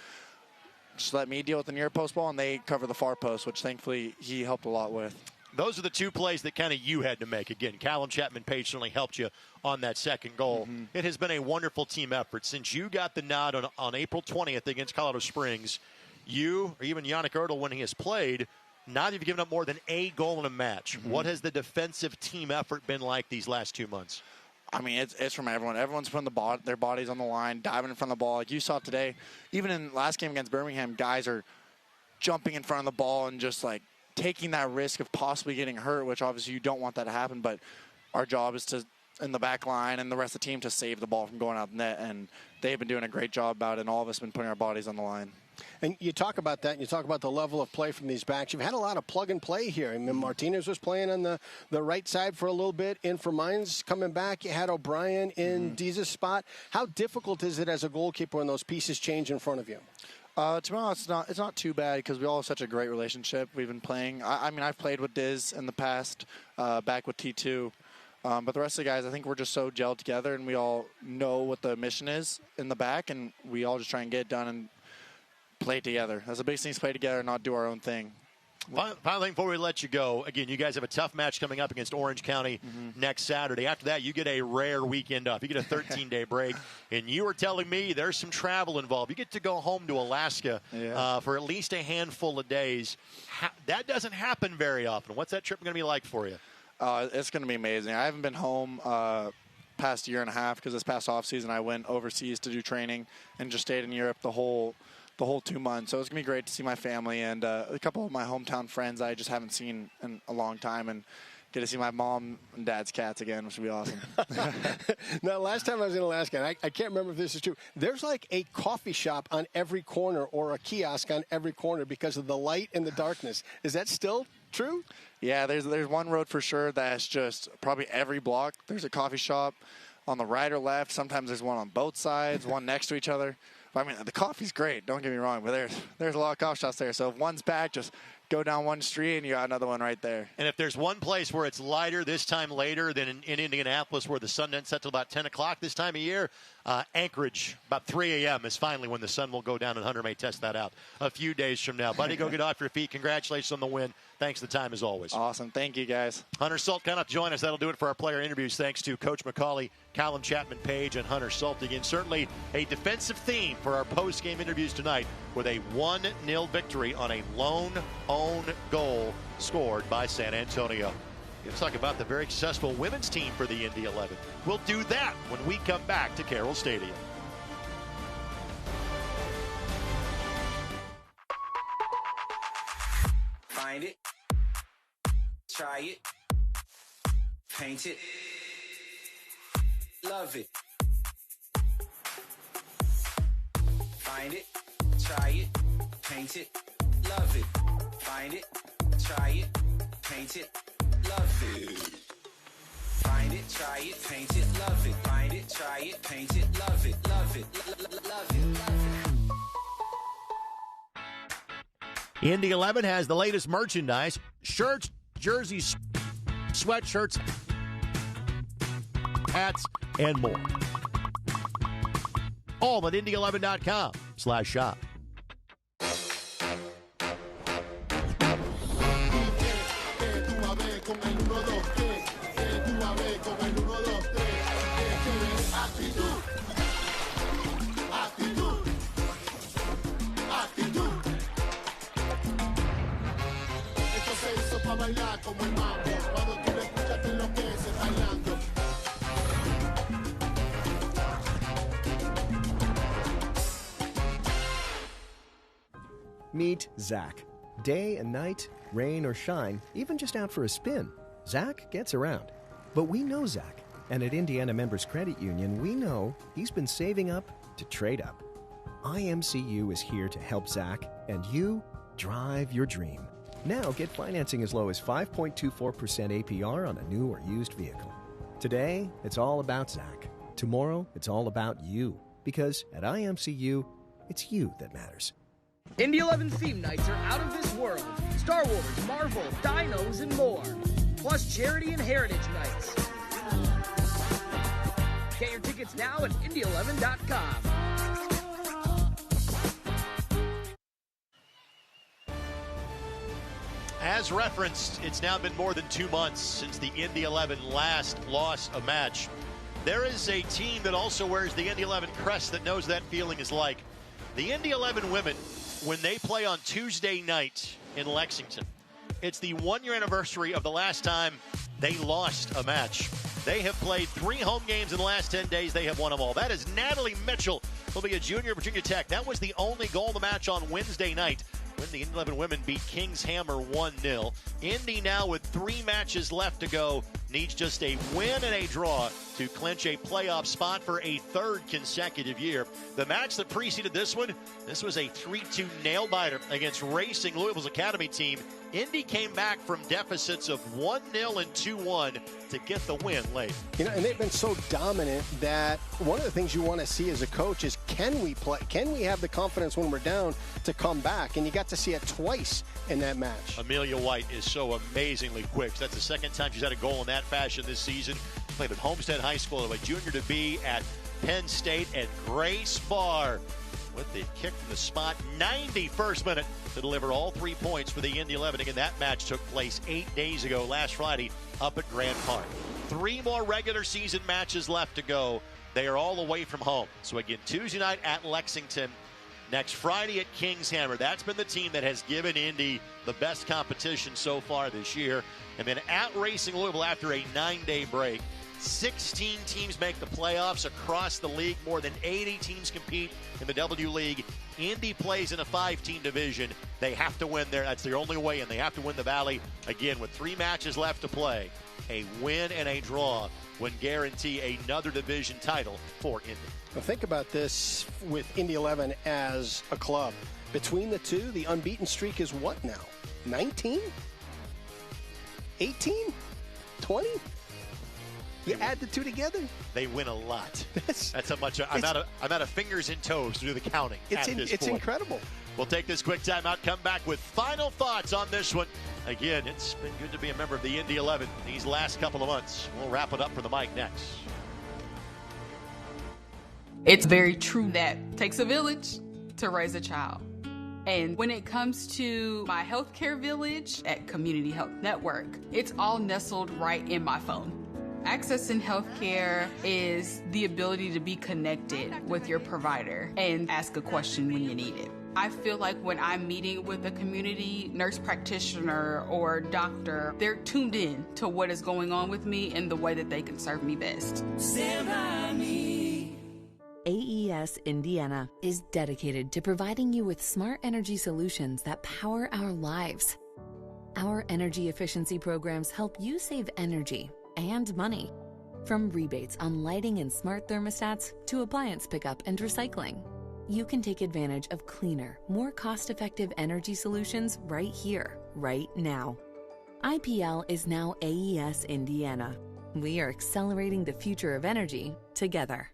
just let me deal with the near post ball, and they cover the far post, which thankfully he helped a lot with. Those are the two plays that kind of you had to make. Again, Callum Chapman-Page certainly helped you on that second goal. It has been a wonderful team effort. Since you got the nod on April 20th against Colorado Springs, you, or even Yannick Ertl when he has played, now you've given up more than a goal in a match. What has the defensive team effort been like these last 2 months? I mean, it's from everyone. Everyone's putting their bodies on the line, diving in front of the ball. Like you saw today, even in the last game against Birmingham, guys are jumping in front of the ball and just like taking that risk of possibly getting hurt, which obviously you don't want that to happen. But our job is to, in the back line and the rest of the team, to save the ball from going out the net. And they've been doing a great job about it, and all of us have been putting our bodies on the line. And you talk about that, and you talk about the level of play from these backs. You've had a lot of plug and play here. I mean, Martinez was playing on the right side for a little bit. In for Mines coming back. You had O'Brien in Deeza's spot. How difficult is it as a goalkeeper when those pieces change in front of you? To be honest, it's not too bad because we all have such a great relationship. We've been playing. I mean, I've played with Diz in the past, back with T2. But the rest of the guys, I think we're just so gelled together, and we all know what the mission is in the back, and we all just try and get it done and play together. That's the biggest thing, is play together and not do our own thing. Final thing before we let you go. Again, you guys have a tough match coming up against Orange County next Saturday. After that, you get a rare weekend off. You get a 13-day break. And you were telling me there's some travel involved. You get to go home to Alaska for at least a handful of days. That doesn't happen very often. What's that trip going to be like for you? It's going to be amazing. I haven't been home past year and a half because this past offseason I went overseas to do training and just stayed in Europe the whole 2 months. So it's going to be great to see my family and a couple of my hometown friends I just haven't seen in a long time, and get to see my mom and dad's cats again, which would be awesome. Now, last time I was in Alaska, and I can't remember if this is true, there's like a coffee shop on every corner or a kiosk on every corner because of the light and the darkness. Is that still true? Yeah, there's one road for sure that's just probably every block. There's a coffee shop on the right or left. Sometimes there's one on both sides, one next to each other. I mean, the coffee's great, don't get me wrong, but there's a lot of coffee shops there. So if one's back, just go down one street and you got another one right there. And if there's one place where it's lighter this time later than in Indianapolis, where the sun doesn't set till about 10 o'clock this time of year, Anchorage, about 3 a.m. is finally when the sun will go down, and Hunter may test that out a few days from now. Buddy, go get off your feet. Congratulations on the win. Thanks for the time as always. Awesome. Thank you, guys. Hunter Sult cannot join us. That'll do it for our player interviews. Thanks to Coach McCauley, Callum Chapman-Page, and Hunter Sult. Again, certainly a defensive theme for our post-game interviews tonight with a 1-0 victory on a lone own goal scored by San Antonio. Let's talk about the very successful women's team for the Indy 11. We'll do that when we come back to Carroll Stadium. Find it, try it, paint it, love it. Find it, try it, paint it, love it. Find it, try it, paint it, love it. Find it, try it, paint it, love it. Find it, try it, paint it, love it, love it, love it, love it. Indy 11 has the latest merchandise: shirts, jerseys, sweatshirts, hats, and more. All at Indy11.com/shop. Meet Zach. Day and night, rain or shine, even just out for a spin, Zach gets around. But we know Zach, and at Indiana Members Credit Union, we know he's been saving up to trade up. IMCU is here to help Zach and you drive your dream. Now get financing as low as 5.24% APR on a new or used vehicle. Today, it's all about Zach. Tomorrow, it's all about you. Because at IMCU, it's you that matters. Indy 11 theme nights are out of this world. Star Wars, Marvel, dinos, and more. Plus charity and heritage nights. Get your tickets now at Indy11.com. As referenced, it's now been more than 2 months since the Indy 11 last lost a match. There is a team that also wears the Indy 11 crest that knows that feeling is like. The Indy 11 women, when they play on Tuesday night in Lexington, it's the 1-year anniversary of the last time they lost a match. They have played 3 home games in the last 10 days. They have won them all. That is Natalie Mitchell. Will be a junior at Virginia Tech. That was the only goal of the match on Wednesday night when the Indy 11 women beat Kings Hammer 1-0. Indy now with 3 matches left to go needs just a win and a draw to clinch a playoff spot for a 3rd consecutive year. The match that preceded this one, this was a 3-2 nail-biter against Racing Louisville's Academy team. Indy came back from deficits of 1-0 and 2-1 to get the win late. You know, and they've been so dominant that one of the things you want to see as a coach is, can we play? Can we have the confidence when we're down to come back? And you got to see it twice in that match. Amelia White is so amazingly quick. That's the 2nd time she's had a goal in that fashion this season. Played at Homestead High School, a junior to be at Penn State, and Grace Barr with the kick from the spot, 91st minute, to deliver all 3 points for the Indy 11. Again, that match took place 8 days ago, last Friday, up at Grand Park. 3 more regular season matches left to go. They are all away from home. So again, Tuesday night at Lexington, next Friday at Kings Hammer. That's been the team that has given Indy the best competition so far this year. And then at Racing Louisville after a 9-day break. 16 teams make the playoffs across the league. More than 80 teams compete in the W League. Indy plays in a 5-team division. They have to win there. That's their only way, and they have to win the Valley. Again, with 3 matches left to play, a win and a draw would guarantee another division title for Indy. Well, think about this with Indy 11 as a club. Between the two, the unbeaten streak is what now? 19? 18? 20? You add the 2 together? They win a lot. That's how much. I'm out of fingers and toes to do the counting. It's incredible. We'll take this quick timeout, come back with final thoughts on this one. Again, it's been good to be a member of the Indy 11 these last couple of months. We'll wrap it up for the mic next. It's very true that it takes a village to raise a child. And when it comes to my healthcare village at Community Health Network, it's all nestled right in my phone. Accessing healthcare is the ability to be connected with your provider and ask a question when you need it. I feel like when I'm meeting with a community nurse practitioner or doctor, they're tuned in to what is going on with me and the way that they can serve me best. Stand by me. AES Indiana is dedicated to providing you with smart energy solutions that power our lives. Our energy efficiency programs help you save energy and money. From rebates on lighting and smart thermostats to appliance pickup and recycling, you can take advantage of cleaner, more cost-effective energy solutions right here, right now. IPL is now AES Indiana. We are accelerating the future of energy together.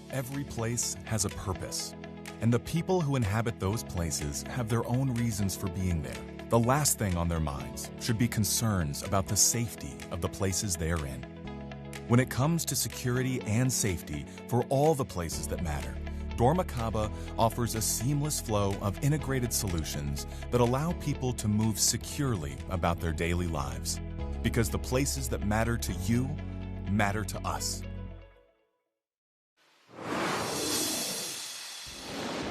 Every place has a purpose, and the people who inhabit those places have their own reasons for being there. The last thing on their minds should be concerns about the safety of the places they're in. When it comes to security and safety for all the places that matter, Dormakaba offers a seamless flow of integrated solutions that allow people to move securely about their daily lives. Because the places that matter to you matter to us.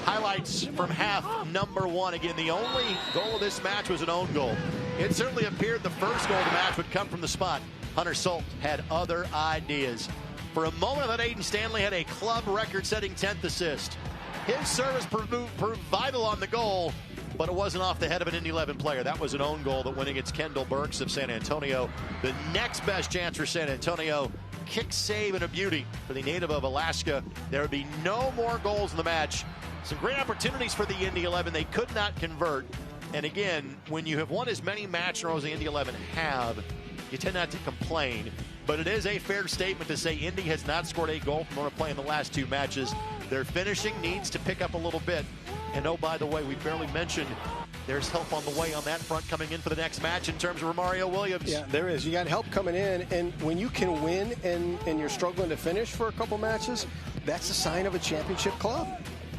Highlights from half number 1. Again, the only goal of this match was an own goal. It certainly appeared the first goal of the match would come from the spot. Hunter Salt had other ideas. For a moment, I thought Aiden Stanley had a club record-setting 10th assist. His service proved vital on the goal, but it wasn't off the head of an Indy 11 player. That was an own goal that went against Kendall Burks of San Antonio. The next best chance for San Antonio, kick save and a beauty for the native of Alaska. There would be no more goals in the match. Some great opportunities for the Indy 11. They could not convert. And again, when you have won as many matches as the Indy 11 have, you tend not to complain. But it is a fair statement to say Indy has not scored a goal from play in the last 2 matches. Their finishing needs to pick up a little bit. And oh, by the way, we barely mentioned there's help on the way on that front coming in for the next match in terms of Romario Williams. Yeah, there is. You got help coming in, and when you can win and you're struggling to finish for a couple matches, that's a sign of a championship club.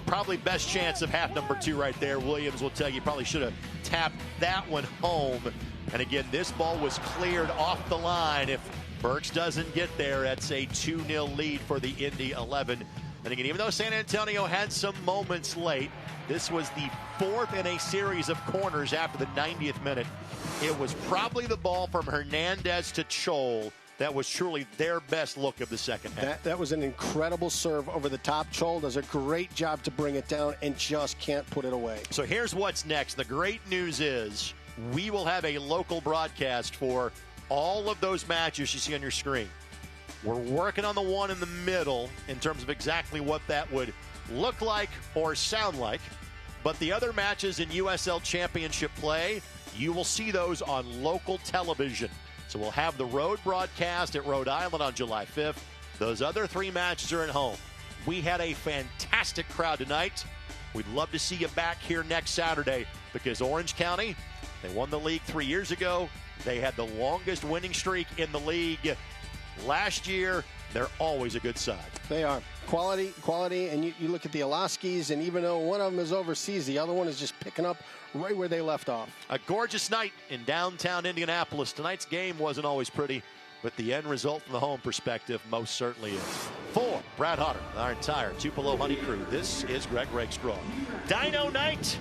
Probably best chance of half number 2 right there. Williams will tell you probably should have tapped that one home. And again, this ball was cleared off the line. If Burks doesn't get there, that's a 2-0 lead for the Indy 11. And again, even though San Antonio had some moments late, this was the 4th in a series of corners after the 90th minute. It was probably the ball from Hernandez to Chol that was truly their best look of the second half. That was an incredible serve over the top. Chol does a great job to bring it down and just can't put it away. So here's what's next. The great news is we will have a local broadcast for all of those matches you see on your screen. We're working on the one in the middle in terms of exactly what that would look like or sound like. But the other matches in USL Championship play, you will see those on local television. So we'll have the road broadcast at Rhode Island on July 5th. Those other 3 matches are at home. We had a fantastic crowd tonight. We'd love to see you back here next Saturday because Orange County, they won the league 3 years ago. They had the longest winning streak in the league last year. They're always a good side. They are. Quality, and you look at the Olaskis, and even though one of them is overseas, the other one is just picking up right where they left off. A gorgeous night in downtown Indianapolis. Tonight's game wasn't always pretty, but the end result from the home perspective most certainly is. For Brad Hodder, our entire Tupelo Honey crew, this is Greg Rakestraw. Dino Night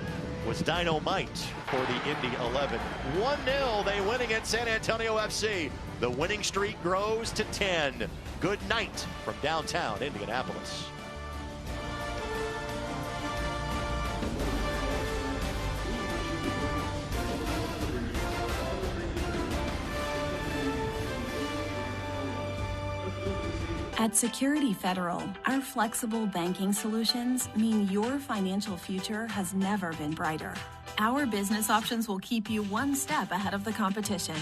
was Dynamite for the Indy 11. 1-0, they win against San Antonio FC. The winning streak grows to 10. Good night from downtown Indianapolis. At Security Federal, our flexible banking solutions mean your financial future has never been brighter. Our business options will keep you one step ahead of the competition,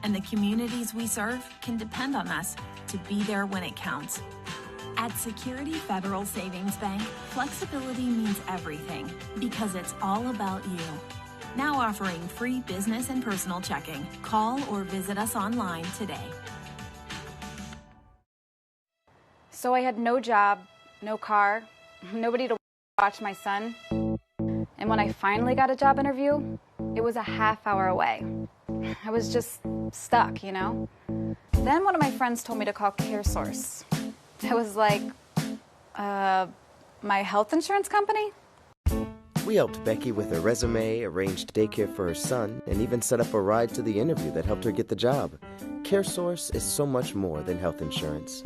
and the communities we serve can depend on us to be there when it counts. At Security Federal Savings Bank, flexibility means everything because it's all about you. Now offering free business and personal checking. Call or visit us online today. So I had no job, no car, nobody to watch my son. And when I finally got a job interview, it was a half hour away. I was just stuck, you know? Then one of my friends told me to call CareSource. I was like, my health insurance company? We helped Becky with her resume, arranged daycare for her son, and even set up a ride to the interview that helped her get the job. CareSource is so much more than health insurance.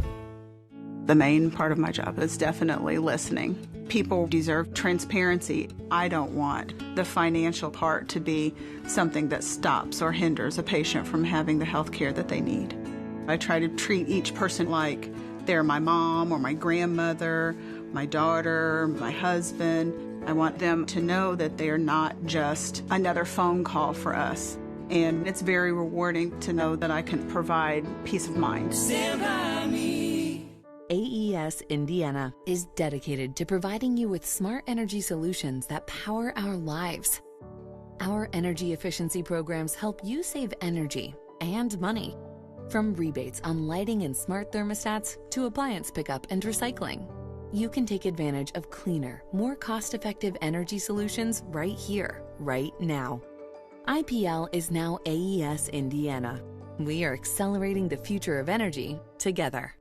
The main part of my job is definitely listening. People deserve transparency. I don't want the financial part to be something that stops or hinders a patient from having the health care that they need. I try to treat each person like they're my mom or my grandmother, my daughter, my husband. I want them to know that they're not just another phone call for us. And it's very rewarding to know that I can provide peace of mind. Stand by me. AES Indiana is dedicated to providing you with smart energy solutions that power our lives. Our energy efficiency programs help you save energy and money. From rebates on lighting and smart thermostats to appliance pickup and recycling, you can take advantage of cleaner, more cost-effective energy solutions right here, right now. IPL is now AES Indiana. We are accelerating the future of energy together.